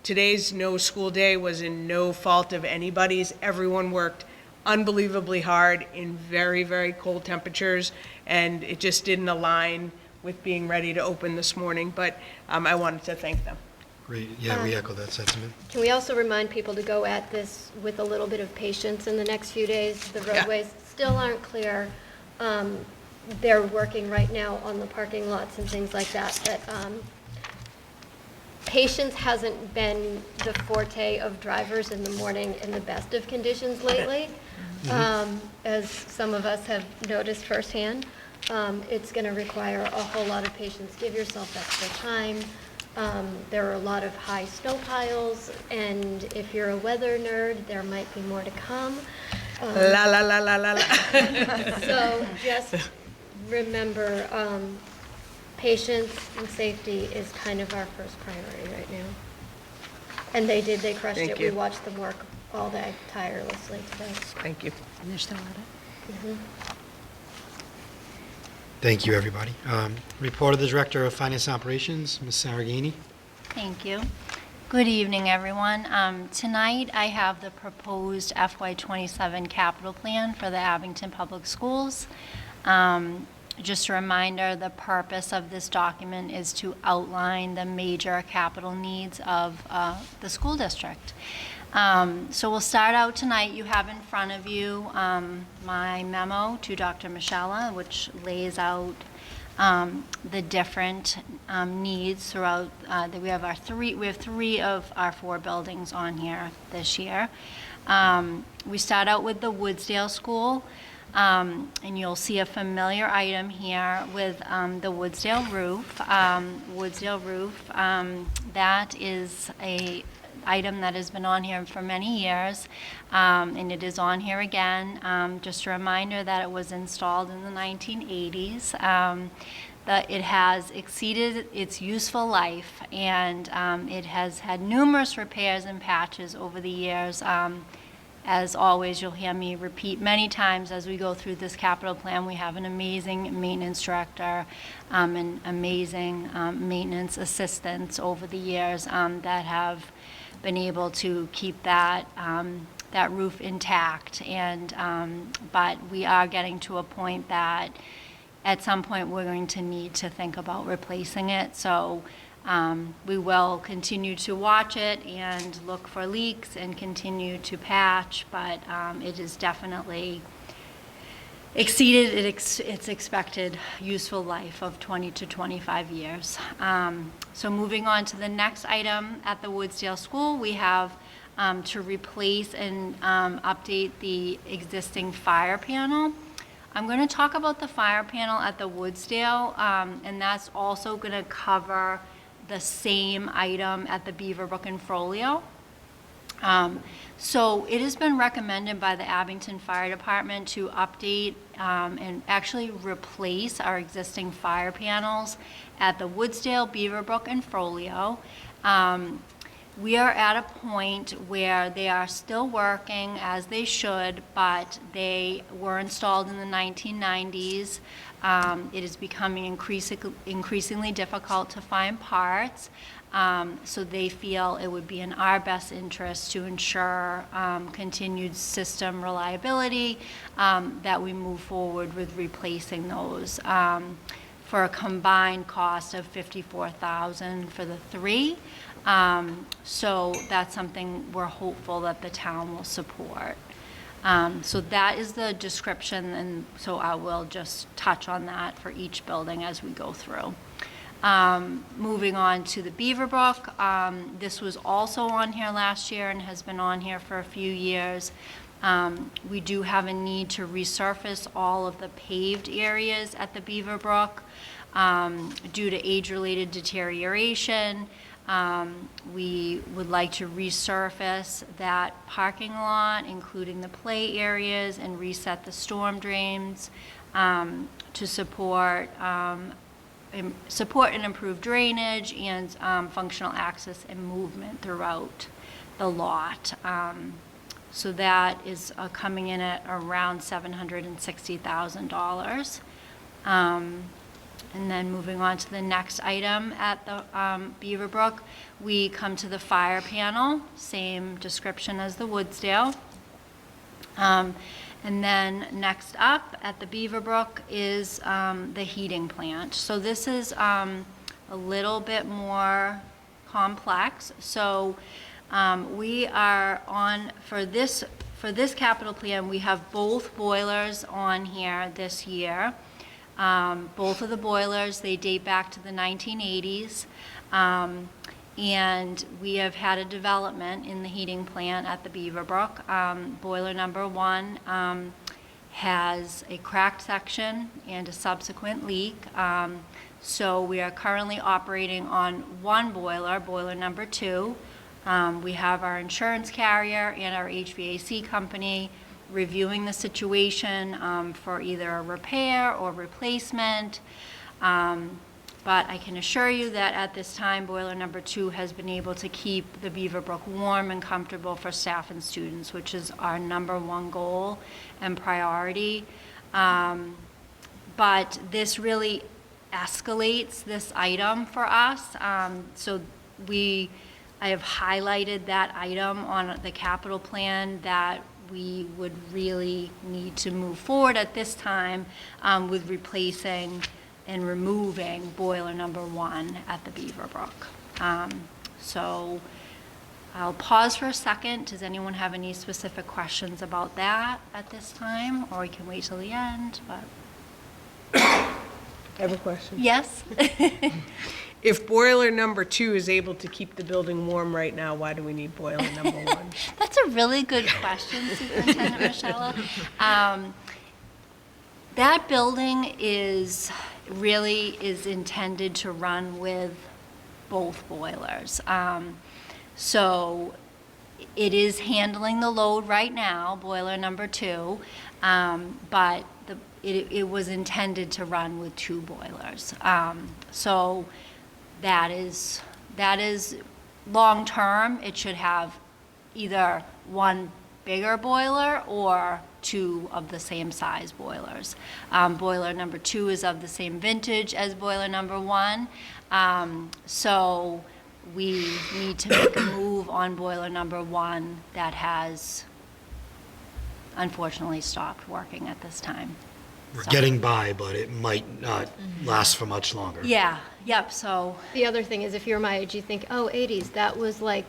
Today's no school day was in no fault of anybody's. Everyone worked unbelievably hard in very, very cold temperatures, and it just didn't align with being ready to open this morning. But I wanted to thank them. Great, yeah, we echo that sentiment. Can we also remind people to go at this with a little bit of patience in the next few days? The roadways still aren't clear. They're working right now on the parking lots and things like that, but patience hasn't been the forte of drivers in the morning in the best of conditions lately. As some of us have noticed firsthand, it's going to require a whole lot of patience. Give yourself extra time. There are a lot of high snow piles, and if you're a weather nerd, there might be more to come. La la la la la la. So just remember, patience and safety is kind of our first priority right now. And they crushed Thank it. you. We watched them work all day tirelessly today. Thank you. And they're still at it. Thank you, everybody. Report of the Director of Finance and Operations, Ms. Saragini. Thank you. Good evening, everyone. Tonight, I have the proposed FY27 capital plan for the Abington Public Schools. Just a reminder, the purpose of this document is to outline the major capital needs of the school district. So we'll start out tonight. You have in front of you my memo to Dr. Michella, which lays out the different needs throughout. We have three of our 4 buildings on here this year. We start out with the Woodsdale School, and you'll see a familiar item here with the Woodsdale roof. That is a item that has been on here for many years, and it is on here again. Just a reminder that it was installed in the 1980s. That it has exceeded its useful life, and it has had numerous repairs and patches over the years. As always, you'll hear me repeat many times as we go through this capital plan. We have an amazing maintenance director and amazing maintenance assistants over the years that have been able to keep that roof intact. But we are getting to a point that at some point we're going to need to think about replacing it. So we will continue to watch it and look for leaks and continue to patch, but it is definitely exceeded its expected useful life of 20 to 25 years. So moving on to the next item at the Woodsdale School, we have to replace and update the existing fire panel. I'm going to talk about the fire panel at the Woodsdale, and that's also going to cover the same item at the Beaverbrook and Frollo. So it has been recommended by the Abington Fire Department to update and actually replace our existing fire panels at the Woodsdale, Beaverbrook, and Frollo. We are at a point where they are still working as they should, but they were installed in the 1990s. It is becoming increasingly difficult to find parts, so they feel it would be in our best interest to ensure continued system reliability, that we move forward with replacing those for a combined cost of $54,000 for the three. So that's something we're hopeful that the town will support. So that is the description, and so I will just touch on that for each building as we go through. Moving on to the Beaverbrook, this was also on here last year and has been on here for a few years. We do have a need to resurface all of the paved areas at the Beaverbrook due to age-related deterioration. We would like to resurface that parking lot, including the play areas, and reset the storm drains to support and improve drainage and functional access and movement throughout the lot. So that is coming in at around $760,000. And then moving on to the next item at the Beaverbrook, we come to the fire panel, same description as the Woodsdale. And then next up at the Beaverbrook is the heating plant. So this is a little bit more complex. So we are on, for this capital plan, we have both boilers on here this year. Both of the boilers, they date back to the 1980s. And we have had a development in the heating plant at the Beaverbrook. Boiler number 1 has a cracked section and a subsequent leak. So we are currently operating on one boiler, boiler number 2. We have our insurance carrier and our HVAC company reviewing the situation for either a repair or replacement. But I can assure you that at this time, boiler number 2 has been able to keep the Beaverbrook warm and comfortable for staff and students, which is our number 1 goal and priority. But this really escalates this item for us. So I have highlighted that item on the capital plan that we would really need to move forward at this time with replacing and removing boiler number 1 at the Beaverbrook. So I'll pause for a second. Does anyone have any specific questions about that at this time? Or we can wait till the end, but. I have a question. Yes? If boiler number 2 is able to keep the building warm right now, why do we need boiler number 1? That's a really good question, Superintendent Michelle. That building is intended to run with both boilers. So it is handling the load right now, boiler number 2, but it was intended to run with 2 boilers. So that is long-term. It should have either one bigger boiler or 2 of the same size boilers. Boiler number 2 is of the same vintage as boiler number 1. So we need to make a move on boiler number 1 that has unfortunately stopped working at this time. We're So- getting by, but it might not last for much longer. Yeah, yep, so, The other thing is, if you're my age, you think, oh, 80s, that was like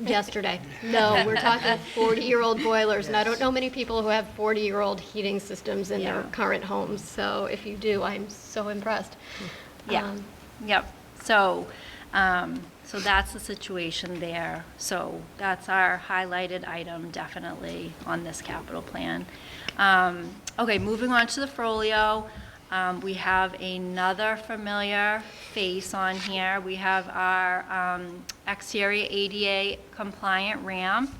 yesterday. No, we're talking 40-year-old boilers, and I don't know many people who have 40-year-old heating systems in their Yeah. current homes. So if you do, I'm so impressed. yeah, yep. So that's the situation there. So that's our highlighted item, definitely, on this capital plan. Okay, moving on to the Frollo. We have another familiar face on here. We have our exterior ADA compliant ramp.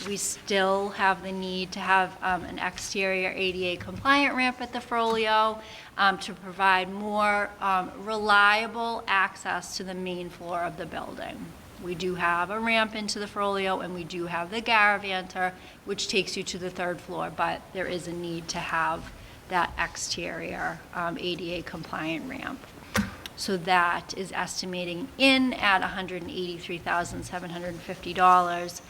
We still have the need to have an exterior ADA compliant ramp at the Frollo to provide more reliable access to the main floor of the building. We do have a ramp into the Frollo, and we do have the Garavanter, which takes you to the 3rd floor, but there is a need to have that exterior ADA compliant ramp. So that is estimating in at $183,750.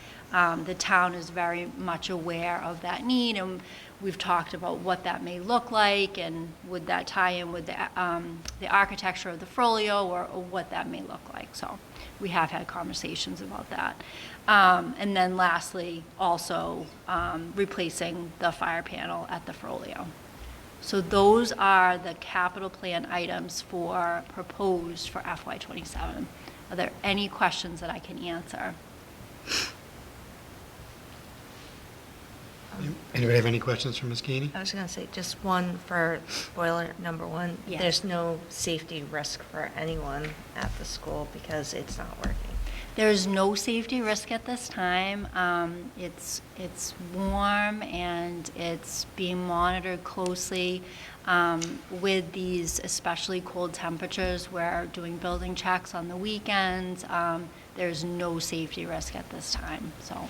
The town is very much aware of that need, and we've talked about what that may look like, and would that tie in with the architecture of the Frollo, or what that may look like. So we have had conversations about that. And then lastly, also replacing the fire panel at the Frollo. So those are the capital plan items proposed for FY27. Are there any questions that I can answer? Anybody have any questions for Ms. Keeney? I was going to say, just one for boiler number 1. Yes. There's no safety risk for anyone at the school because it's not working. There's no safety risk at this time. It's warm and it's being monitored closely with these especially cold temperatures. We're doing building checks on the weekends. There's no safety risk at this time. So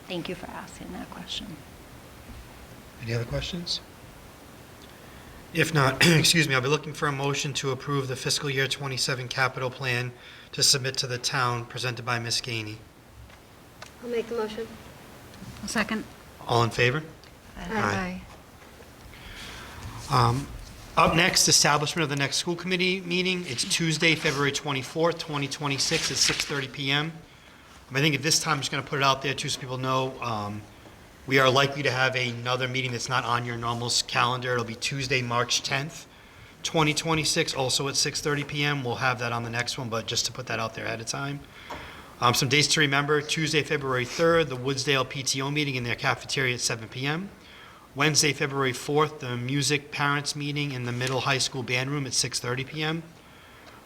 thank you for asking that question. Any other questions? If not, excuse me, I'll be looking for a motion to approve the fiscal year 27 capital plan to submit to the town, presented by Ms. Gainey. I'll make the motion. A second. All in favor? Aye. Up next, establishment of the next school committee meeting. It's Tuesday, February 24th, 2026 at 6:30 p.m. I think at this time, I'm just going to put it out there too so people know. We are likely to have another meeting that's not on your normal calendar. It'll be Tuesday, March 10th, 2026, also at 6:30 p.m. We'll have that on the next one, but just to put that out there ahead of time. Some dates to remember: Tuesday, February 3rd, the Woodsdale PTO meeting in their cafeteria at 7 p.m. Wednesday, February 4th, the music parents meeting in the middle high school band room at 6:30 p.m.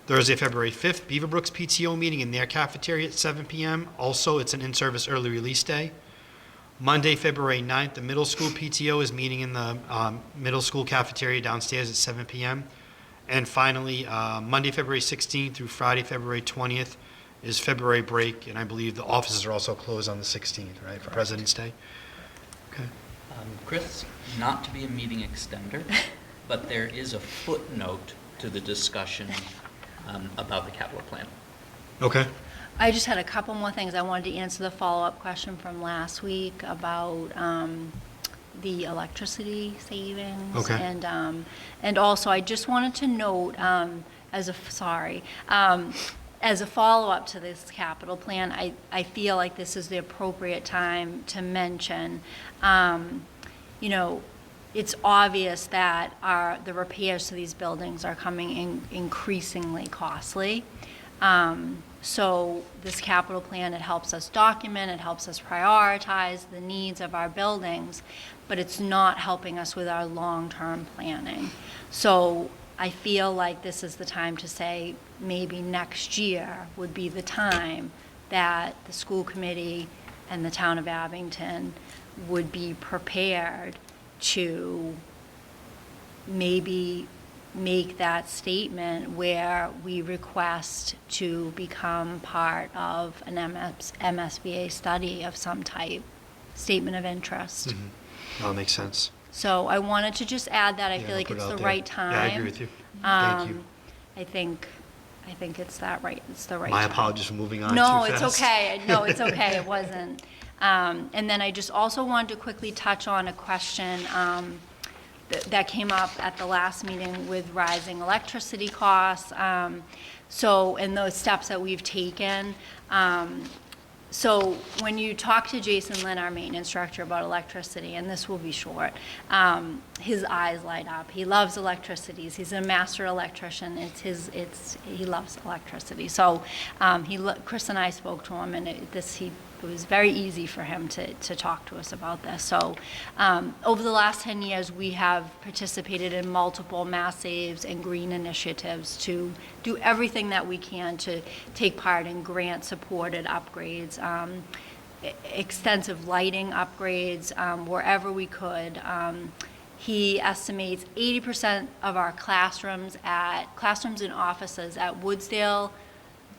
Thursday, February 5th, Beaverbrook's PTO meeting in their cafeteria at 7 p.m. Also, it's an in-service early release day. Monday, February 9th, the middle school PTO is meeting in the middle school cafeteria downstairs at 7 p.m. And finally, Monday, February 16th through Friday, February 20th is February break, and I believe the offices are also closed on the 16th, right, for President's Day? Okay. Chris, not to be a meeting extender, but there is a footnote to the discussion about the capital plan. Okay. I just had a couple more things. I wanted to answer the follow-up question from last week about the electricity savings. Okay. And also, I just wanted to note, as a follow-up to this capital plan, I feel like this is the appropriate time to mention, it's obvious that the repairs to these buildings are coming in increasingly costly. So this capital plan, it helps us document, it helps us prioritize the needs of our buildings, but it's not helping us with our long-term planning. So I feel like this is the time to say maybe next year would be the time that the school committee and the town of Abington would be prepared to maybe make that statement where we request to become part of an MSBA study of some type, statement of interest. Mm-hmm. That makes sense. So I wanted to just add that. I feel like put it it's out the there. right time. Yeah, I agree with you. Thank you. I think it's that right. It's the right My time. apologies for moving on No, too it's fast. okay. No, it's okay. It wasn't. And then I just also wanted to quickly touch on a question that came up at the last meeting with rising electricity costs. And those steps that we've taken. So when you talk to Jason Lynn, our maintenance director, about electricity, and this will be short, his eyes light up. He loves electricity. He's a master electrician. He loves electricity. So Chris and I spoke to him, and it was very easy for him to talk to us about this. So over the last 10 years, we have participated in multiple mass saves and green initiatives to do everything that we can to take part in grant-supported upgrades. extensive lighting upgrades wherever we could. He estimates 80% of our classrooms and offices at Woodsdale,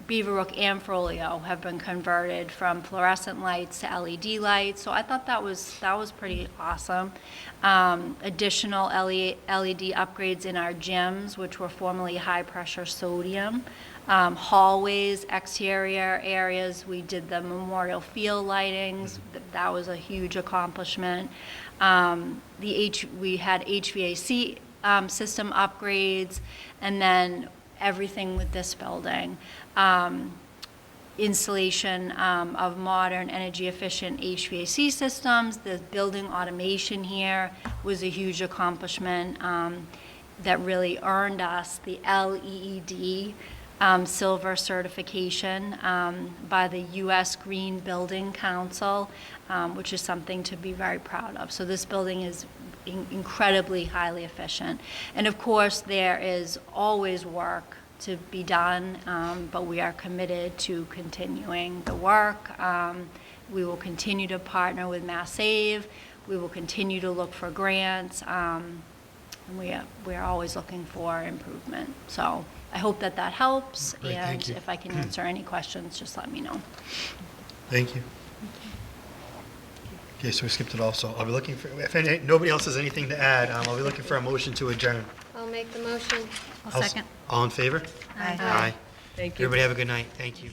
Beaverbrook, and Frollo have been converted from fluorescent lights to LED lights. So I thought that was pretty awesome. Additional LED upgrades in our gyms, which were formerly high-pressure sodium. Hallways, exterior areas, we did the Memorial Field lightings. That was a huge accomplishment. We had HVAC system upgrades, and then everything with this building. Installation of modern energy-efficient HVAC systems. The building automation here was a huge accomplishment that really earned us the LEED silver certification by the U.S. Green Building Council, which is something to be very proud of. So this building is incredibly highly efficient. And of course, there is always work to be done, but we are committed to continuing the work. We will continue to partner with Mass Save. We will continue to look for grants. And we are always looking for improvement. So I hope that helps. Great, thank And you. if I can answer any questions, just let me know. Thank you. Okay, so we skipped it all, so I'll be looking for, if nobody else has anything to add, I'll be looking for a motion to adjourn. I'll make the motion. All in favor? Aye. Aye. Thank you. Everybody have a good night. Thank you.